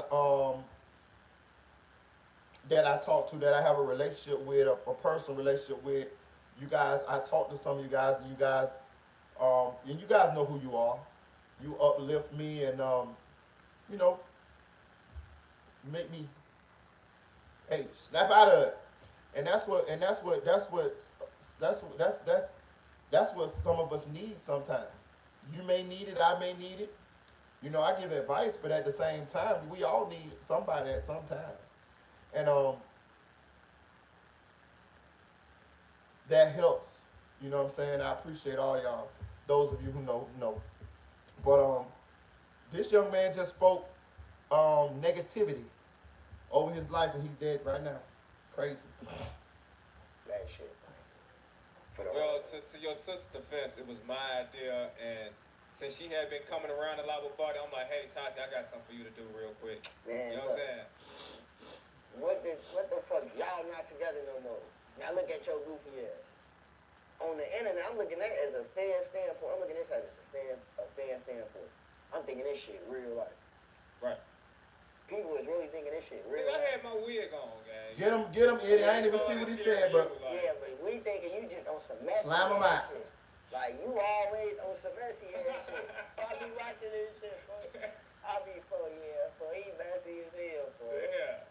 that I talk to, that I have a relationship with, a personal relationship with, you guys, I talk to some of you guys, and you guys know who you are. You uplift me and make me, hey, snap out of it. And that's what some of us need sometimes. You may need it, I may need it. You know, I give advice, but at the same time, we all need somebody at some times. And that helps. You know what I'm saying? I appreciate all y'all. Those of you who know. But this young man just spoke negativity over his life, and he's dead right now. Crazy.
That shit.
Well, to your sister's defense, it was my idea, and since she had been coming around a lot with Buddy, I'm like, hey, Tati, I got something for you to do real quick.
Man,
you know what I'm saying?
What the fuck? Y'all not together no more. Now look at your goofy ass. On the internet, I'm looking at it as a fan standpoint. I'm looking at this as a fan standpoint. I'm thinking this shit real life.
Right.
People is really thinking this shit real
I
life.
had my wig on, gang.
Get him, Eddie. I ain't even see what he said, but
Yeah, but we thinking you just on some messy
slam him out.
shit. Like, you always on some messy ass shit. I be watching this shit, bro. I be he messy as hell, bro.
Yeah.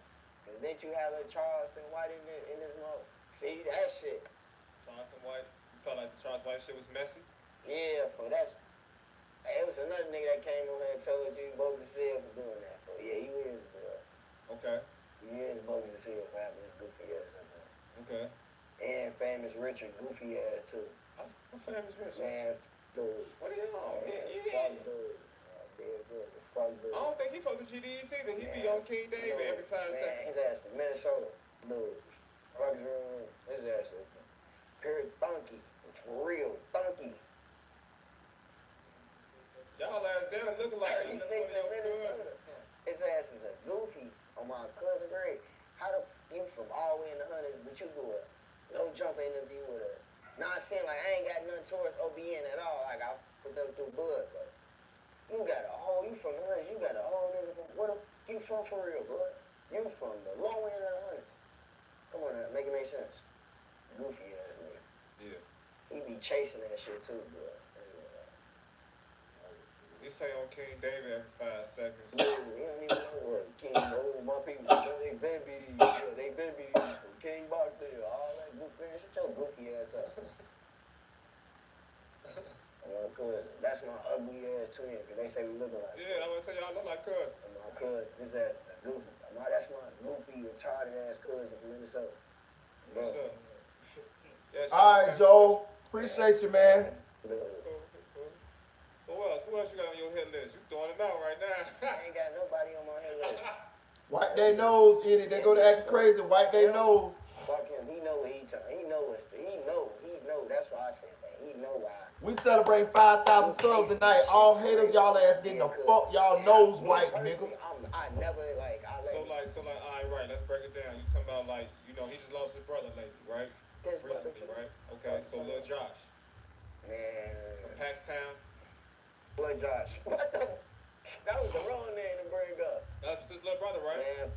Cause then you have a Charleston White in this mode. See, that shit.
Charleston White, you felt like the Charleston White shit was messy?
Yeah, for that's. Hey, it was another nigga that came on here and told you bogus as hell for doing that. But yeah, you is, bro.
Okay.
You is bogus as hell for having this goofy ass in there.
Okay.
And famous Richard, goofy ass too.
I'm famous Richard.
Man, dude.
What are you on?
Fuck dude. Fuck dude.
I don't think he fucked with GDs either. He be on King David every 5 seconds.
His ass from Minnesota. Dude. Fuck is wrong with his ass is pure donkey. For real, donkey.
Y'all ass down and looking like
36 in Minnesota. His ass is a goofy on my cousin grade. How the you from all the way in the hundreds, but you do a no jump interview with a. Not saying like I ain't got nothing towards OBN at all. Like I put them through Bud, but you got a whole. You from the hundreds. You got a whole nigga from what? You from for real, bud? You from the low end of the hundreds. Come on, now, make it make sense. Goofy ass nigga.
Yeah.
He be chasing that shit too, bud.
He say on King David every 5 seconds.
No, he don't even know what King. Oh, my people, they been beating you. They been beating you. King Barksdale, all that goofy man. Shut your goofy ass up. That's my ugly ass twin. Cause they say we look alike.
Yeah, I'm gonna say y'all look like cousins.
My cousin, his ass is a goofy. That's my goofy, retarded ass cousin from Minnesota.
What's up? Yeah,
All right, Joe. Appreciate you, man.
Cool. Who else you got on your hit list? You throwing it out right now.
I ain't got nobody on my hit list.
Wipe their nose in it. They go to acting crazy. Wipe their nose.
Fuck him. He know what he talking. He know what's he know. That's why I said that. He know why.
We celebrate 5,000 subs tonight. All haters, y'all ass getting the fuck y'all nose wiped, nigga.
I never like.
So all right, let's break it down. You talking about like, you know, he just lost his brother lately, right? Recently, right? Okay, so Lil Josh.
Man.
From Paxtown.
Lil Josh. What the? That was the wrong name to bring up.
That's his little brother, right?
Man,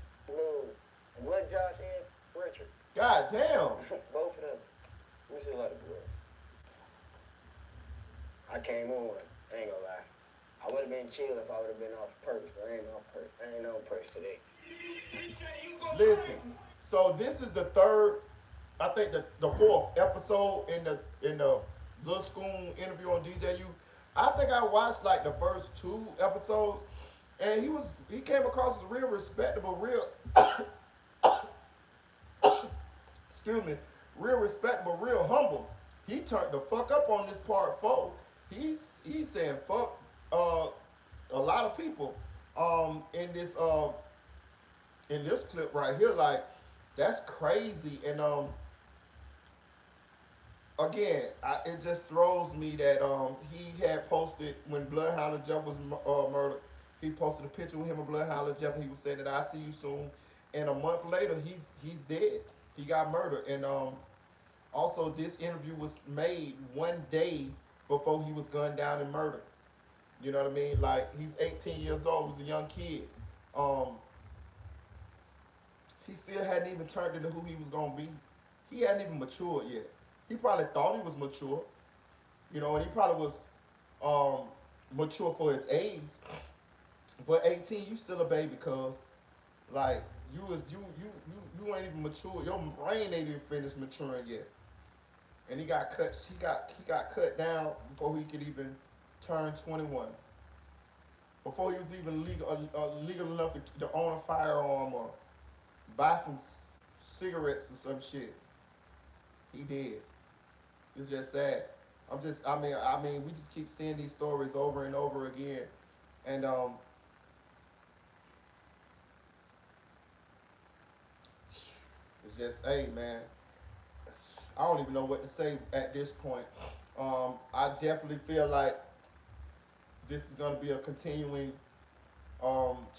Lil Josh and Richard.
God damn.
Both of them. We should let it go. I came on. I ain't gonna lie. I would have been chill if I would have been off perks, but I ain't off perks. I ain't on perks today.
Listen. So this is the third, I think the fourth episode in the Lil Scoom interview on DJU. I think I watched like the first 2 episodes, and he came across as real respectable, real respectable, real humble. He turned the fuck up on this part 4. He's saying fuck a lot of people in this clip right here. Like, that's crazy. And again, it just throws me that he had posted when Bloodhound Jeff was murdered. He posted a picture with him and Bloodhound Jeff, and he was saying that I see you soon. And a month later, he's dead. He got murdered. And also, this interview was made 1 day before he was gunned down and murdered. You know what I mean? Like, he's 18 years old. He's a young kid. He still hadn't even turned into who he was gonna be. He hadn't even matured yet. He probably thought he was mature, you know, and he probably was mature for his age. But 18, you still a baby, cuz like you ain't even mature. Your brain ain't even finished maturing yet. And he got cut. He got cut down before he could even turn 21. Before he was even legal enough to own a firearm or buy some cigarettes or some shit. He did. It's just sad. I mean, we just keep seeing these stories over and over again, and it's just, hey man, I don't even know what to say at this point. I definitely feel like this is gonna be a continuing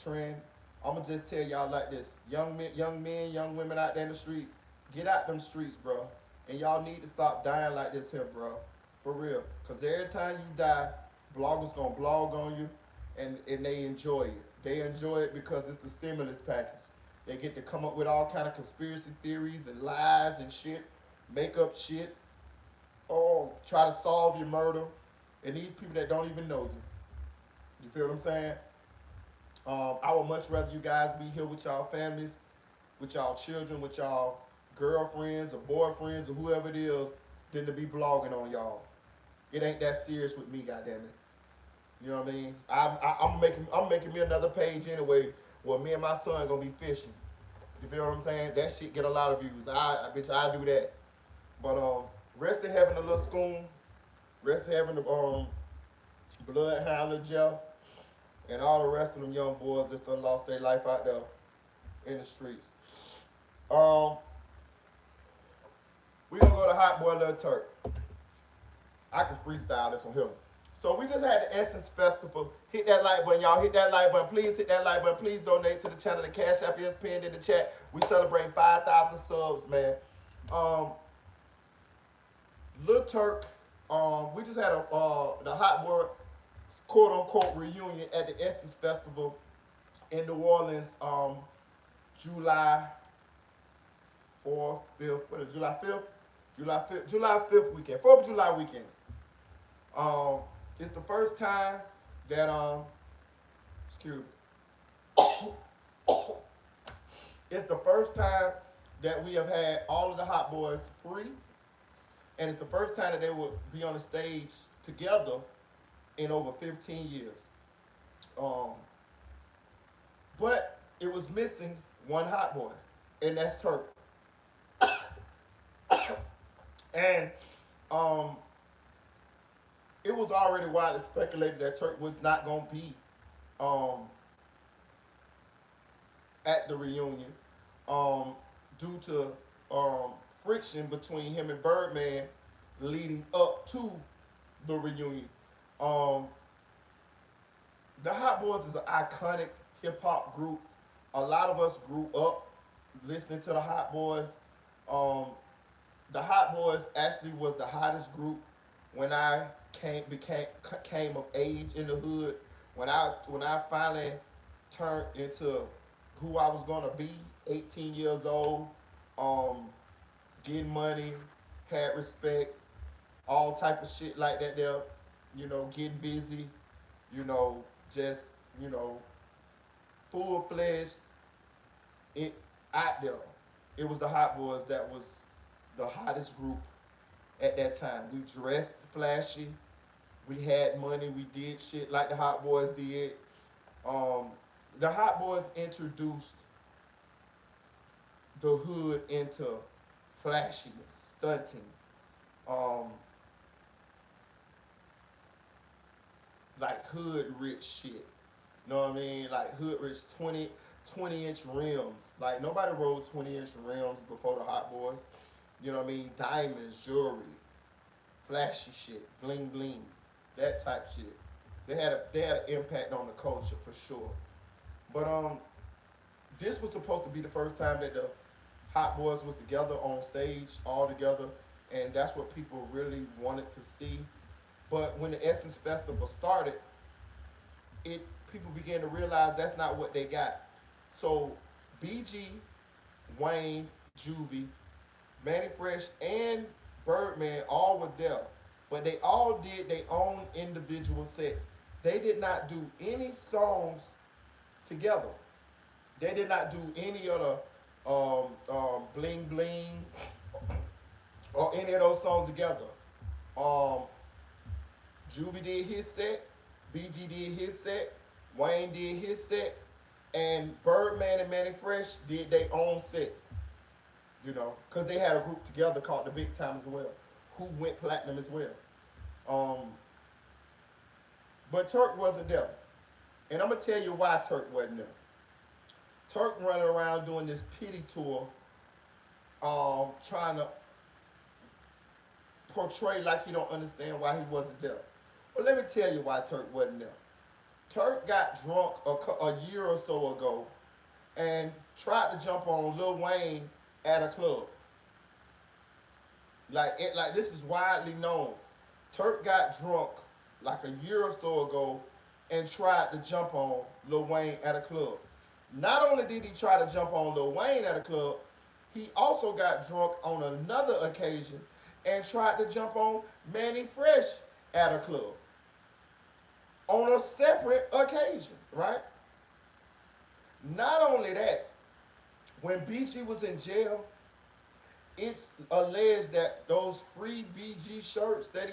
trend. I'm gonna just tell y'all like this: young men, young women out there in the streets, get out them streets, bro. And y'all need to stop dying like this here, bro. For real. Because every time you die, bloggers gonna blog on you, and they enjoy it. They enjoy it because it's the stimulus package. They get to come up with all kind of conspiracy theories and lies and shit, make up shit, try to solve your murder, and these people that don't even know you. You feel what I'm saying? I would much rather you guys be here with y'all families, with y'all children, with y'all girlfriends or boyfriends or whoever it is, than to be blogging on y'all. It ain't that serious with me, goddammit. You know what I mean? I'm making me another page anyway where me and my son gonna be fishing. You feel what I'm saying? That shit get a lot of views. I do that. But rest in heaven, the little Scoom. Rest in heaven, the Bloodhound, Jeff, and all the rest of them young boys that done lost their life out there in the streets. Um, we gonna go to Hot Boy Lil Turk. I can freestyle this one here. So we just had the Essence Festival. Hit that like button, y'all. Hit that like button. Please hit that like button. Please donate to the channel. The Cash App is pinned in the chat. We celebrate 5,000 subs, man. Lil Turk. We just had the Hot Boy quote unquote reunion at the Essence Festival in New Orleans. July 4th, 5th. What is it, July 5th? July 5th weekend. 4th of July weekend. It's the first time that excuse me. It's the first time that we have had all of the Hot Boys free, and it's the first time that they will be on the stage together in over 15 years. But it was missing one Hot Boy, and that's Turk. And it was already widely speculated that Turk was not going to be at the reunion due to friction between him and Birdman leading up to the reunion. The Hot Boys is an iconic hip hop group. A lot of us grew up listening to the Hot Boys. The Hot Boys actually was the hottest group when I came of age in the hood. When I finally turned into who I was gonna be, 18 years old, getting money, had respect, all type of shit like that there, getting busy, just, full-fledged out there. It was the Hot Boys that was the hottest group at that time. We dressed flashy. We had money. We did shit like the Hot Boys did. The Hot Boys introduced the hood into flashiness, stunting, like hood rich shit. You know what I mean? Like hood rich 20-inch rims. Like nobody rode 20-inch rims before the Hot Boys. You know what I mean? Diamonds, jewelry, flashy shit, bling bling, that type shit. They had an impact on the culture for sure. But this was supposed to be the first time that the Hot Boys was together on stage, all together, and that's what people really wanted to see. But when the Essence Festival started, people began to realize that's not what they got. So BG, Wayne, Juvie, Manny Fresh, and Birdman all were there, but they all did their own individual sets. They did not do any songs together. They did not do any of the Bling Bling or any of those songs together. Juvie did his set, BG did his set, Wayne did his set, and Birdman and Manny Fresh did their own sets. Because they had a group together called the Big Time as well, who went platinum as well. But Turk wasn't there. And I'm going to tell you why Turk wasn't there. Turk running around doing this pity tour, trying to portray like he don't understand why he wasn't there. Well, let me tell you why Turk wasn't there. Turk got drunk a year or so ago and tried to jump on Lil Wayne at a club. Like this is widely known. Turk got drunk like a year or so ago and tried to jump on Lil Wayne at a club. Not only did he try to jump on Lil Wayne at a club, he also got drunk on another occasion and tried to jump on Manny Fresh at a club. On a separate occasion, right? Not only that, when BG was in jail, it's alleged that those free BG shirts that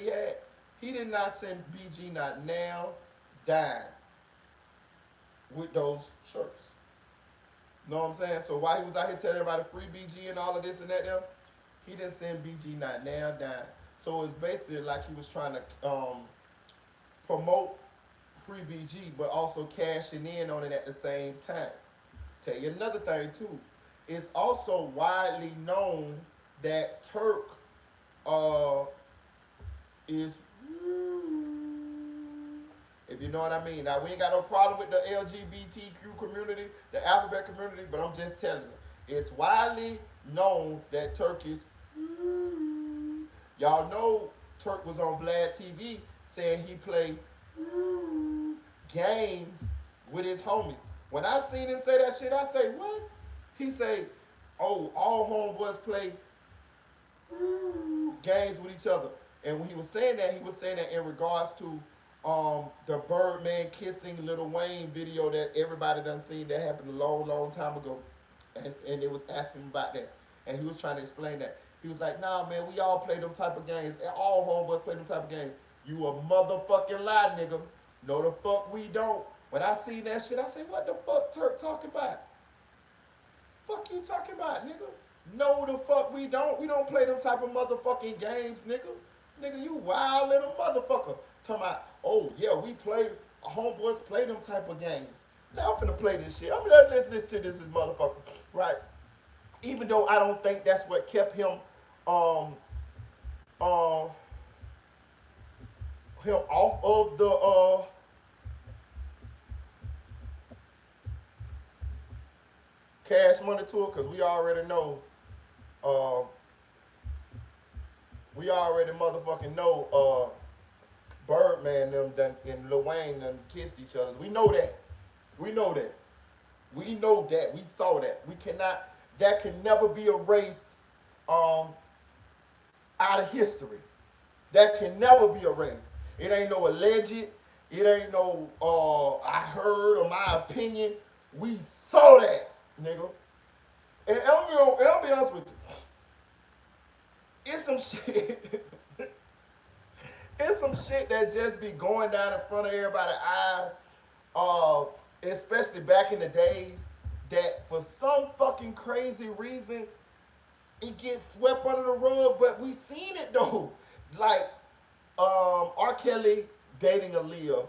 he did not send BG not now, dime with those shirts. You know what I'm saying? So while he was out here telling everybody free BG and all of this and that, He didn't send BG not now down. So it's basically like he was trying to promote free BG, but also cashing in on it at the same time. Tell you another thing too. It's also widely known that Turk uh, is, if you know what I mean. Now we ain't got no problem with the LGBTQ community, the alphabet community, but I'm just telling you, it's widely known that Turk is. Y'all know Turk was on Vlad TV saying he played games with his homies. When I seen him say that shit, I say, what? He say, oh, all homeboys play games with each other. And when he was saying that in regards to the Birdman kissing Lil Wayne video that everybody done seen that happened a long, long time ago. And it was asking him about that. And he was trying to explain that. He was like, nah, man, we all play them type of games. All homeboys play them type of games. You a motherfucking lie, nigga. No, the fuck we don't. When I see that shit, I say, what the fuck Turk talking about? Fuck you talking about, nigga? No, the fuck we don't. We don't play them type of motherfucking games, nigga. Nigga, you wild little motherfucker. Talking about, oh, yeah, we play, homeboys play them type of games. Now I'm finna play this shit. I'm gonna listen to this motherfucker, right? Even though I don't think that's what kept him him off of the Cash Money tour, because we already know motherfucking know Birdman them done, and Lil Wayne done kissed each other. We know that. We know that. We know that. We saw that. We cannot, that can never be erased out of history. That can never be erased. It ain't no alleged. It ain't no I heard or my opinion. We saw that, nigga. And I'll be honest with you. It's some shit. It's some shit that just be going down in front of everybody's eyes. Especially back in the days, that for some fucking crazy reason, it gets swept under the rug, but we seen it though. Like, R. Kelly dating Aaliyah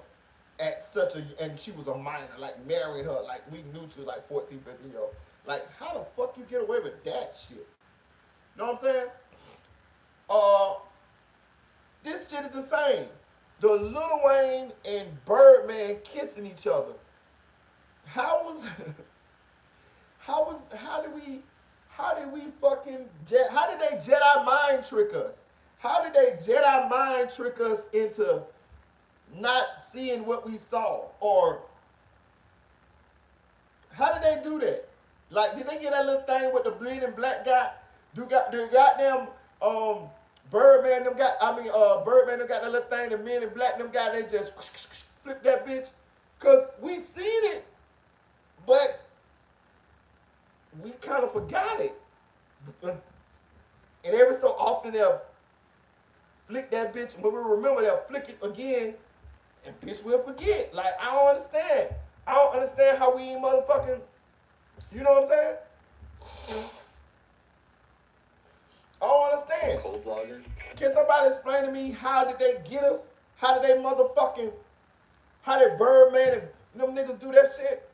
at such a, and she was a minor, like married her, like we knew she was like 14, 15 years old. Like, how the fuck you get away with that shit? Know what I'm saying? This shit is the same. The Lil Wayne and Birdman kissing each other. How did they Jedi mind trick us? How did they Jedi mind trick us into not seeing what we saw? Or how did they do that? Like, did they get that little thing with the bleeding black guy? Do goddamn Birdman them got, Birdman them got that little thing, the men in black them got, they just flip that bitch? Cause we seen it, but we kind of forgot it. And every so often they'll flick that bitch, but we remember they'll flick it again, and bitch we'll forget. Like, I don't understand. I don't understand how we ain't motherfucking, you know what I'm saying? I don't understand.
Cold blogger.
Can somebody explain to me how did they get us? How did they motherfucking, how did Birdman and them niggas do that shit?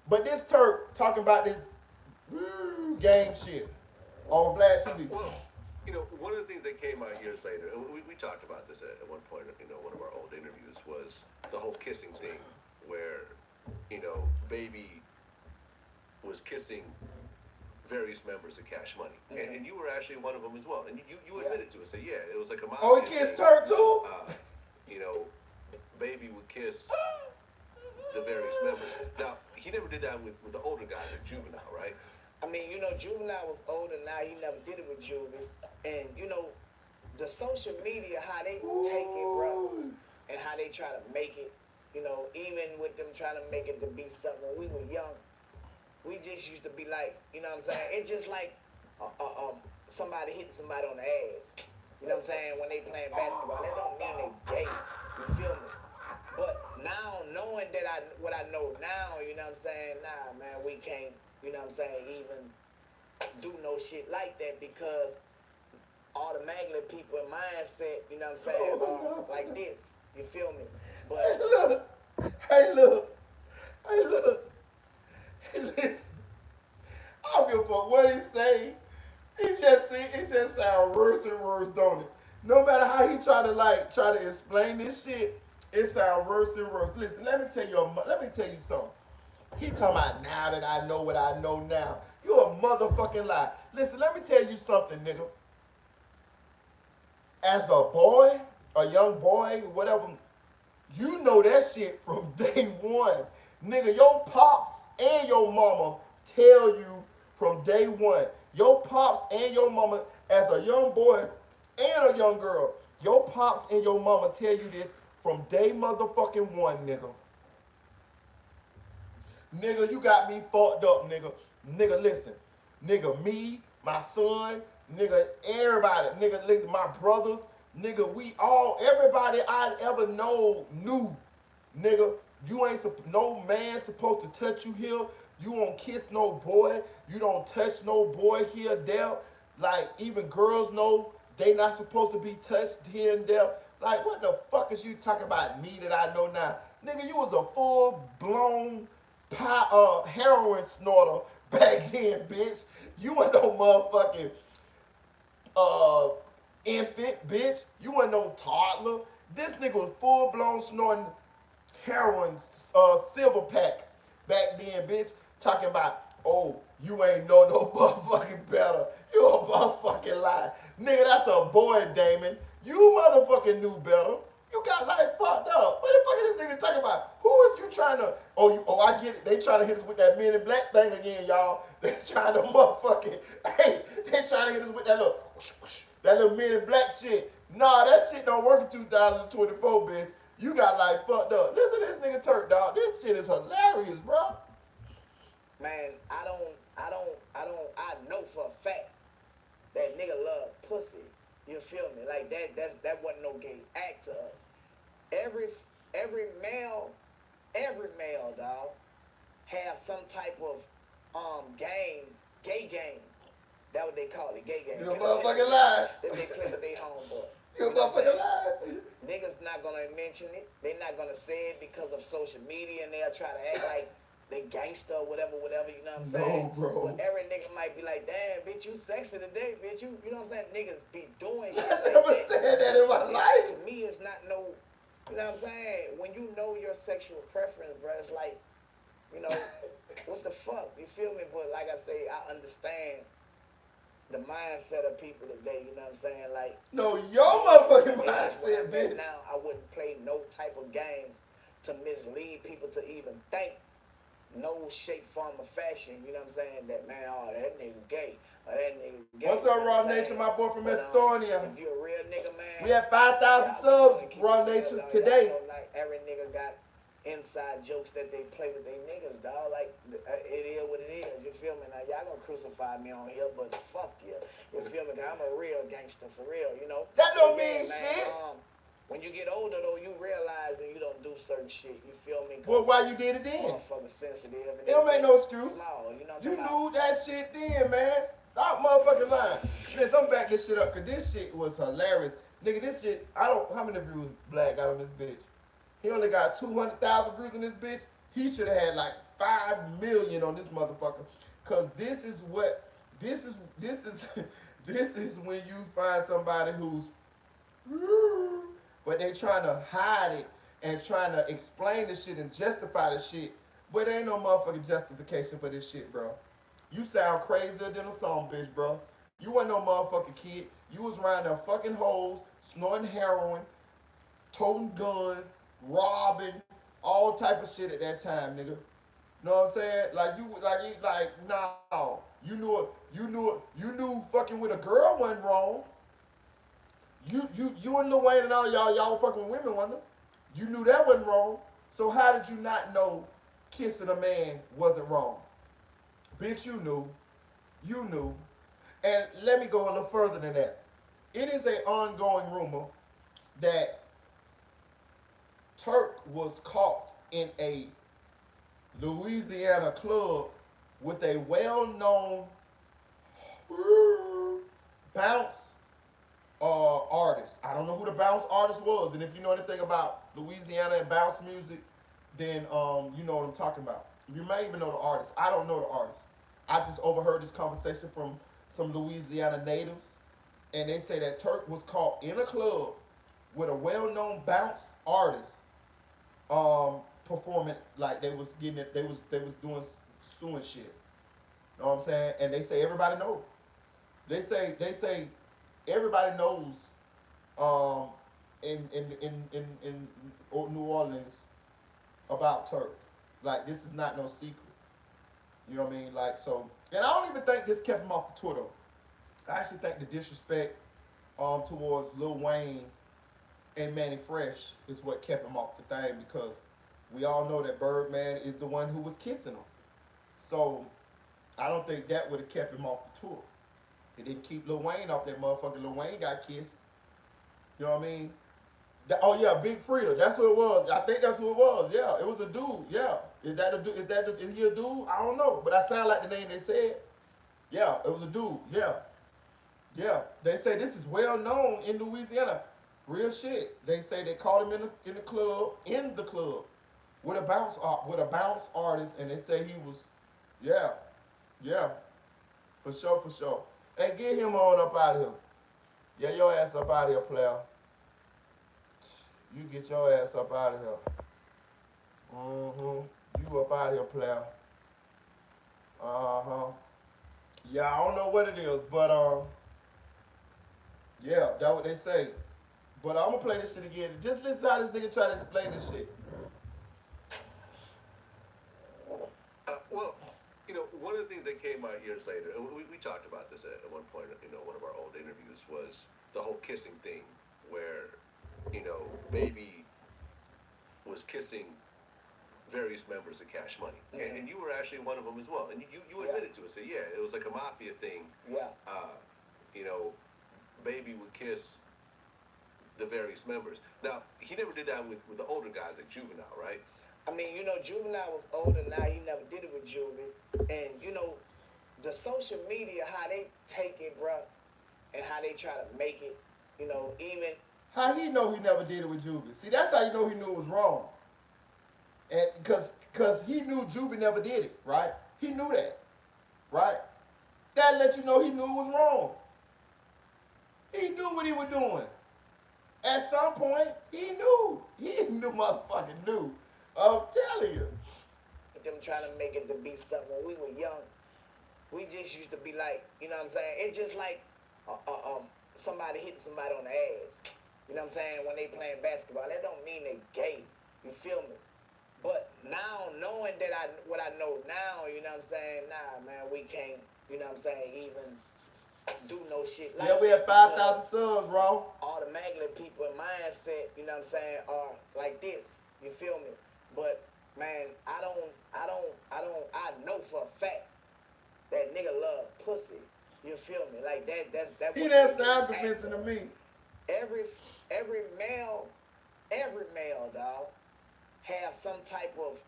But this Turk talking about this game shit on Vlad TV.
Well, you know, one of the things that came out years later, and we talked about this at one point, you know, one of our old interviews, was the whole kissing thing, where, you know, Baby was kissing various members of Cash Money, and you were actually one of them as well, and you admitted to it. So yeah, it was like a mafia
Oh, he kissed Turk too?
You know, Baby would kiss the various members. Now, he never did that with the older guys like Juvenile, right?
I mean, you know, Juvenile was older now. He never did it with Juvie. And, you know, the social media, how they take it, bro, and how they try to make it, you know, even with them trying to make it to be something. When we were young, we just used to be like, you know what I'm saying? It's just like somebody hitting somebody on the ass. You know what I'm saying? When they playing basketball, that don't mean they gay. You feel me? But now, knowing that what I know now, you know what I'm saying? Nah, man, we can't, you know what I'm saying, even do no shit like that, because automatically people in mindset, you know what I'm saying, like this. You feel me? But
Hey, look. Hey, look. Hey, listen. I don't give a fuck what he say. It just sounds worse and worse, don't it? No matter how he try to explain this shit, it sounds worse and worse. Listen, let me tell you something. He talking about now that I know what I know now. You a motherfucking lie. Listen, let me tell you something, nigga. As a boy, a young boy, whatever, you know that shit from day one. Nigga, your pops and your mama tell you from day one. Your pops and your mama, as a young boy and a young girl, your pops and your mama tell you this from day motherfucking one, nigga. Nigga, you got me fucked up, nigga. Nigga, listen. Nigga, me, my son, nigga, everybody, nigga, listen, my brothers, nigga, we all, everybody I ever know knew, nigga, you ain't, no man supposed to touch you here. You don't kiss no boy. You don't touch no boy here, there. Like, even girls know they not supposed to be touched here and there. Like, what the fuck is you talking about me that I know now? Nigga, you was a full-blown heroin snorter back then, bitch. You ain't no motherfucking infant, bitch. You ain't no toddler. This nigga was full-blown snorting heroin silver packs back then, bitch. Talking about, oh, you ain't know no motherfucking better. You a motherfucking lie. Nigga, that's a boy, Damon. You motherfucking knew better. You got life fucked up. What the fuck is this nigga talking about? Who is you trying to? I get it. They trying to hit us with that Men in Black thing again, y'all. They trying to motherfucking, hey, they trying to hit us with that little Men in Black shit. Nah, that shit don't work in 2024, bitch. You got life fucked up. Listen to this nigga Turk, dog. This shit is hilarious, bro.
man, I know for a fact that nigga love pussy. You feel me? Like that wasn't no gay act to us. Every male, dog, have some type of gay game. That what they call it, gay game.
You a motherfucking lie.
That they play with their homeboy.
You a motherfucking lie.
Niggas not gonna mention it. They not gonna say it because of social media, and they'll try to act like they gangster or whatever, you know what I'm saying?
No, bro.
But every nigga might be like, damn, bitch, you sexy today, bitch. You know what I'm saying? Niggas be doing shit
I
like
never
that.
said that in my life.
To me, it's not no, you know what I'm saying? When you know your sexual preference, bro, it's like, you know, what the fuck? You feel me? But like I say, I understand the mindset of people today, you know what I'm saying? Like,
no, your motherfucking mindset,
right
bitch.
now, I wouldn't play no type of games to mislead people to even think no shape, form, or fashion, you know what I'm saying? That, man, oh, that nigga gay. Or that nigga gay.
What's up, Raw Nature, my boy from Estonia?
If you a real nigga, man.
We have 5,000 subs, Raw Nature, today.
Know, like, every nigga got inside jokes that they play with their niggas, dog. Like, it is what it is. You feel me? Now, y'all gonna crucify me on here, but fuck you. You feel me? 'Cause I'm a real gangster, for real, you know?
That don't
But
mean
man,
shit.
When you get older, though, you realize that you don't do certain shit. You feel me?
Well, why you did it then?
Motherfucker sensitive. And
It don't make no excuse.
Small, you know what I'm
You
talking about?
knew that shit then, man. Stop motherfucking lying. Listen, I'm back this shit up, cause this shit was hilarious. Nigga, this shit, how many views Black got on this bitch? He only got 200,000 views on this bitch. He should have had like 5 million on this motherfucker. Cause this is this is when you find somebody who's, but they trying to hide it and trying to explain the shit and justify the shit. But there ain't no motherfucking justification for this shit, bro. You sound crazier than a song, bitch, bro. You wasn't no motherfucking kid. You was around there fucking hoes, snorting heroin, toting guns, robbing, all type of shit at that time, nigga. Know what I'm saying? Like no. You knew fucking with a girl wasn't wrong. You and Lil Wayne and all y'all fucking women, wasn't it? You knew that wasn't wrong. So how did you not know kissing a man wasn't wrong? Bitch, you knew. You knew. And let me go a little further than that. It is an ongoing rumor that Turk was caught in a Louisiana club with a well-known bounce artist. I don't know who the bounce artist was, and if you know anything about Louisiana and bounce music, then you know what I'm talking about. You may even know the artist. I don't know the artist. I just overheard this conversation from some Louisiana natives, and they say that Turk was caught in a club with a well-known bounce artist performing like they was getting it, they was doing suing shit. You know what I'm saying? And they say everybody knows. They say everybody knows in New Orleans about Turk. Like this is not no secret. You know what I mean? Like so, and I don't even think this kept him off the tour though. I actually think the disrespect towards Lil Wayne and Manny Fresh is what kept him off the thing because we all know that Birdman is the one who was kissing him. So I don't think that would have kept him off the tour. It didn't keep Lil Wayne off that motherfucker. Lil Wayne got kissed. You know what I mean? Oh yeah, Big Frida. That's who it was. I think that's who it was. Yeah, it was a dude. Yeah, is that a dude? Is he a dude? I don't know, but I sound like the name they said. Yeah, it was a dude. Yeah, yeah. They say this is well known in Louisiana. Real shit. They say they caught him in the club with a bounce artist, and they say he was, yeah, yeah, for sure, for sure. Hey, get him on up out of here. Yeah, your ass up out of here, player. You get your ass up out of here. You up out of here, player. Yeah, I don't know what it is, but yeah, that's what they say. But I'm gonna play this shit again. Just listen how this nigga try to explain this shit.
Well, one of the things that came out years later, and we talked about this at one point, one of our old interviews, was the whole kissing thing, where, Baby was kissing various members of Cash Money. Mm-hmm. And you were actually one of them as well. And you admitted to it. So, yeah, it was like a mafia thing.
Yeah.
Baby would kiss the various members. Now, he never did that with the older guys like Juvenile, right?
I mean, Juvenile was older now. He never did it with Juvie. And, the social media, how they take it, bro, and how they try to make it, even...
How he know he never did it with Juvie? See, that's how you know he knew it was wrong. And because he knew Juvie never did it, right? He knew that, right? That let you know he knew it was wrong. He knew what he was doing. At some point, he knew. He knew, motherfucking knew. I'm telling you.
Them trying to make it to be something when we were young. We just used to be like, you know what I'm saying? It's just like somebody hitting somebody on the ass. You know what I'm saying? When they playing basketball, that don't mean they gay. You feel me? But now, knowing that what I know now, you know what I'm saying? Nah, man, we can't, you know what I'm saying, even do no shit like that.
Yeah, we have 5,000 subs, bro.
Automatically, people in mindset, you know what I'm saying, are like this. You feel me? But, man, I know for a fact that nigga love pussy. You feel me? Like that.
He didn't sound convincing to me.
Every male, dog, have some type of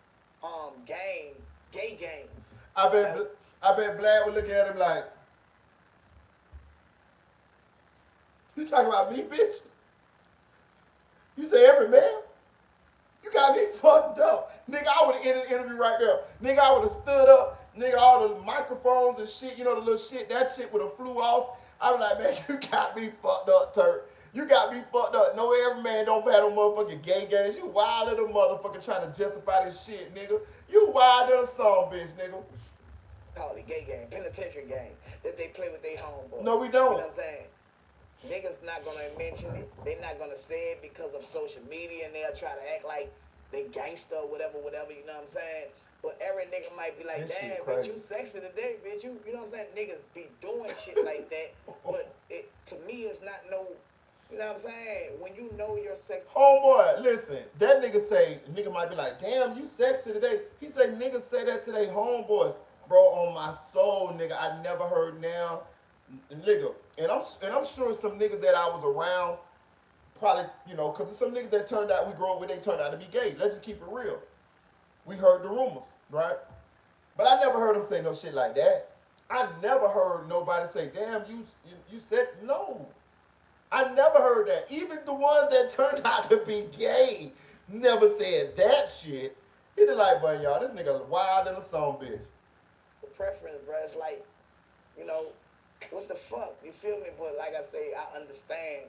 gay game.
I bet Vlad would look at him like, you talking about me, bitch? You say every man? You got me fucked up. Nigga, I would have ended the interview right there. Nigga, I would have stood up. Nigga, all the microphones and shit, the little shit, that shit would have flew off. I was like, man, you got me fucked up, Turk. You got me fucked up. No, every man don't have no motherfucking gay games. You wild little motherfucker trying to justify this shit, nigga. You wild little song, bitch, nigga.
Call it gay game, penitentiary game, that they play with their homeboy.
No, we don't.
You know what I'm saying? Niggas not gonna mention it. They not gonna say it because of social media, and they'll try to act like they gangster or whatever, you know what I'm saying? But every nigga might be like, damn, bitch, you sexy today, bitch. You know what I'm saying? Niggas be doing shit like that. But to me, it's not no, you know what I'm saying? When you know you're sexy.
Homeboy, listen, that nigga might be like, damn, you sexy today. He say niggas say that to their homeboys. Bro, on my soul, nigga, I never heard now, nigga. And I'm sure some niggas that I was around probably, because there's some niggas that turned out, we grew up with, they turned out to be gay. Let's just keep it real. We heard the rumors, right? But I never heard them say no shit like that. I never heard nobody say, damn, you sexy. No. I never heard that. Even the ones that turned out to be gay never said that shit. He did like, boy, y'all, this nigga wild in a song, bitch.
Preference, bro. It's like, you know, what's the fuck? You feel me? But like I say, I understand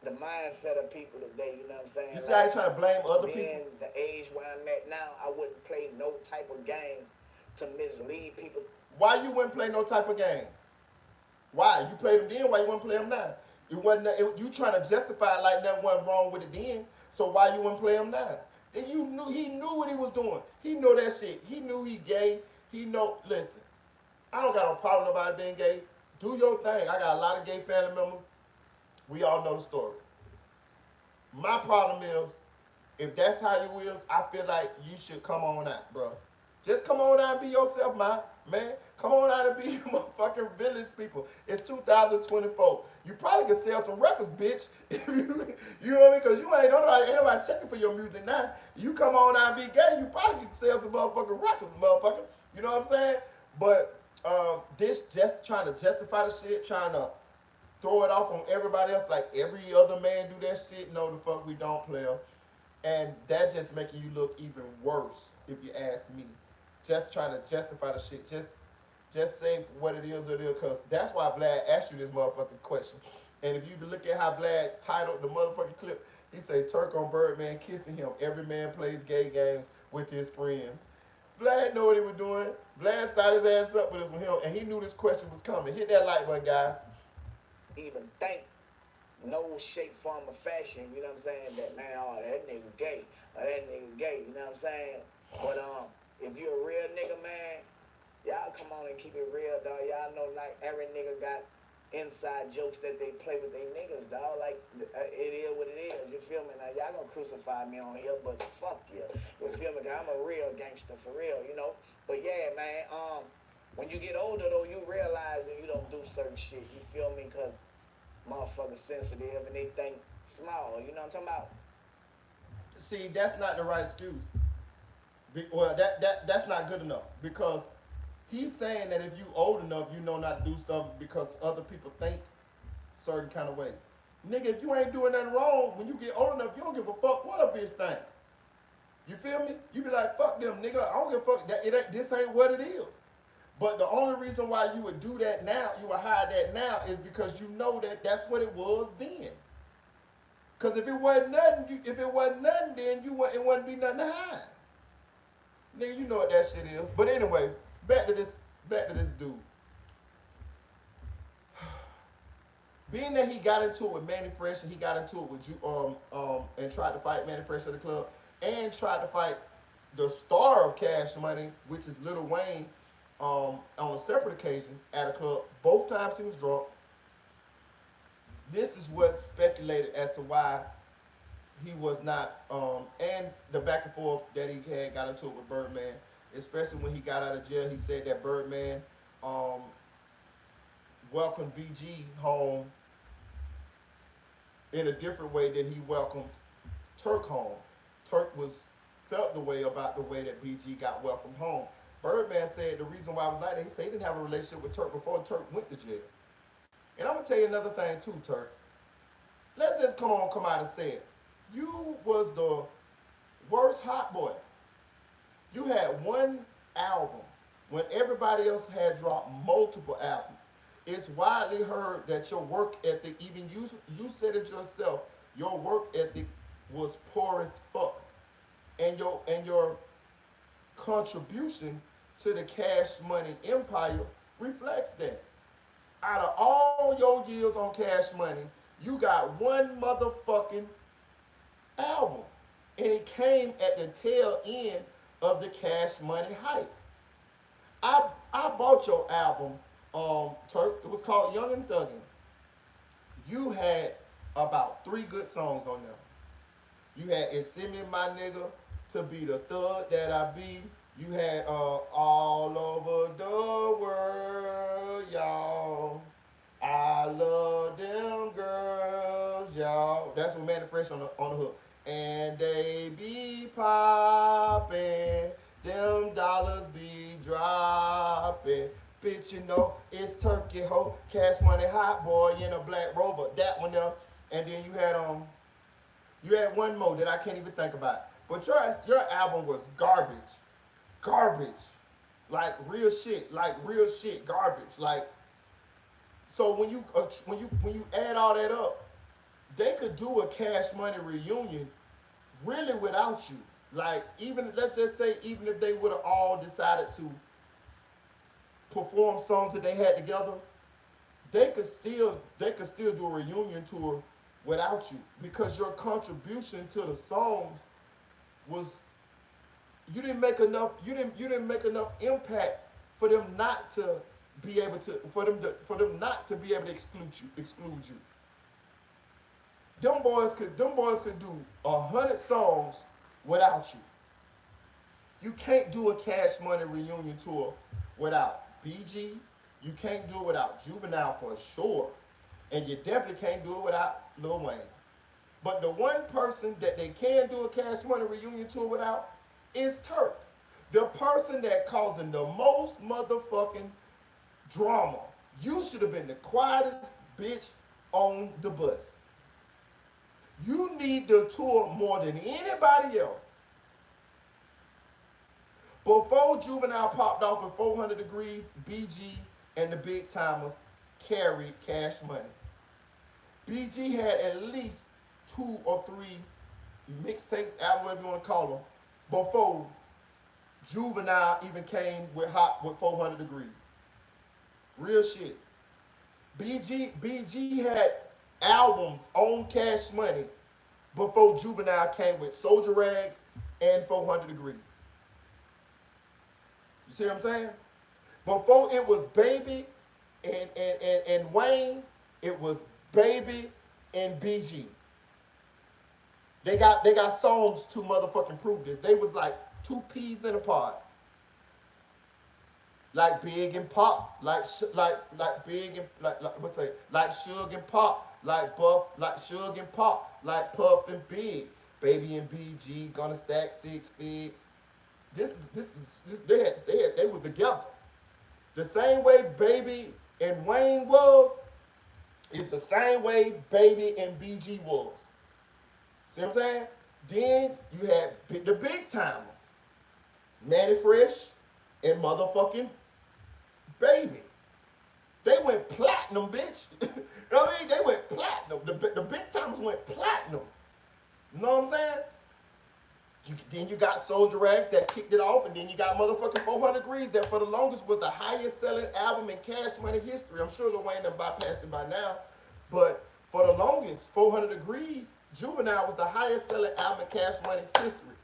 the mindset of people today. You know what I'm saying?
You see how
like,
he trying to blame other
being
people?
the age where I'm at now, I wouldn't play no type of games to mislead people.
Why you wouldn't play no type of game? Why? You played them then, why you wouldn't play them now? It wasn't, you trying to justify it like nothing wasn't wrong with it then, so why you wouldn't play him now? Then he knew what he was doing. He know that shit. He knew he gay. He know, listen, I don't got no problem about being gay. Do your thing. I got a lot of gay family members. We all know the story. My problem is, if that's how you is, I feel like you should come on out, bro. Just come on out and be yourself, man. Come on out and be motherfucking village people. It's 2024. You probably can sell some records, bitch. You know what I mean? Because you ain't nobody checking for your music now. You come on out and be gay, you probably can sell some motherfucking records, motherfucker. You know what I'm saying? But this just trying to justify the shit, trying to throw it off on everybody else like every other man do that shit. No, the fuck we don't, player. And that just making you look even worse, if you ask me. Just trying to justify the shit. Just say what it is, because that's why Vlad asked you this motherfucking question. And if you look at how Vlad titled the motherfucking clip, he say Turk on Birdman kissing him. Every man plays gay games with his friends. Vlad know what he was doing. Vlad side his ass up with this one, and he knew this question was coming. Hit that like button, guys.
Even think no shape, form, or fashion, you know what I'm saying, that man, oh, that nigga gay, or that nigga gay, you know what I'm saying? But if you're a real nigga, man, y'all come on and keep it real, dog. Y'all know like every nigga got inside jokes that they play with they niggas, dog. Like it is what it is. You feel me? Now y'all gonna crucify me on here, but fuck you. You feel me? Cause I'm a real gangster for real, you know. But yeah, man. When you get older though, you realize that you don't do certain shit. You feel me? Cause motherfuckers sensitive and they think small. You know what I'm talking about?
See, that's not the right excuse. Well, that's not good enough, because he's saying that if you old enough, you know not to do stuff because other people think certain kind of way. Nigga, if you ain't doing nothing wrong, when you get old enough, you don't give a fuck what a bitch think. You feel me? You be like, fuck them, nigga. I don't give a fuck. This ain't what it is. But the only reason why you would do that now, you would hide that now, is because you know that that's what it was then. Because if it wasn't nothing, then it wouldn't be nothing to hide. Nigga, you know what that shit is. But anyway, back to this dude. Being that he got into it with Manny Fresh, and he got into it with you, and tried to fight Manny Fresh at the club, and tried to fight the star of Cash Money, which is Lil Wayne, on a separate occasion at a club. Both times he was drunk. This is what's speculated as to why he was not, and the back and forth that he had got into it with Birdman, especially when he got out of jail. He said that Birdman welcomed BG home in a different way than he welcomed Turk home. Turk felt the way about the way that BG got welcomed home. Birdman said the reason why I was like that, he said he didn't have a relationship with Turk before Turk went to jail. And I'm gonna tell you another thing too, Turk. Let's just come out and say it. You was the worst hot boy. You had one album when everybody else had dropped multiple albums. It's widely heard that your work ethic, even you said it yourself, your work ethic was poor as fuck. And your contribution to the Cash Money empire reflects that. Out of all your years on Cash Money, you got one motherfucking album. And it came at the tail end of the Cash Money hype. I bought your album, Turk. It was called Young and Thuggin'. You had about 3 good songs on there. You had It Send Me My Nigga to Be the Thug That I Be. You had All Over the World, y'all. I love them girls, y'all. That's what Manny Fresh on the hook. And they be poppin', them dollars be droppin'. Bitch, you know, it's Turkey Ho, Cash Money Hot Boy in a Black Rover. That one there. And then you had one more that I can't even think about. But your album was garbage. Garbage. Like real shit, garbage. Like, so when you add all that up, they could do a Cash Money reunion really without you. Like, even let's just say, even if they would have all decided to perform songs that they had together, they could still do a reunion tour without you, because your contribution to the songs was, you didn't make enough impact for them not to be able to exclude you. Them boys could do 100 songs without you. You can't do a Cash Money reunion tour without BG. You can't do it without Juvenile for sure. And you definitely can't do it without Lil Wayne. But the one person that they can do a Cash Money reunion tour without is Turk. The person that causing the most motherfucking drama. You should have been the quietest bitch on the bus. You need the tour more than anybody else. Before Juvenile popped off with 400 Degrees, BG and the Big Timers carried Cash Money. BG had at least 2 or 3 mixtapes, album, whatever you want to call them, before Juvenile even came with 400 Degrees. Real shit. BG had albums on Cash Money before Juvenile came with Soldier Rags and 400 Degrees. You see what I'm saying? Before it was Baby and Wayne, it was Baby and BG. They got songs to motherfucking prove this. They was like 2 peas in a pod. Like Big and Pop, like Big and like what's that? Like Suge and Pop, like Buff, like Suge and Pop, like Puff and Big. Baby and BG gonna stack 6 figs. They were together. The same way Baby and Wayne was, it's the same way Baby and BG was. See what I'm saying? Then you had the Big Timers, Manny Fresh and motherfucking Baby. They went platinum, bitch. You know what I mean? They went platinum. The Big Timers went platinum. You know what I'm saying? Then you got Soldier Rags that kicked it off, and then you got motherfucking 400 Degrees that for the longest was the highest selling album in Cash Money history. I'm sure Lil Wayne done bypassed it by now, but for the longest, 400 Degrees, Juvenile was the highest selling album in Cash Money history.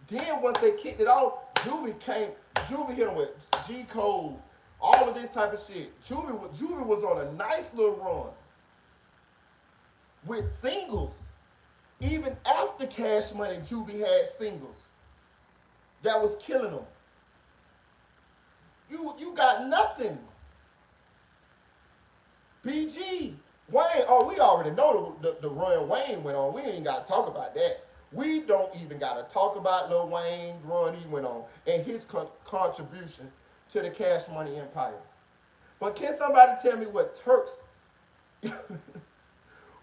Then once they kicked it off, Juvie hit him with G Code, all of this type of shit. Juvie was on a nice little run with singles. Even after Cash Money, Juvie had singles that was killing them. You got nothing. BG, Wayne, oh, we already know the run Wayne went on. We ain't even got to talk about that. We don't even got to talk about Lil Wayne run he went on and his contribution to the Cash Money empire. But can somebody tell me what Turk's,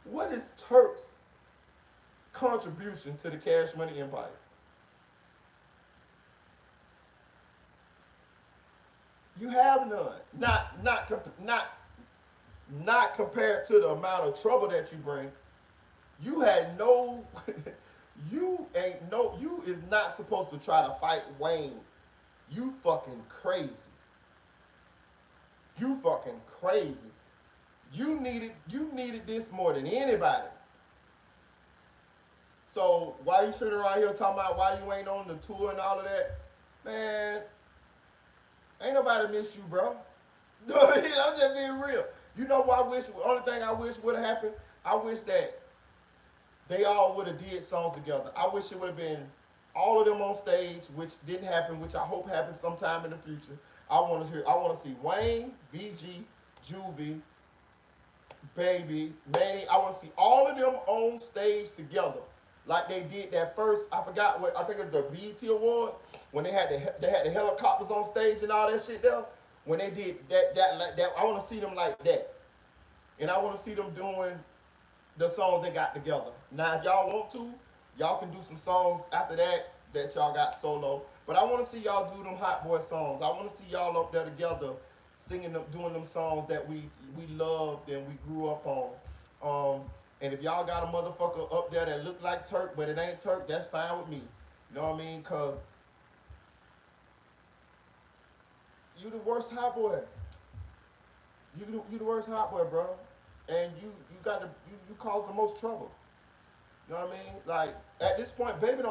what is Turk's contribution to the Cash Money empire? You have none. Not compared to the amount of trouble that you bring. You had no. You is not supposed to try to fight Wayne. You fucking crazy. You fucking crazy. You needed this more than anybody. So why you sitting around here talking about why you ain't on the tour and all of that? Man, ain't nobody miss you, bro. I'm just being real. You know what I wish, the only thing I wish would have happened? I wish that they all would have did songs together. I wish it would have been all of them on stage, which didn't happen, which I hope happens sometime in the future. I want to see Wayne, BG, Juvie, Baby, Manny. I want to see all of them on stage together. like they did that first. I forgot what I think it was the BET Awards when they had the helicopters on stage and all that shit there. When they did that, I want to see them like that, and I want to see them doing the songs they got together. Now, if y'all want to, y'all can do some songs after that y'all got solo. But I want to see y'all do them Hot Boy songs. I want to see y'all up there together, singing them, doing them songs that we loved and we grew up on. And if y'all got a motherfucker up there that look like Turk, but it ain't Turk, that's fine with me. You know what I mean? Cause you the worst Hot Boy. You the worst Hot Boy, bro. And you got you cause the most trouble. You know what I mean? Like at this point, baby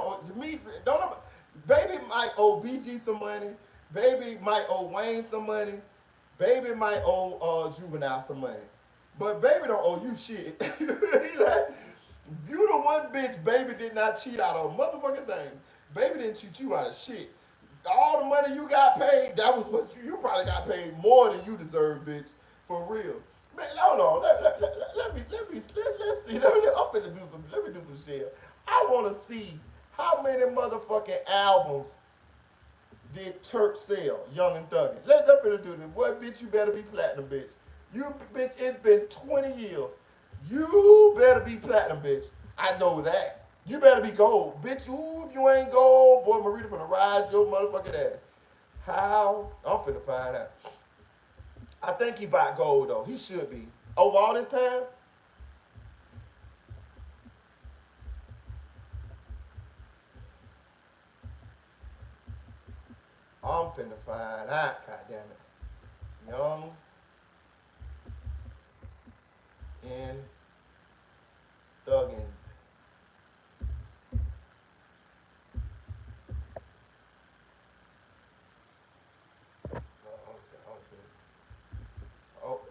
baby might owe BG some money. Baby might owe Wayne some money. Baby might owe Juvenile some money. But baby don't owe you shit. He like, you the one bitch baby did not cheat out of a motherfucking thing. Baby didn't cheat you out of shit. All the money you got paid, that was what you probably got paid more than you deserve, bitch. For real. Man, hold on. Let's see. Let me do some shit. I want to see how many motherfucking albums did Turk sell, Young and Thuggy. Let's finna do this. Boy, bitch, you better be platinum, bitch. You, bitch, it's been 20 years. You better be platinum, bitch. I know that. You better be gold. Bitch, ooh, if you ain't gold, boy, Marita finna ride your motherfucking ass. How? I'm finna find out. I think he bought gold, though. He should be. Over all this time? I'm finna find out, goddammit. Young and thuggin'.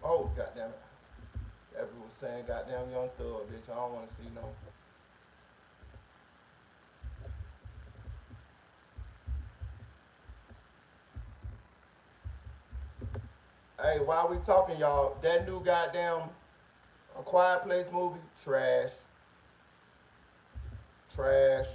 Oh, goddammit. Everyone was saying goddamn Young Thug, bitch. I don't want to see no. Hey, while we talking, y'all, that new goddamn A Quiet Place movie, trash. Trash.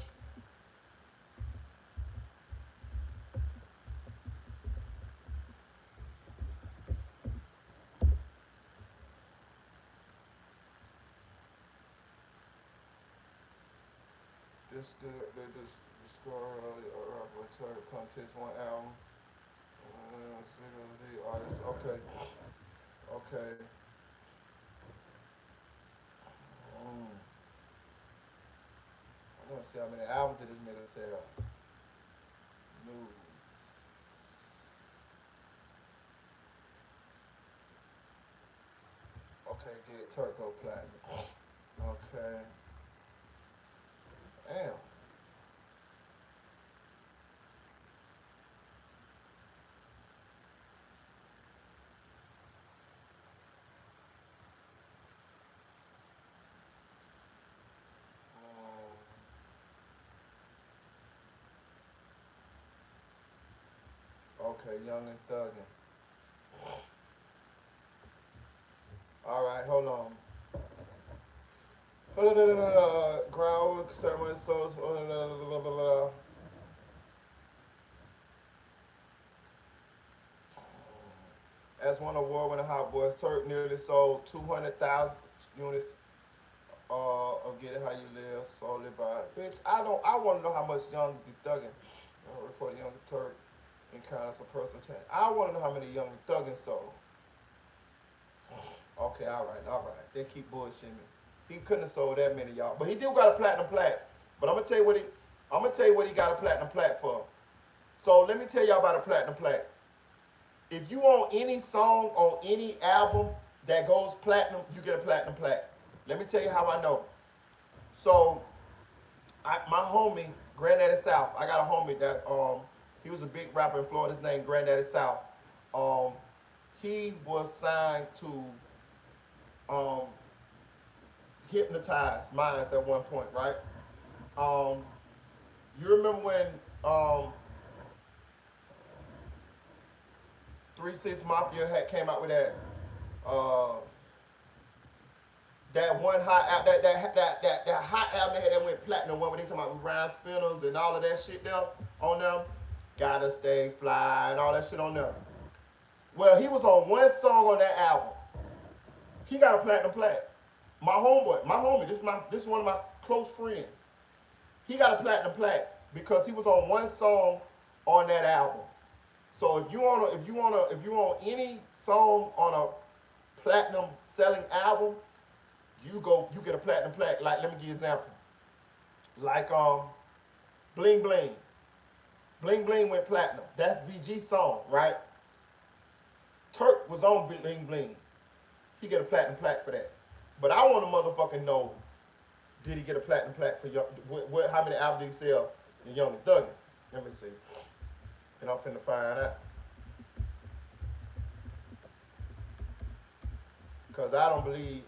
The score contest one album. Artist. Okay. Okay. I want to see how many albums did this nigga sell. News. Okay, get it. Turco Platinum. Okay. Damn. Okay, Young and Thuggin'. All right, hold on. Ground ceremony souls. As one award-winning Hot Boys, Turk nearly sold 200,000 units of Get It How You Live, solely by bitch. I want to know how much Young Thuggin report Young Turk encounters a personal change. I want to know how many Young Thuggin sold. Okay, all right. They keep bullshitting me. He couldn't have sold that many, y'all, but he do got a platinum plat. But I'm gonna tell you what he got a platinum plat for. So let me tell y'all about a platinum plat. If you own any song on any album that goes platinum, you get a platinum plat. Let me tell you how I know. So, my homie, Granddaddy South, I got a homie that he was a big rapper in Florida. His name Granddaddy South. He was signed to Hypnotize Minds at one point, right? You remember when 3 6 Mafia came out with that one hot out that hot album they had that went platinum, one where they talking about rhyme spinners and all of that shit there on them. Gotta stay fly and all that shit on them. Well, he was on one song on that album. He got a platinum plaque. My homeboy, my homie, this is one of my close friends. He got a platinum plaque because he was on one song on that album. So if you want any song on a platinum selling album, you get a platinum plaque. Like, let me give you an example. Like Bling Bling. Bling Bling went platinum. That's BG's song, right? Turk was on Bling Bling. He get a platinum plaque for that. But I want to motherfucking know, did he get a platinum plaque for how many albums did he sell in Young and Thugger? Let me see. And I'm finna find out. Cause I don't believe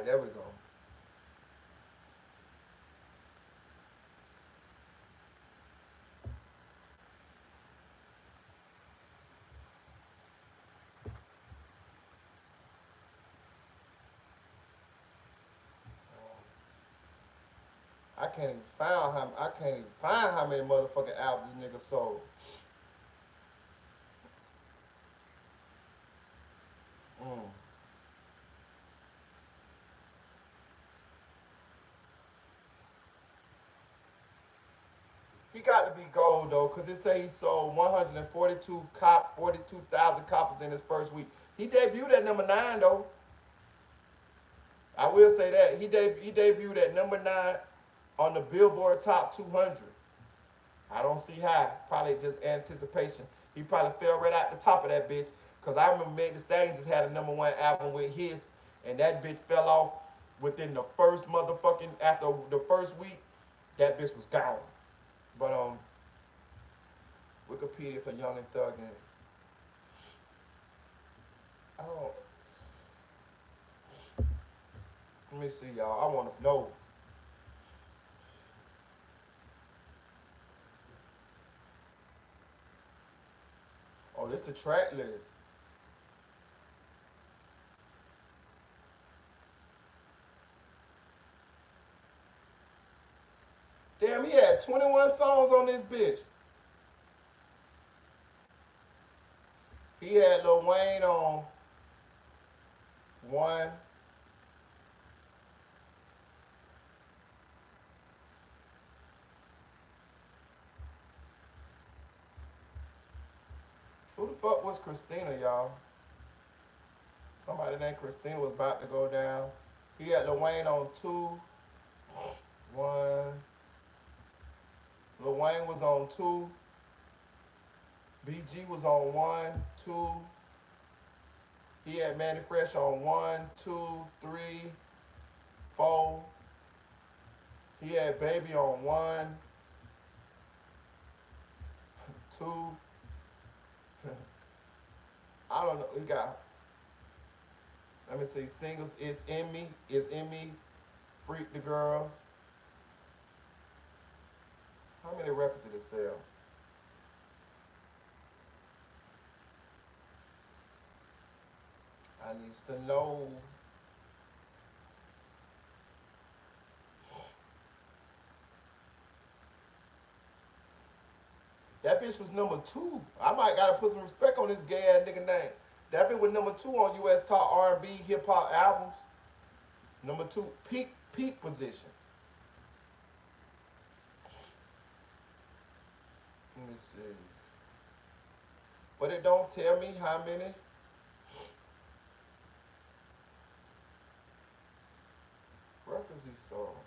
right, there we go. I can't even find how many motherfucking albums this nigga sold. Mm. He got to be gold though, cause it say he sold 42,000 copies in his first week. He debuted at number 9 though. I will say that he debuted at number 9 on the Billboard Top 200. I don't see how. Probably just anticipation. He probably fell right out the top of that bitch. Cause I remember Meg Thee Stallion just had a number 1 album with his, and that bitch fell off within the first motherfucking after the first week. That bitch was gone. But Wikipedia for Young and Thug, and I don't. Let me see, y'all. I want to know. Oh, this the track list. Damn, he had 21 songs on this bitch. He had Lil Wayne on 1. Who the fuck was Christina, y'all? Somebody named Christina was about to go down. He had Lil Wayne on 2, 1. Lil Wayne was on 2. BG was on 1, 2. He had Manny Fresh on 1, 2, 3, 4. He had Baby on 1, 2. I don't know. He got, let me see, singles. It's in me. Freak the Girls. How many records did it sell? I needs to know. That bitch was number 2. I might gotta put some respect on this gay ass nigga name. That bitch was number 2 on US Top R&B hip hop albums. Number 2, peak position. Let me see. But it don't tell me how many. Records he sold.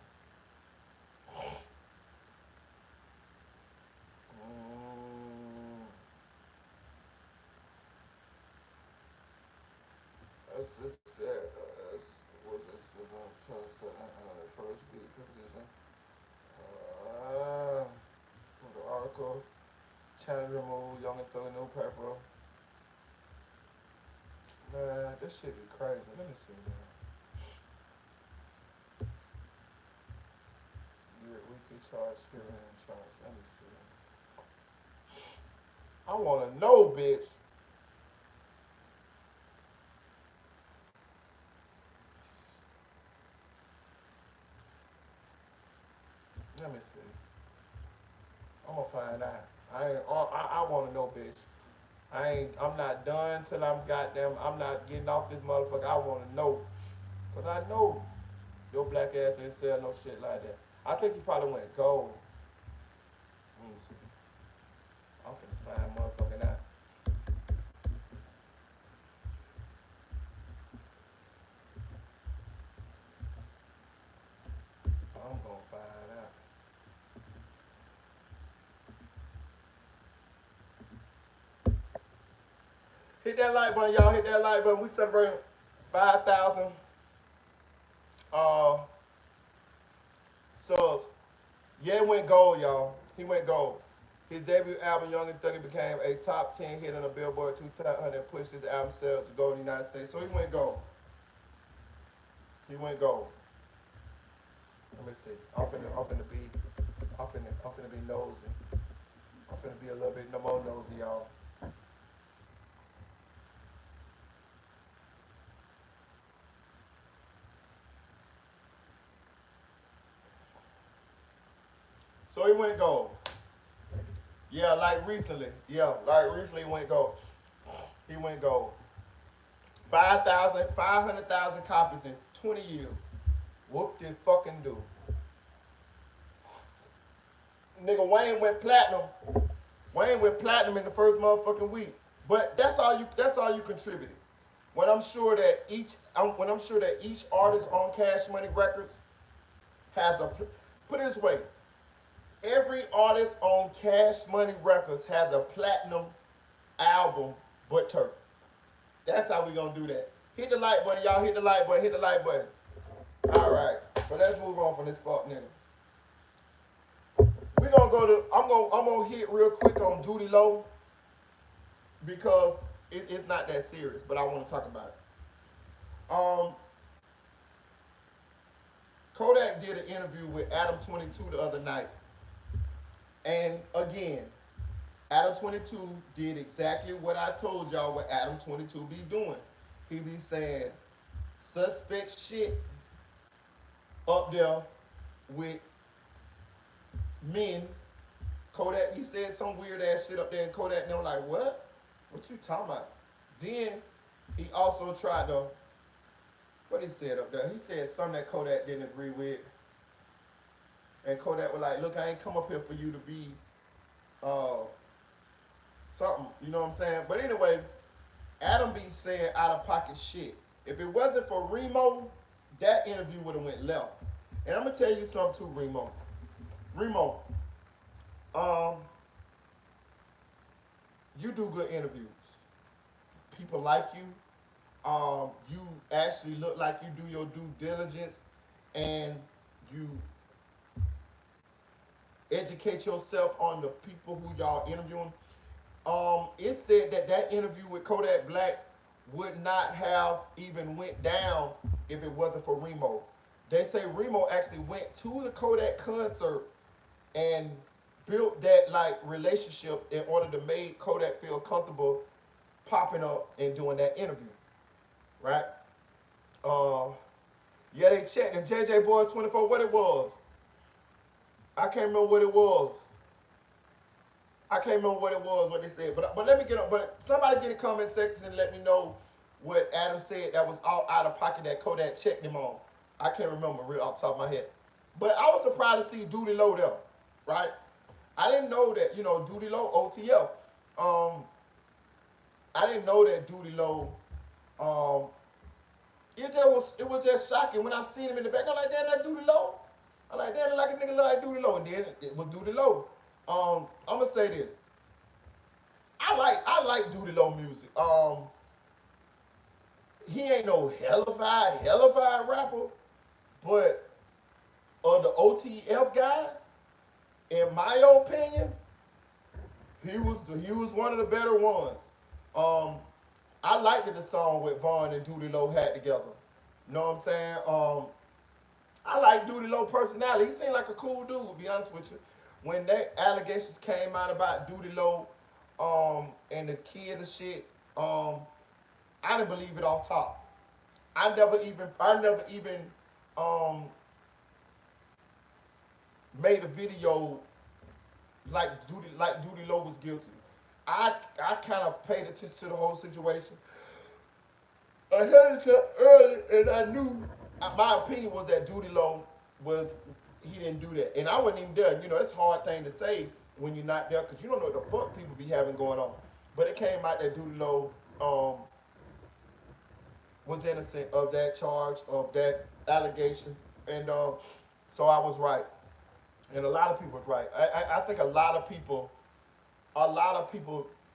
Let's what's this? the first beat position. The article. Channel removed. Young and Thug, no pepper. Man, this shit be crazy. Let me see, man. Weekly charge, hearing insurance. Let me see. I want to know, bitch. Let me see. I'm gonna find out. I want to know, bitch. I'm not done till I'm not getting off this motherfucker. I want to know. Because I know your black ass didn't sell no shit like that. I think he probably went gold. Let me see. I'm finna find motherfucking out. I'm gonna find out. Hit that like button, y'all. Hit that like button. We celebrating 5,000 subs. Yeah, it went gold, y'all. He went gold. His debut album, Young and Thuggy, became a top 10 hit on the Billboard 200 and pushed his album sales to gold in the United States. So he went gold. He went gold. Let me see. I'm finna be nosy. I'm finna be a little bit no more nosy, y'all. So he went gold. Yeah, like recently. Yeah, like recently he went gold. He went gold. 500,000 copies in 20 years. Whoop did fucking do. Nigga, Wayne went platinum. Wayne went platinum in the first motherfucking week. But that's all you contributed. When I'm sure that each artist on Cash Money Records has a, put it this way, every artist on Cash Money Records has a platinum album but Turk. That's how we gonna do that. Hit the like button, y'all. Hit the like button. Hit the like button. All right. But let's move on from this fuck nigga. We gonna go to. I'm gonna hit real quick on Duly Low because it's not that serious, but I want to talk about it. Kodak did an interview with Adam 22 the other night, and again, Adam 22 did exactly what I told y'all what Adam 22 be doing. He be saying suspect shit up there with men. Kodak, he said some weird ass shit up there, and Kodak and them like, what? What you talking about? Then he also tried to, what he said up there? He said something that Kodak didn't agree with. And Kodak was like, look, I ain't come up here for you to be something, you know what I'm saying? But anyway, Adam be saying out of pocket shit. If it wasn't for Remo, that interview would have went left. And I'm gonna tell you something too, Remo. Remo, you do good interviews. People like you. You actually look like you do your due diligence, and you educate yourself on the people who y'all interviewing. It said that interview with Kodak Black would not have even went down if it wasn't for Remo. They say Remo actually went to the Kodak concert and built that like relationship in order to make Kodak feel comfortable popping up and doing that interview, right? Yeah, they checked him. JJ Boy 24, what it was? I can't remember what it was. What they said. But let me get up. But somebody get in the comment section and let me know what Adam said that was all out of pocket that Kodak checked him on. I can't remember real off the top of my head. But I was surprised to see Duly Low there, right? I didn't know that, Duly Low, OTF. I didn't know that Duly Low, it was just shocking when I seen him in the back. I'm like, damn, that Duly Low. I'm like, damn, like a nigga like Duly Low. And then it was Duly Low. I'm gonna say this. I like Duly Low music. He ain't no hellified rapper, But of the OTF guys, in my opinion, he was one of the better ones. Um, I liked the song with Vaughn and Duly Low had together. You know what I'm saying? I like Duly Low personality. He seemed like a cool dude, to be honest with you. When that allegations came out about Duly Low, and the kid and shit, I didn't believe it off top. I never even um made a video like Duty Low was guilty. I kind of paid attention to the whole situation. I heard it early, and I knew. My opinion was that Duty Low was he didn't do that, and I wasn't even there. You know, it's a hard thing to say when you're not there because you don't know what the fuck people be having going on. But it came out that Duty Low was innocent of that charge of that allegation, and so I was right, and a lot of people was right. I think a lot of people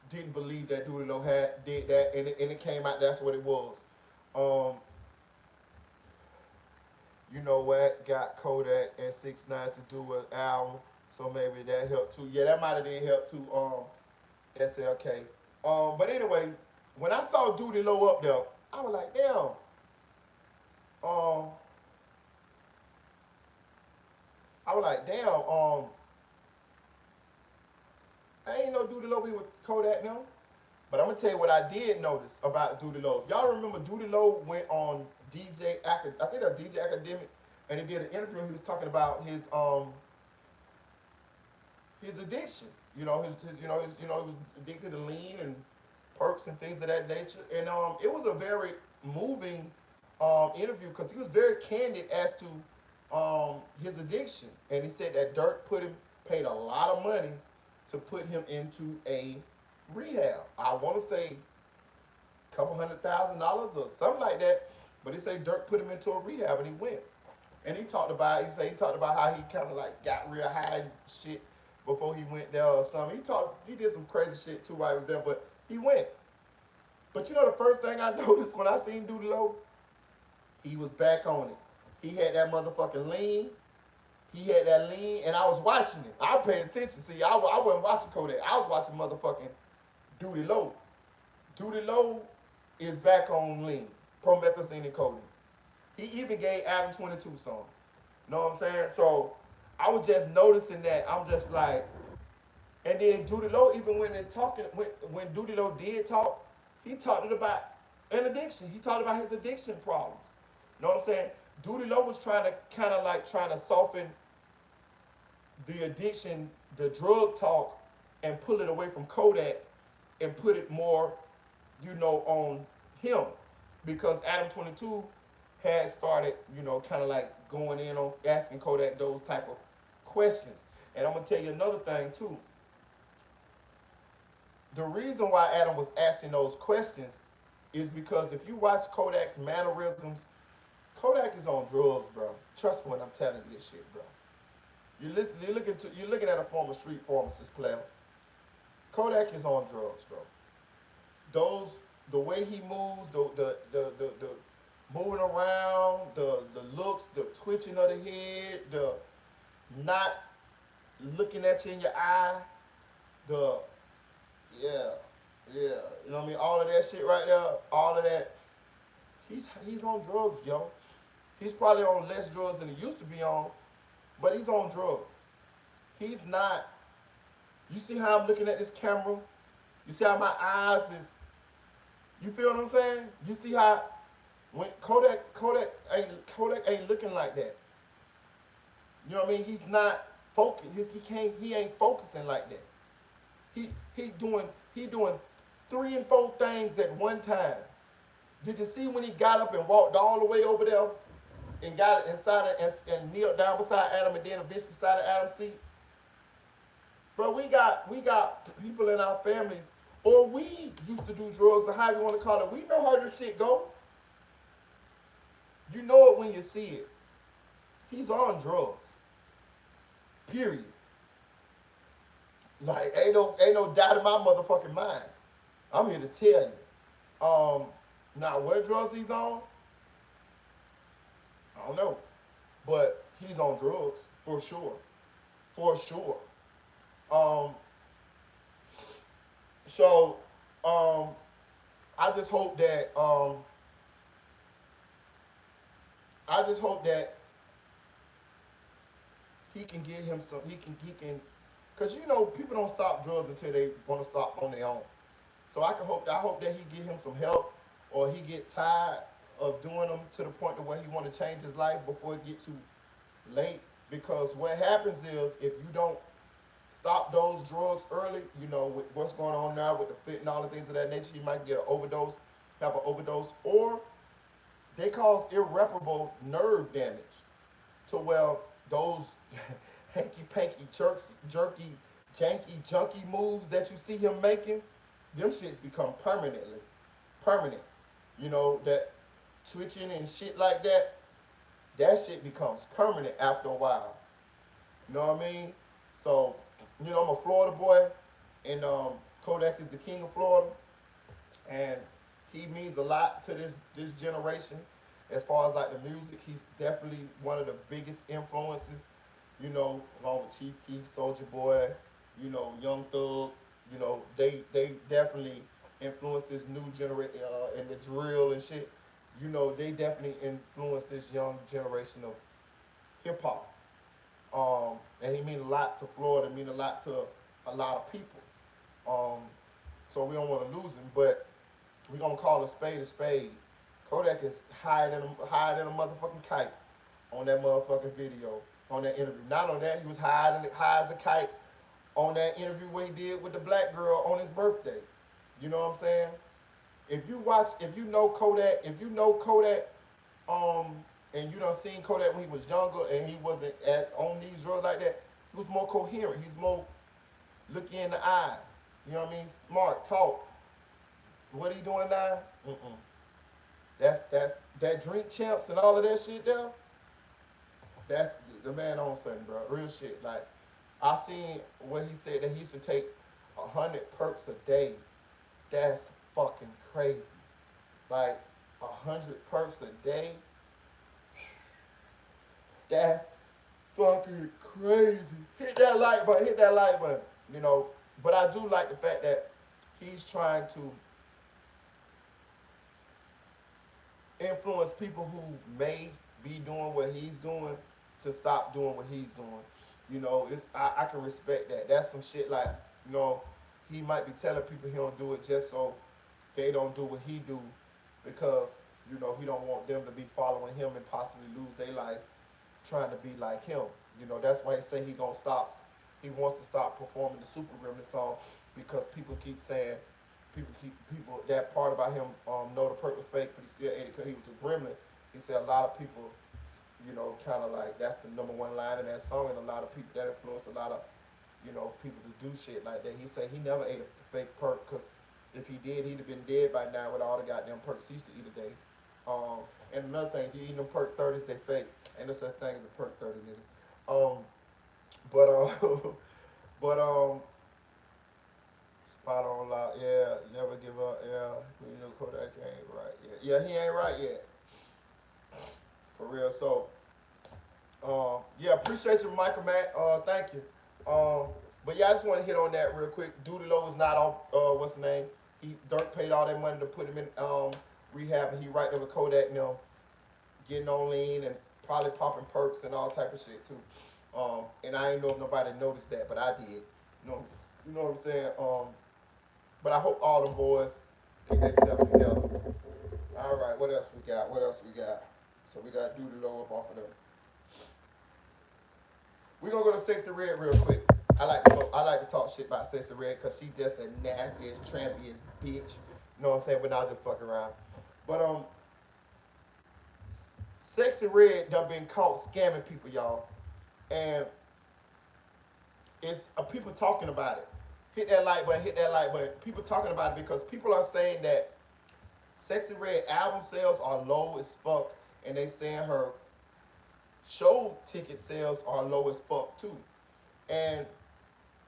didn't believe that Doolittle had did that, and it came out that's what it was. Um, you know what? Got Kodak and 6ix9ine to do an album, so maybe that helped too. Yeah, that might have did help too. SLK. But anyway, when I saw Duty Low up there, I was like, damn. Um, I was like, damn. I ain't know Duty Low be with Kodak now. But I'm gonna tell you what I did notice about Duty Low. If y'all remember, Duty Low went on I think that DJ Academic, and he did an interview. And he was talking about his addiction. You know, he was addicted to lean and perks and things of that nature. And it was a very moving interview because he was very candid as to his addiction. And he said that Dirk paid a lot of money to put him into a rehab. I want to say a couple $100,000 or something like that. But he said Dirk put him into a rehab and he went. And he talked about how he kind of like got real high and shit before he went there or something. He did some crazy shit too while he was there, but he went. But you know the first thing I noticed when I seen Duty Low, he was back on it. He had that motherfucking lean. He had that lean, and I was watching it. I paid attention. See, I wasn't watching Kodak. I was watching motherfucking Duty Low. Duty Low is back on lean, promethazine and codeine. He even gave Adam 22 some. Know what I'm saying? So I was just noticing that. I'm just like, and then Duty Low even when Duty Low did talk, he talked about an addiction. He talked about his addiction problems. Know what I'm saying? Duty Low was trying to soften the addiction, the drug talk, and pull it away from Kodak and put it more, on him. Because Adam 22 had started, kind of like going in on asking Kodak those type of questions. And I'm going to tell you another thing too. The reason why Adam was asking those questions is because if you watch Kodak's mannerisms, Kodak is on drugs, bro. Trust me when I'm telling you this shit, bro. You're looking at a former street pharmacist player. Kodak is on drugs, bro. The way he moves, the moving around, the looks, the twitching of the head, the not looking at you in your eye, you know what I mean? All of that shit right there, all of that. He's on drugs, yo. He's probably on less drugs than he used to be on, but he's on drugs. He's not. You see how I'm looking at this camera? You see how my eyes is. You feel what I'm saying? You see how when Kodak ain't looking like that. You know what I mean? He's not focused. He ain't focusing like that. He doing 3 and 4 things at one time. Did you see when he got up and walked all the way over there and got inside and kneeled down beside Adam and then eventually beside Adam's seat? Bro, we got people in our families, or we used to do drugs, or however you want to call it. We know how this shit go. You know it when you see it. He's on drugs. Period. Like ain't no doubt in my motherfucking mind. I'm here to tell you. Now what drugs he's on, I don't know. but he's on drugs for sure, for sure. Um, so um, I just hope that I just hope that he can get him some. He can, cause you know people don't stop drugs until they want to stop on their own. So I hope that he get him some help, or he get tired of doing them to the point to where he want to change his life before it get too late. Because what happens is if you don't stop those drugs early, you know with what's going on now with the fentanyl and things of that nature, you might get an overdose, have an overdose, or they cause irreparable nerve damage to where those hanky panky jerky janky junky moves that you see him making, them shits become permanent. You know, that twitching and shit like that, that shit becomes permanent after a while. You know what I mean? So, you know, I'm a Florida boy, and Kodak is the king of Florida, and he means a lot to this generation. As far as like the music, he's definitely one of the biggest influences. You know, along with Chief Keef, Soldier Boy, you know, Young Thug. You know, they definitely influenced this new generation and the drill and shit. You know, they definitely influenced this young generation of hip hop. And he mean a lot to Florida, mean a lot to a lot of people. Um, so we don't want to lose him, but we gonna call a spade a spade. Kodak is higher than a motherfucking kite on that motherfucking video, on that interview. Not on that, he was high as a kite on that interview what he did with the black girl on his birthday. You know what I'm saying? If you know Kodak, um, and you done seen Kodak when he was younger and he wasn't on these drugs like that, he was more coherent. He's more look you in the eye. You know what I mean? Smart, talk. What he doing now? Mm-mm. That's that drink champs and all of that shit there. That's the man on something, bro. Real shit. Like I seen what he said that he used to take 100 perks a day. That's fucking crazy. Like 100 perks a day. That's fucking crazy. Hit that like button. Hit that like button. You know. But I do like the fact that he's trying to influence people who may be doing what he's doing to stop doing what he's doing. You know, I can respect that. That's some shit like, you know, he might be telling people he don't do it just so they don't do what he do because, you know, he don't want them to be following him and possibly lose their life trying to be like him. You know, that's why he say he wants to stop performing the Super Gremlin song because people that part about him know the perk was fake, but he still ate it because he was a gremlin. He said a lot of people, you know, kind of like that's the number one line in that song, and a lot of people that influence a lot of, you know, people to do shit like that. He said he never ate a fake perk because if he did, he'd have been dead by now with all the goddamn perks he used to eat a day. And another thing, if you eating them perk 30s, they fake. Ain't no such thing as a perk 30, nigga. But but spot on loud, yeah. Never give up, yeah. You know Kodak ain't right yet. Yeah, he ain't right yet. For real. So, yeah, appreciate you, Michael Matt. Thank you. But yeah, I just want to hit on that real quick. Duly is not off. What's the name? Dirk paid all that money to put him in rehab, and he right there with Kodak now, getting on lean and probably popping perks and all type of shit too. And I ain't know if nobody noticed that, but I did. You know what I'm saying? But I hope all them boys get themselves together. All right, what else we got? So we got Duly up off of them. We gonna go to Sexy Red real quick. I like to talk shit about Sexy Red because she just the nastiest, trampiest bitch. You know what I'm saying? But not just fuck around. But Sexy Red done been caught scamming people, y'all, and it's people talking about it. Hit that like button. Hit that like button. People talking about it because people are saying that Sexy Red album sales are low as fuck, and they saying her show ticket sales are low as fuck too. And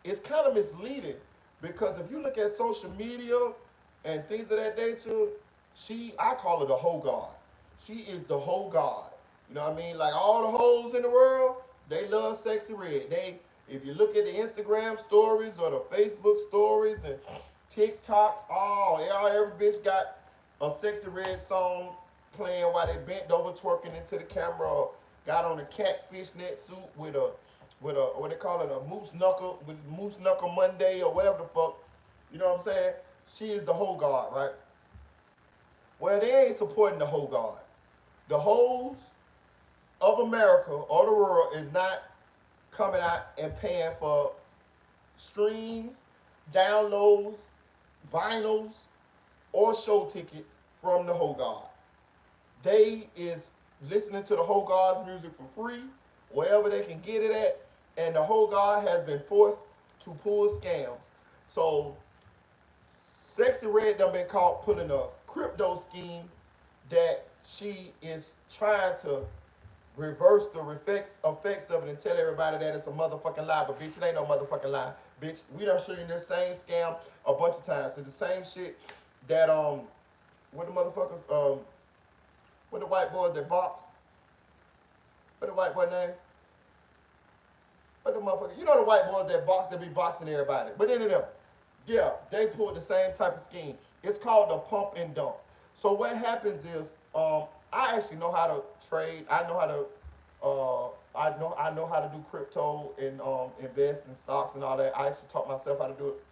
it's kind of misleading because if you look at social media and things of that nature, I call her the whole god. She is the whole god. You know what I mean? Like all the hoes in the world, they love Sexy Red. If you look at the Instagram stories or the Facebook stories and TikToks, every bitch got a Sexy Red song playing while they bent over twerking into the camera, or got on a catfish net suit with a what they call it, a moose knuckle Monday or whatever the fuck. You know what I'm saying? She is the whole guard, right? Well, they ain't supporting the whole guard. The hoes of America or the world is not coming out and paying for streams, downloads, vinyls, or show tickets from the whole guard. They is listening to the whole guard's music for free, wherever they can get it at, and the whole guard has been forced to pull scams. So Sexy Red done been caught pulling a crypto scheme that she is trying to reverse the effects of it and tell everybody that it's a motherfucking lie. But bitch, it ain't no motherfucking lie. Bitch, we done show you this same scam a bunch of times. It's the same shit that what the motherfuckers what the white boys that box? What the white boy name? What the motherfucker? You know the white boys that box, that be boxing everybody. But anyway, yeah, they pulled the same type of scheme. It's called the pump and dump. So what happens is, I actually know how to trade. I know how to, I know how to do crypto and invest in stocks and all that. I actually taught myself how to do it,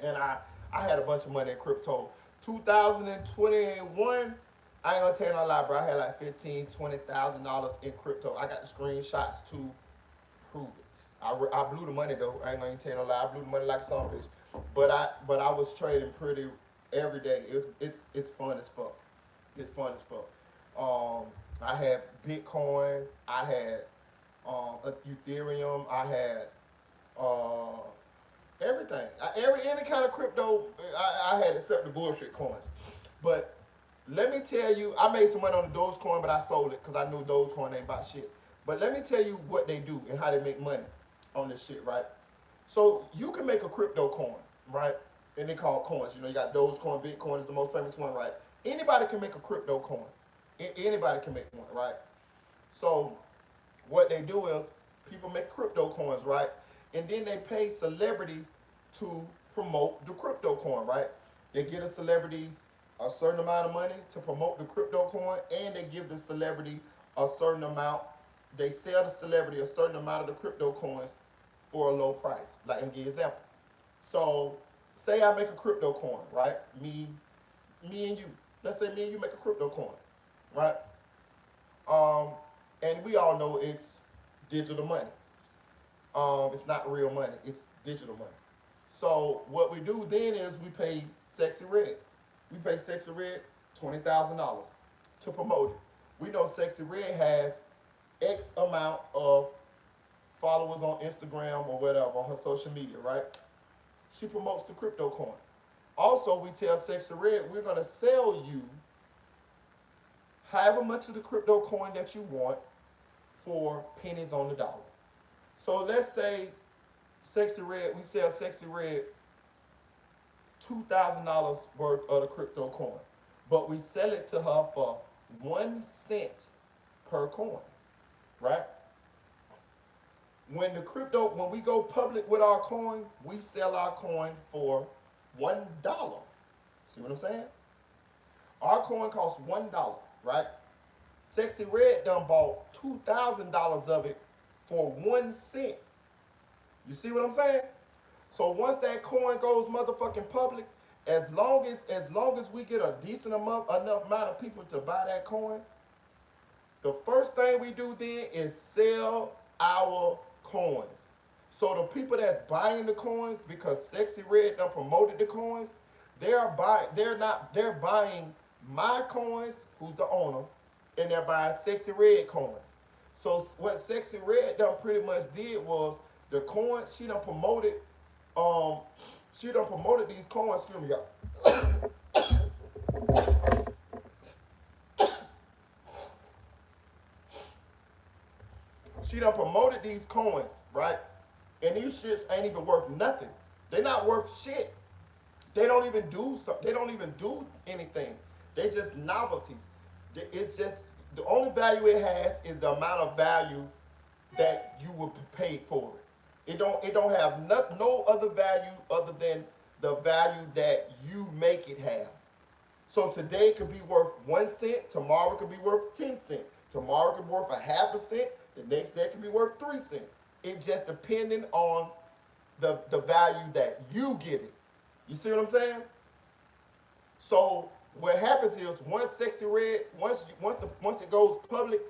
and I had a bunch of money in crypto. 2021, I ain't gonna tell you no lie, bro. I had like $15,000-$20,000 in crypto. I got the screenshots to prove it. I blew the money though. I ain't gonna tell you no lie. I blew the money like some bitch. But I was trading pretty every day. It's fun as fuck. It's fun as fuck. I had Bitcoin. I had Ethereum. I had everything. Any kind of crypto I had except the bullshit coins. But let me tell you, I made some money on the Dogecoin, but I sold it because I knew Dogecoin ain't about shit. But let me tell you what they do and how they make money on this shit, right? So you can make a crypto coin, right? And they call it coins. You know, you got Dogecoin, Bitcoin is the most famous one, right? Anybody can make a crypto coin. Anybody can make one, right? So what they do is people make crypto coins, right? And then they pay celebrities to promote the crypto coin, right? They give the celebrities a certain amount of money to promote the crypto coin, and they give the celebrity a certain amount. They sell the celebrity a certain amount of the crypto coins for a low price. Like, let me give you an example. So, say I make a crypto coin, right? Me and you. Let's say me and you make a crypto coin, right? And we all know it's digital money. It's not real money. It's digital money. So what we do then is we pay Sexy Red. We pay Sexy Red $20,000 to promote it. We know Sexy Red has X amount of followers on Instagram or whatever, on her social media, right? She promotes the crypto coin. Also, we tell Sexy Red, we're going to sell you however much of the crypto coin that you want for pennies on the dollar. So let's say Sexy Red, we sell Sexy Red $2,000 worth of the crypto coin, but we sell it to her for 1 cent per coin, right? When we go public with our coin, we sell our coin for $1. See what I'm saying? Our coin costs $1, right? Sexy Red done bought $2,000 of it for 1 cent. You see what I'm saying? So once that coin goes motherfucking public, as long as we get a decent enough amount of people to buy that coin, the first thing we do then is sell our coins. So the people that's buying the coins, because Sexy Red done promoted the coins, they're buying my coins, who's the owner, and they're buying Sexy Red coins. So what Sexy Red done pretty much did was the coin, she done promoted these coins, excuse me, y'all. She done promoted these coins, right? And these shits ain't even worth nothing. They're not worth shit. They don't even do something. They don't even do anything. They just novelties. It's just The only value it has is the amount of value that you will be paid for it. It don't have no other value other than the value that you make it have. So today it could be worth 1 cent, tomorrow it could be worth 10 cents, tomorrow it could be worth a half a cent, the next day it could be worth 3 cents. It just depending on the value that you give it. You see what I'm saying? So what happens is once Sexy Red, once it goes public,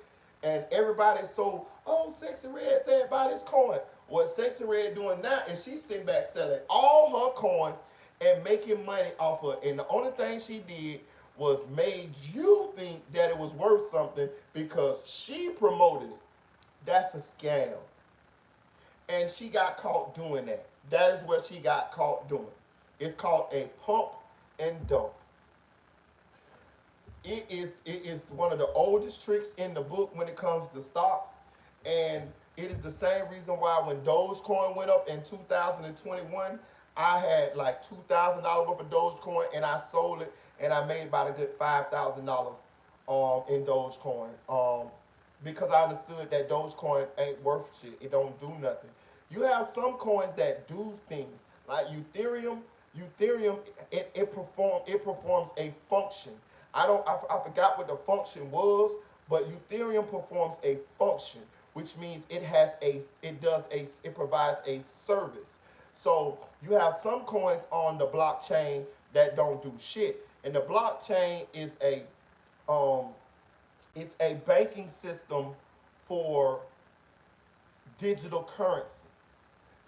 and everybody's so, oh, Sexy Red said buy this coin. What Sexy Red doing now is she's sitting back selling all her coins and making money off of it. And the only thing she did was made you think that it was worth something because she promoted it. That's a scam. And she got caught doing that. That is what she got caught doing. It's called a pump and dump. It is one of the oldest tricks in the book when it comes to stocks, and it is the same reason why when Dogecoin went up in 2021, I had like $2,000 worth of Dogecoin, and I sold it, and I made about a good $5,000 in Dogecoin because I understood that Dogecoin ain't worth shit. It don't do nothing. You have some coins that do things like Ethereum. Ethereum it performs a function. I forgot what the function was, but Ethereum performs a function, which means it provides a service. So you have some coins on the blockchain that don't do shit, and the blockchain is it's a banking system for digital currency.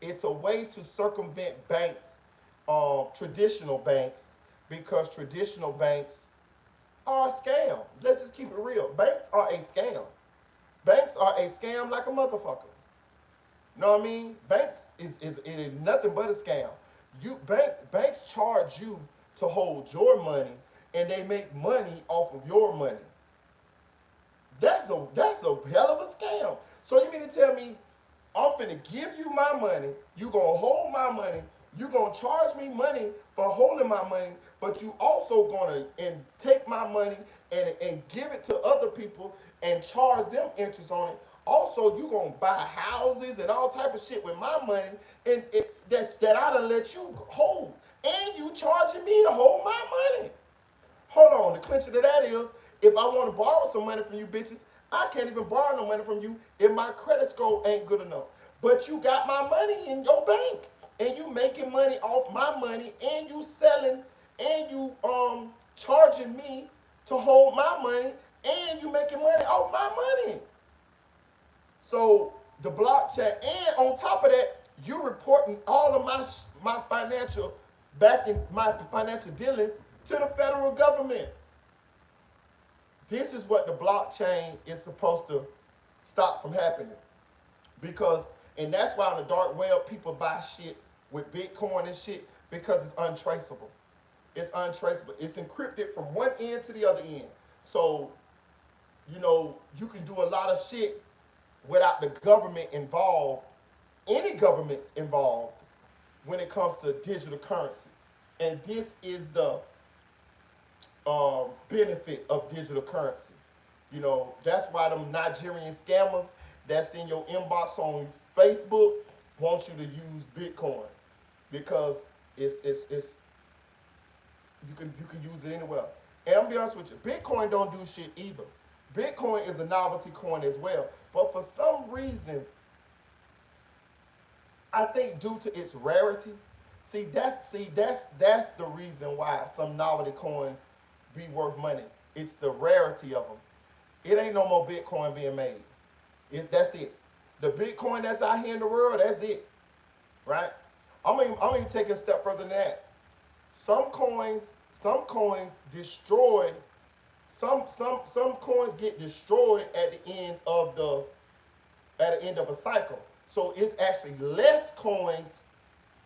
It's a way to circumvent banks, traditional banks, because traditional banks are a scam. Let's just keep it real. Banks are a scam. Banks are a scam like a motherfucker. You know what I mean? Banks it is nothing but a scam. Banks charge you to hold your money, and they make money off of your money. That's a hell of a scam. So you mean to tell me I'm finna give you my money, you gonna hold my money, you gonna charge me money for holding my money, but you also gonna take my money and give it to other people and charge them interest on it. Also, you gonna buy houses and all type of shit with my money and that I done let you hold. And you charging me to hold my money. Hold on, the clincher to that is, if I want to borrow some money from you bitches, I can't even borrow no money from you if my credit score ain't good enough. But you got my money in your bank, and you making money off my money, and you selling, and you charging me to hold my money, and you making money off my money. So the blockchain, and on top of that, you reporting all of my financial my financial dealings to the federal government. This is what the blockchain is supposed to stop from happening. And that's why on the dark web people buy shit with Bitcoin and shit, because it's untraceable. It's untraceable. It's encrypted from one end to the other end. So, you can do a lot of shit without the government involved, any governments involved, when it comes to digital currency. And this is the benefit of digital currency. That's why them Nigerian scammers that's in your inbox on Facebook want you to use Bitcoin, because it's you can use it anywhere. And I'm gonna be honest with you, Bitcoin don't do shit either. Bitcoin is a novelty coin as well, but for some reason, I think due to its rarity, that's the reason why some novelty coins be worth money. It's the rarity of them. It ain't no more Bitcoin being made. That's it. The Bitcoin that's out here in the world, that's it, right? I'm even taking a step further than that. Some coins destroy. Some coins get destroyed at the end of a cycle. So it's actually less coins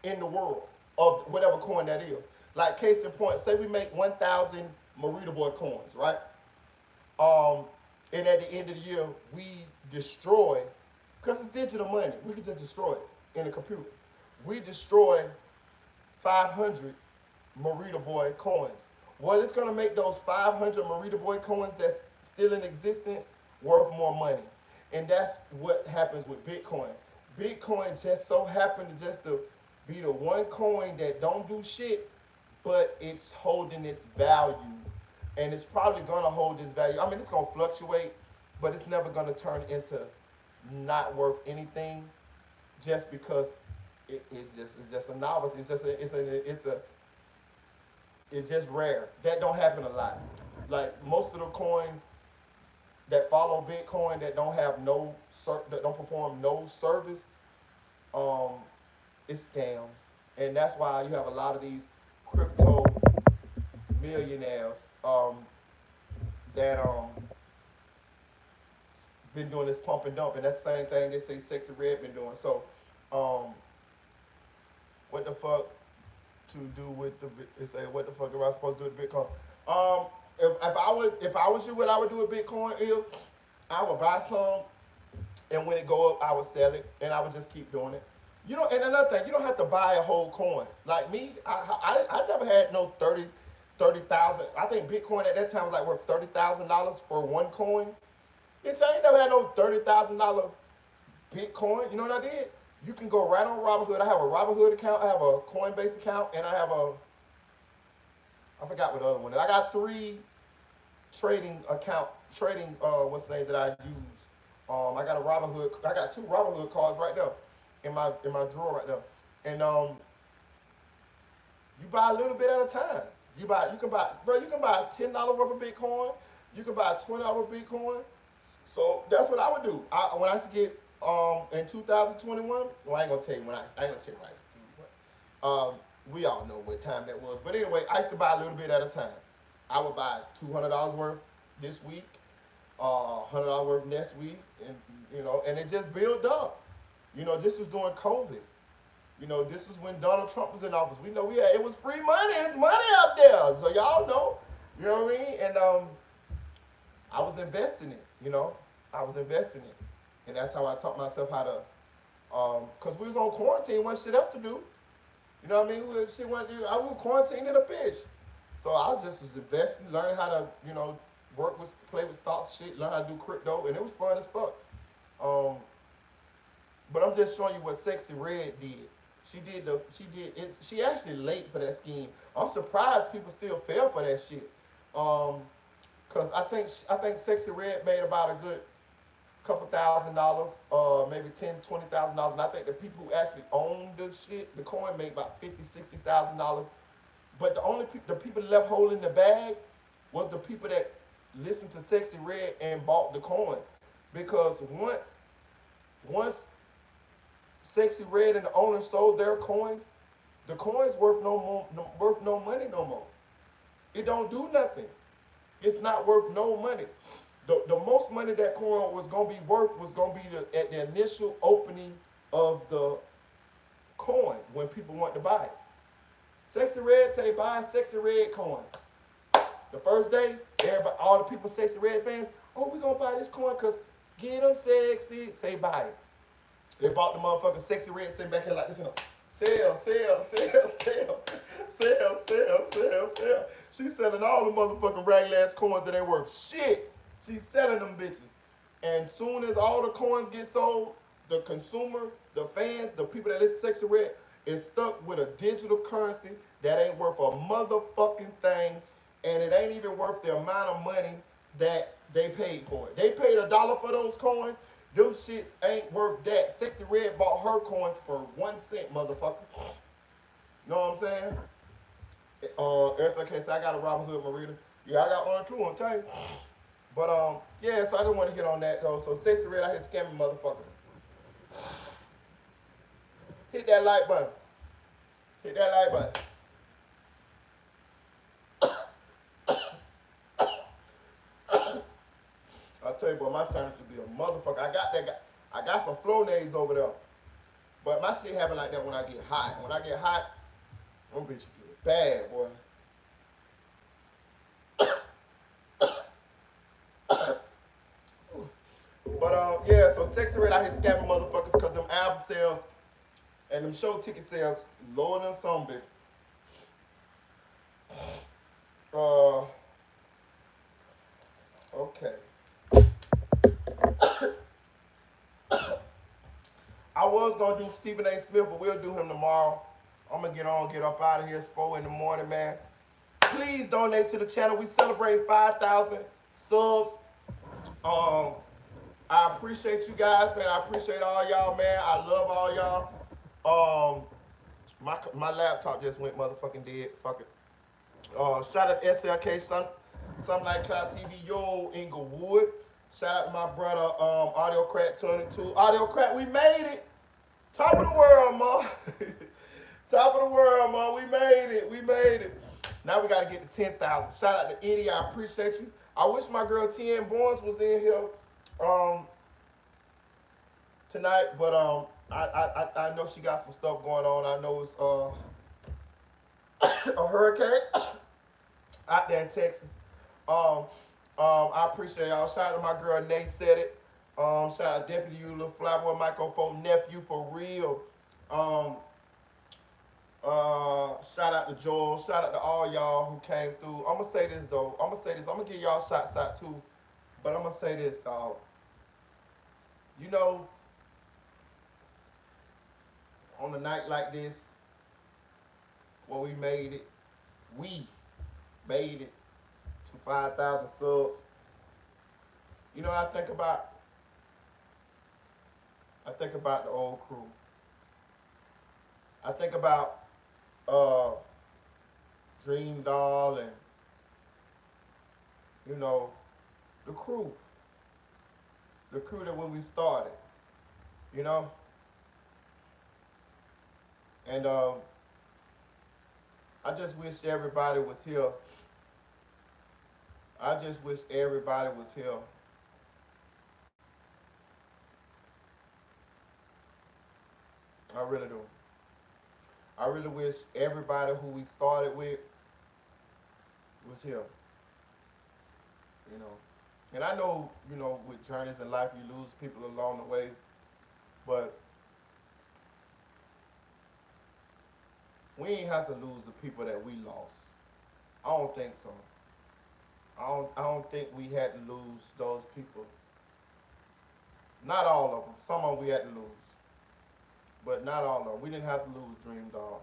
in the world of whatever coin that is. Like case in point, say we make 1,000 Marita Boy coins, right? And at the end of the year, we destroy, because it's digital money, we can just destroy it in a computer. We destroy 500 Marita Boy coins. Well, it's going to make those 500 Marita Boy coins that's still in existence worth more money. And that's what happens with Bitcoin. Bitcoin just so happened to just to be the one coin that don't do shit, but it's holding its value. And it's probably gonna hold its value. I mean, it's gonna fluctuate, but it's never gonna turn into not worth anything just because it's just a novelty. It's just rare. That don't happen a lot. Like most of the coins that follow Bitcoin that don't have that don't perform no service, it's scams, and that's why you have a lot of these crypto millionaires that been doing this pump and dump, and that's the same thing they say Sexy Red been doing. So, what the fuck to do with they say what the fuck am I supposed to do with Bitcoin? If I was you, what I would do with Bitcoin is I would buy some, and when it go up, I would sell it, and I would just keep doing it. You know, and another thing, you don't have to buy a whole coin. Like me, I never had no 30,000. I think Bitcoin at that time was like worth $30,000 for one coin. Bitch, I ain't never had no $30,000 Bitcoin. You know what I did? You can go right on Robinhood. I have a Robinhood account, I have a Coinbase account, and I have I forgot what the other one is. I got 3 what's the name that I use. I got a Robinhood. I got 2 Robinhood cards right there in my drawer right there. And you buy a little bit at a time. You can buy $10 worth of Bitcoin. You can buy $20 worth of Bitcoin. So that's what I would do. When I used to get in 2021, well, I ain't gonna tell you when I ain't gonna tell you right. We all know what time that was. But anyway, I used to buy a little bit at a time. I would buy $200 worth this week, $100 worth next week, and and it just built up. This was during COVID. This was when Donald Trump was in office. We know it was free money. It's money up there. So y'all know. You know what I mean? And I was investing it. I was investing it. And that's how I taught myself how to, because we was on quarantine, wasn't shit else to do. You know what I mean? I was quarantined in a bitch. So I just was investing, learning how to, play with stocks, shit, learn how to do crypto, and it was fun as fuck. But I'm just showing you what Sexy Red did. She actually late for that scheme. I'm surprised people still fell for that shit. Cause I think Sexy Red made about a good couple $1,000s, maybe $10,000-$20,000, and I think the people who actually owned the shit, the coin, made about $50,000-$60,000. But the people left holding the bag was the people that listened to Sexy Red and bought the coin, because once Sexy Red and the owner sold their coins, the coin's worth no money no more. It don't do nothing. It's not worth no money. The most money that coin was gonna be worth was gonna be at the initial opening of the coin when people want to buy it. Sexy Red say buy a Sexy Red coin. The first day, everybody, all the people Sexy Red fans, oh, we gonna buy this coin because get them sexy, say buy it. They bought the motherfucking Sexy Red sitting back here like this, sell, sell, sell, sell, sell, sell, sell, sell. She's selling all the motherfucking ragged ass coins that ain't worth shit. She's selling them bitches. And soon as all the coins get sold, the consumer, the fans, the people that listen to Sexy Red is stuck with a digital currency that ain't worth a motherfucking thing, and it ain't even worth the amount of money that they paid for it. They paid $1 for those coins. Them shits ain't worth that. Sexy Red bought her coins for 1 cent, motherfucker. Know what I'm saying? It's okay, so I got a Robinhood Marita. Yeah, I got one or two, I'll tell you. But yeah, so I didn't want to hit on that though. So Sexy Red out here scamming motherfuckers. Hit that like button. Hit that like button. I'll tell you, boy, my sinus should be a motherfucker. I got some Flonase over there. But my shit happen like that when I get hot. When I get hot, them bitches get bad, boy. But yeah, so Sexy Red out here scamming motherfuckers because them album sales and them show ticket sales lower than some bitch. Okay. I was gonna do Stephen A. Smith, but we'll do him tomorrow. I'm gonna get up out of here. It's 4 in the morning, man. Please donate to the channel. We celebrate 5,000 subs. Um, I appreciate you guys, man. I appreciate all y'all, man. I love all y'all. My laptop just went motherfucking dead. Fuck it. Shout out to SLK, something like Clout TV, yo, Inglewood. Shout out to my brother, Audiocrat 22. Audiocrat, we made it. Top of the world, ma. Top of the world, ma. We made it. We made it. Now we gotta get to 10,000. Shout out to Eddie. I appreciate you. I wish my girl Tien Barnes was in here tonight, but I know she got some stuff going on. I know it's a hurricane out there in Texas. I appreciate y'all. Shout out to my girl Nate said it. Shout out to Deputy You, little Flyboy Microphone nephew for real. Shout out to Joel. Shout out to all y'all who came through. I'm gonna say this though. I'm gonna give y'all shots out too. But I'm gonna say this, dog. You know, on a night like this, where we made it to 5,000 subs. You know, I think about the old crew. I think about Dream Doll and, you know, the crew that when we started, you know, and I just wish everybody was here. I just wish everybody was here. I really do. I really wish everybody who we started with was here. You know. And I know, you know, with journeys in life, you lose people along the way. But we ain't have to lose the people that we lost. I don't think so. I don't think we had to lose those people. Not all of them. Some of them we had to lose. But not all of them. We didn't have to lose Dream Dog.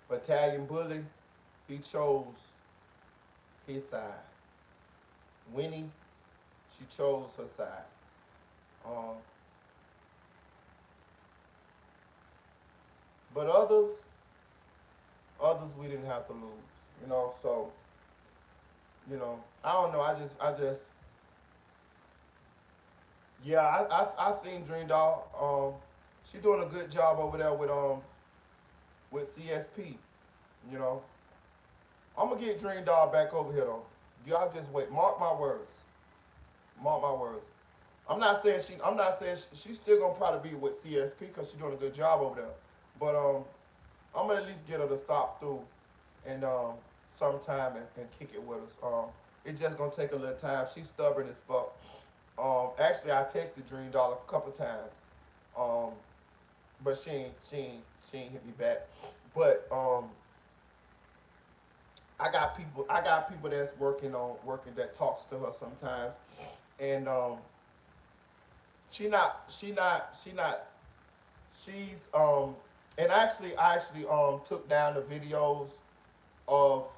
Battalion Bully, he chose his side. Winnie, she chose her side. But others we didn't have to lose, you know. So, you know, I don't know. I just, yeah. I seen Dream Doll. She doing a good job over there with CSP. You know, I'm gonna get Dream Doll back over here though. Y'all just wait. Mark my words. Mark my words. I'm not saying she's still gonna probably be with CSP because she's doing a good job over there. But I'm gonna at least get her to stop through and sometime and kick it with us. It's just gonna take a little time. She's stubborn as fuck. Actually, I texted Dream Doll a couple times, but she ain't hit me back. But I got people that's working that talks to her sometimes, and she's and I actually took down the videos of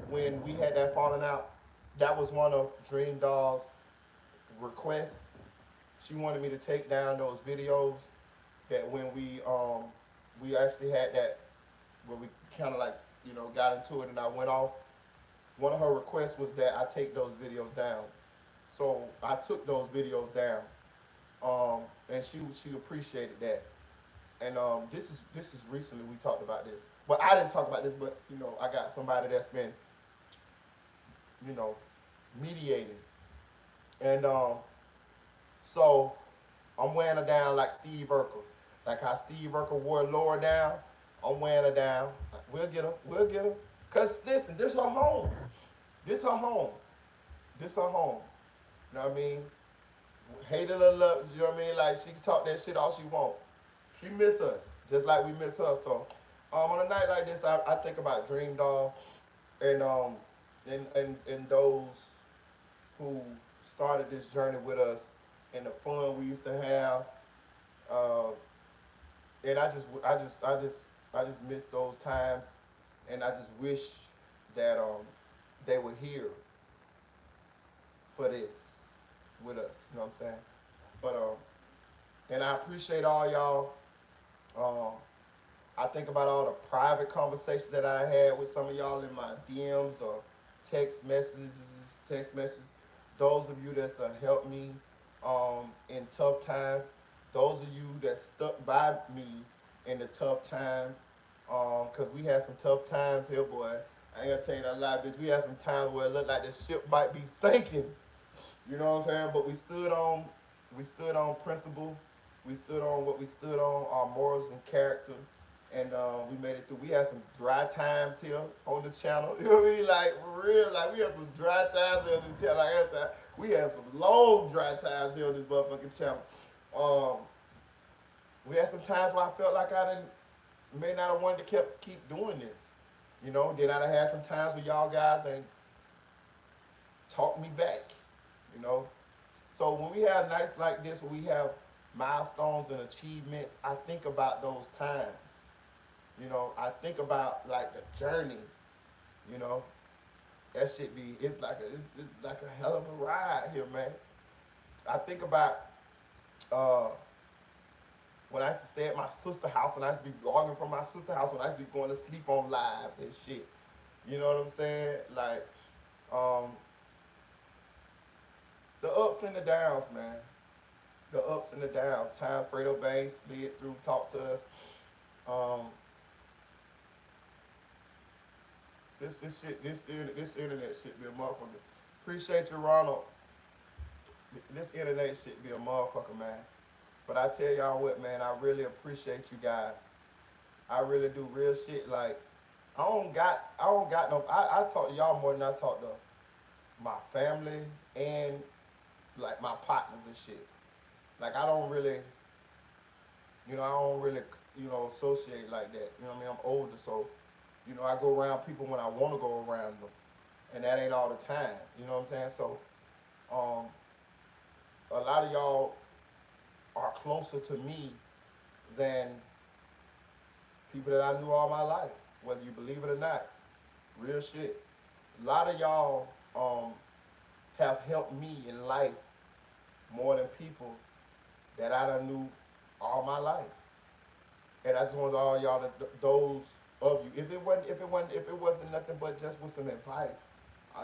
when we had that falling out. That was one of Dream Doll's requests. She wanted me to take down those videos that when we actually had that where we kind of like, you know, got into it and I went off. One of her requests was that I take those videos down. So I took those videos down. And she appreciated that. And this is recently we talked about this. Well, I didn't talk about this, but you know, I got somebody that's been, you know, mediating. And so I'm wearing her down like Steve Urkel. Like how Steve Urkel wore Laura down, I'm wearing her down. We'll get her. Cause listen, this her home. This her home. You know what I mean? Hate it or love, you know what I mean? Like she can talk that shit all she want. She miss us, just like we miss her. So on a night like this, I think about Dream Doll, and and those who started this journey with us and the fun we used to have. Uh, and I just miss those times, and I just wish that they were here for this with us. You know what I'm saying? But and I appreciate all y'all. Um, I think about all the private conversations that I had with some of y'all in my DMs or text messages, text messages. Those of you that's helped me in tough times. Those of you that stuck by me in the tough times. Cause we had some tough times here, boy. I ain't gonna tell you that lie, bitch. We had some times where it looked like the ship might be sinking. You know what I'm saying? But we stood on principle. We stood on what we stood on, our morals and character, and we made it through. We had some dry times here on the channel. You know what I mean? Like for real, like we had some dry times here on the channel. Like every time. We had some long dry times here on this motherfucking channel. Um, we had some times where I felt like I didn't may not have wanted to keep doing this. You know, then I'd have had some times with y'all guys and talk me back. You know, so when we have nights like this, where we have milestones and achievements, I think about those times. You know, I think about like the journey. You know, that shit be it's like a hell of a ride here, man. I think about uh, when I used to stay at my sister's house and I used to be vlogging from my sister's house when I used to be going to sleep on live and shit. You know what I'm saying? Like, um, the ups and the downs, man. The ups and the downs. Time Fredo Bay slid through, talked to us. Um, this internet shit be a motherfucker. Appreciate you, Ronald. This internet shit be a motherfucker, man. But I tell y'all what, man, I really appreciate you guys. I really do real shit. Like, I don't got no, I talk to y'all more than I talk to my family and like my partners and shit. Like I don't really, associate like that. You know what I mean? I'm older, so, I go around people when I want to go around them. And that ain't all the time. You know what I'm saying? So, um, a lot of y'all are closer to me than people that I knew all my life, whether you believe it or not. Real shit. A lot of y'all have helped me in life more than people that I done knew all my life. And I just want all y'all those of you, if it wasn't nothing but just with some advice.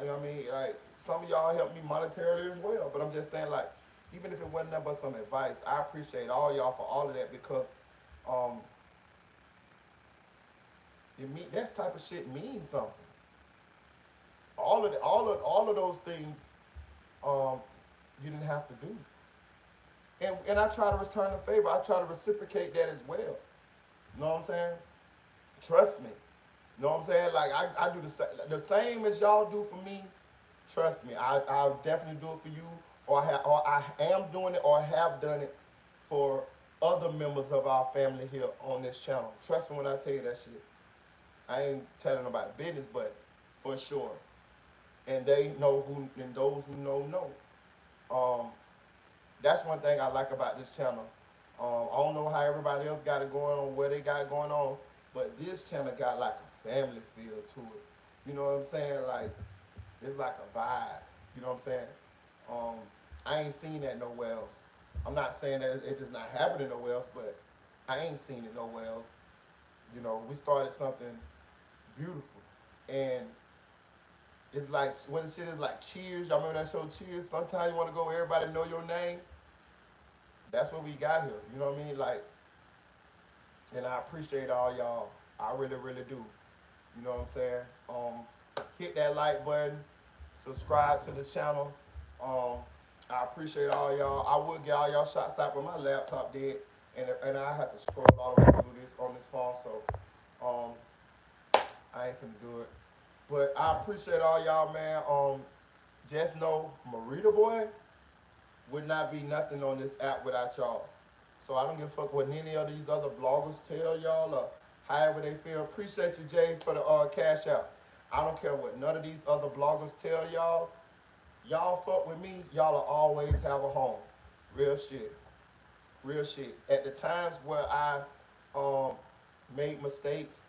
You know what I mean? Like some of y'all helped me monetarily as well, but I'm just saying like even if it wasn't nothing but some advice, I appreciate all y'all for all of that because that type of shit means something. All of those things you didn't have to do. And I try to return the favor. I try to reciprocate that as well. You know what I'm saying? Trust me. You know what I'm saying? Like I do the same as y'all do for me. Trust me, I'll definitely do it for you, or I am doing it, or have done it for other members of our family here on this channel. Trust me when I tell you that shit. I ain't telling nobody business, but for sure. And they know who, and those who know. That's one thing I like about this channel. I don't know how everybody else got it going on, where they got it going on, but this channel got like a family feel to it. You know what I'm saying? Like, it's like a vibe. You know what I'm saying? I ain't seen that nowhere else. I'm not saying that it is not happening nowhere else, but I ain't seen it nowhere else. We started something beautiful. And it's like, when the shit is like Cheers. Y'all remember that show Cheers? Sometimes you want to go where everybody know your name. That's what we got here. You know what I mean? Like, and I appreciate all y'all. I really, really do. You know what I'm saying? Hit that like button. Subscribe to the channel. I appreciate all y'all. I would get all y'all shots out, but my laptop dead, and I have to scroll all the way through this on this phone, so I ain't finna do it. But I appreciate all y'all, man. Just know, Marita Boy would not be nothing on this app without y'all. So I don't give a fuck what any of these other bloggers tell y'all or however they feel. Appreciate you, Jay, for the cash out. I don't care what none of these other bloggers tell y'all. Y'all fuck with me, y'all'll always have a home. Real shit. Real shit. At the times where I um, made mistakes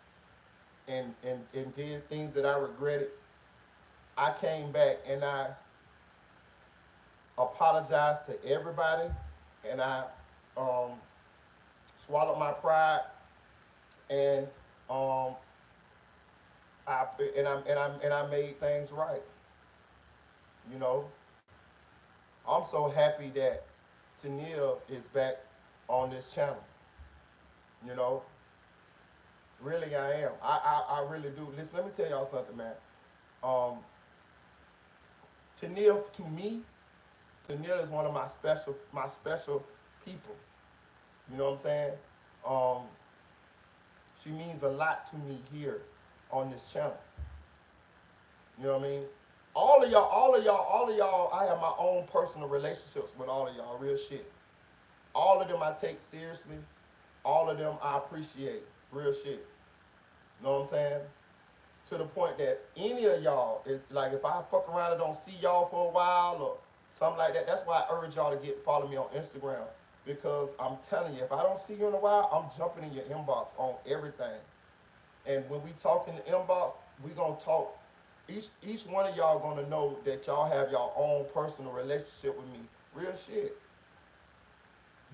and did things that I regretted, I came back and I apologized to everybody, and I um, swallowed my pride, and um, I made things right. You know, I'm so happy that Tennille is back on this channel. You know, really I am. I really do. Listen, let me tell y'all something, man. Um, Tennille, to me, Tennille is one of my special people. You know what I'm saying? Um, she means a lot to me here on this channel. You know what I mean? All of y'all, I have my own personal relationships with all of y'all, real shit. All of them I take seriously. All of them I appreciate, real shit. You know what I'm saying? To the point that any of y'all, is like if I fuck around and don't see y'all for a while or something like that, that's why I urge y'all to follow me on Instagram. Because I'm telling you, if I don't see you in a while, I'm jumping in your inbox on everything. And when we talk in the inbox, we gonna talk. Each one of y'all gonna know that y'all have your own personal relationship with me. Real shit.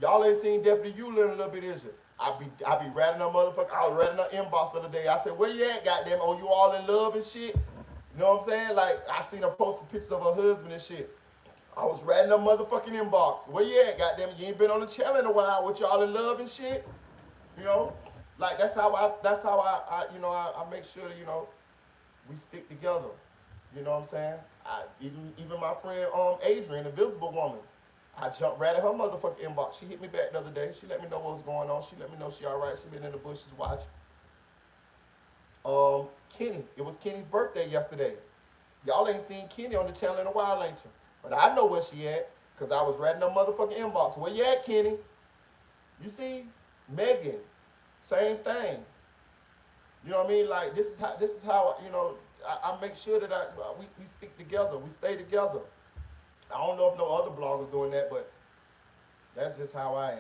Y'all ain't seen Deputy Julio in a little bit, is it? I be ratting a motherfucker. I was ratting her inbox the other day. I said, where you at, goddamn? Oh, you all in love and shit? You know what I'm saying? Like, I seen her posting pictures of her husband and shit. I was ratting her motherfucking inbox. Where you at, goddamn? You ain't been on the channel in a while with y'all in love and shit. You know? Like, that's how I you know, I make sure that, you know, we stick together. You know what I'm saying? Even my friend Adrian, the Visible Woman, I jumped right at her motherfucking inbox. She hit me back the other day. She let me know what was going on. She let me know she all right. She been in the bushes watching. Kenny, it was Kenny's birthday yesterday. Y'all ain't seen Kenny on the channel in a while, ain't you? But I know where she at, because I was writing her motherfucking inbox. Where you at, Kenny? You see? Megan, same thing. You know what I mean? Like, this is how you know, I make sure that we stick together. We stay together. I don't know if no other bloggers doing that, but that's just how I am.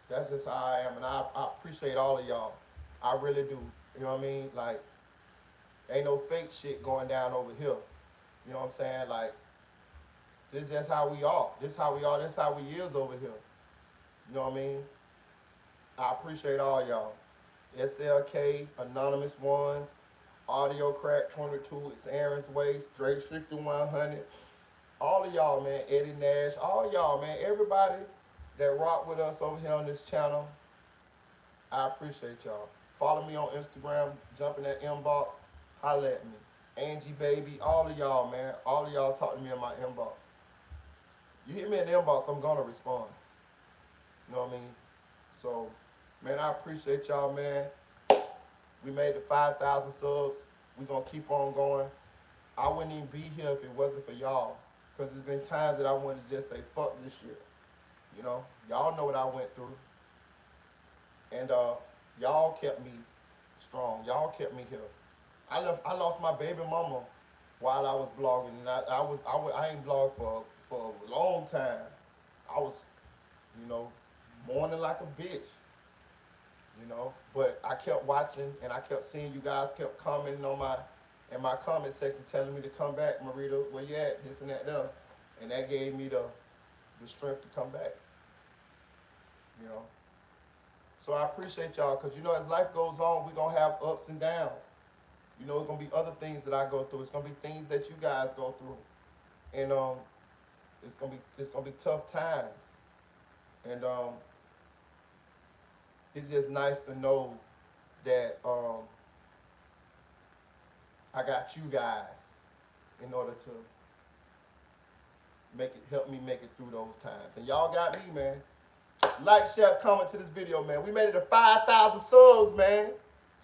That's just how I am, and I appreciate all of y'all. I really do. You know what I mean? Like, ain't no fake shit going down over here. You know what I'm saying? Like, this is just how we are. This is how we are. This is how we is over here. You know what I mean? I appreciate all y'all. SLK, Anonymous Ones, Audio Crack 22, It's Aaron's Waist, Drake 5100. All of y'all, man, Eddie Nash, all y'all, man, everybody that rock with us over here on this channel, I appreciate y'all. Follow me on Instagram, jump in that inbox, holla at me. Angie Baby, all of y'all, man, all of y'all talk to me in my inbox. You hit me in the inbox, I'm gonna respond. You know what I mean? So, man, I appreciate y'all, man. We made the 5,000 subs. We gonna keep on going. I wouldn't even be here if it wasn't for y'all. Because there's been times that I wanted to just say, fuck this shit. You know, y'all know what I went through. And y'all kept me strong. Y'all kept me here. I lost my baby mama while I was blogging. And I ain't blogged for a long time. I was, you know, mourning like a bitch. You know, but I kept watching and I kept seeing you guys kept commenting on in my comment section telling me to come back, Marita, where you at, this and that, there. And that gave me the strength to come back, you know. So I appreciate y'all, because, you know, as life goes on, we're going to have ups and downs. You know, it's going to be other things that I go through. It's going to be things that you guys go through. And it's going to be tough times. And it's just nice to know that I got you guys in order to help me make it through those times. And y'all got me, man. Like, share, comment to this video, man. We made it to 5,000 subs, man.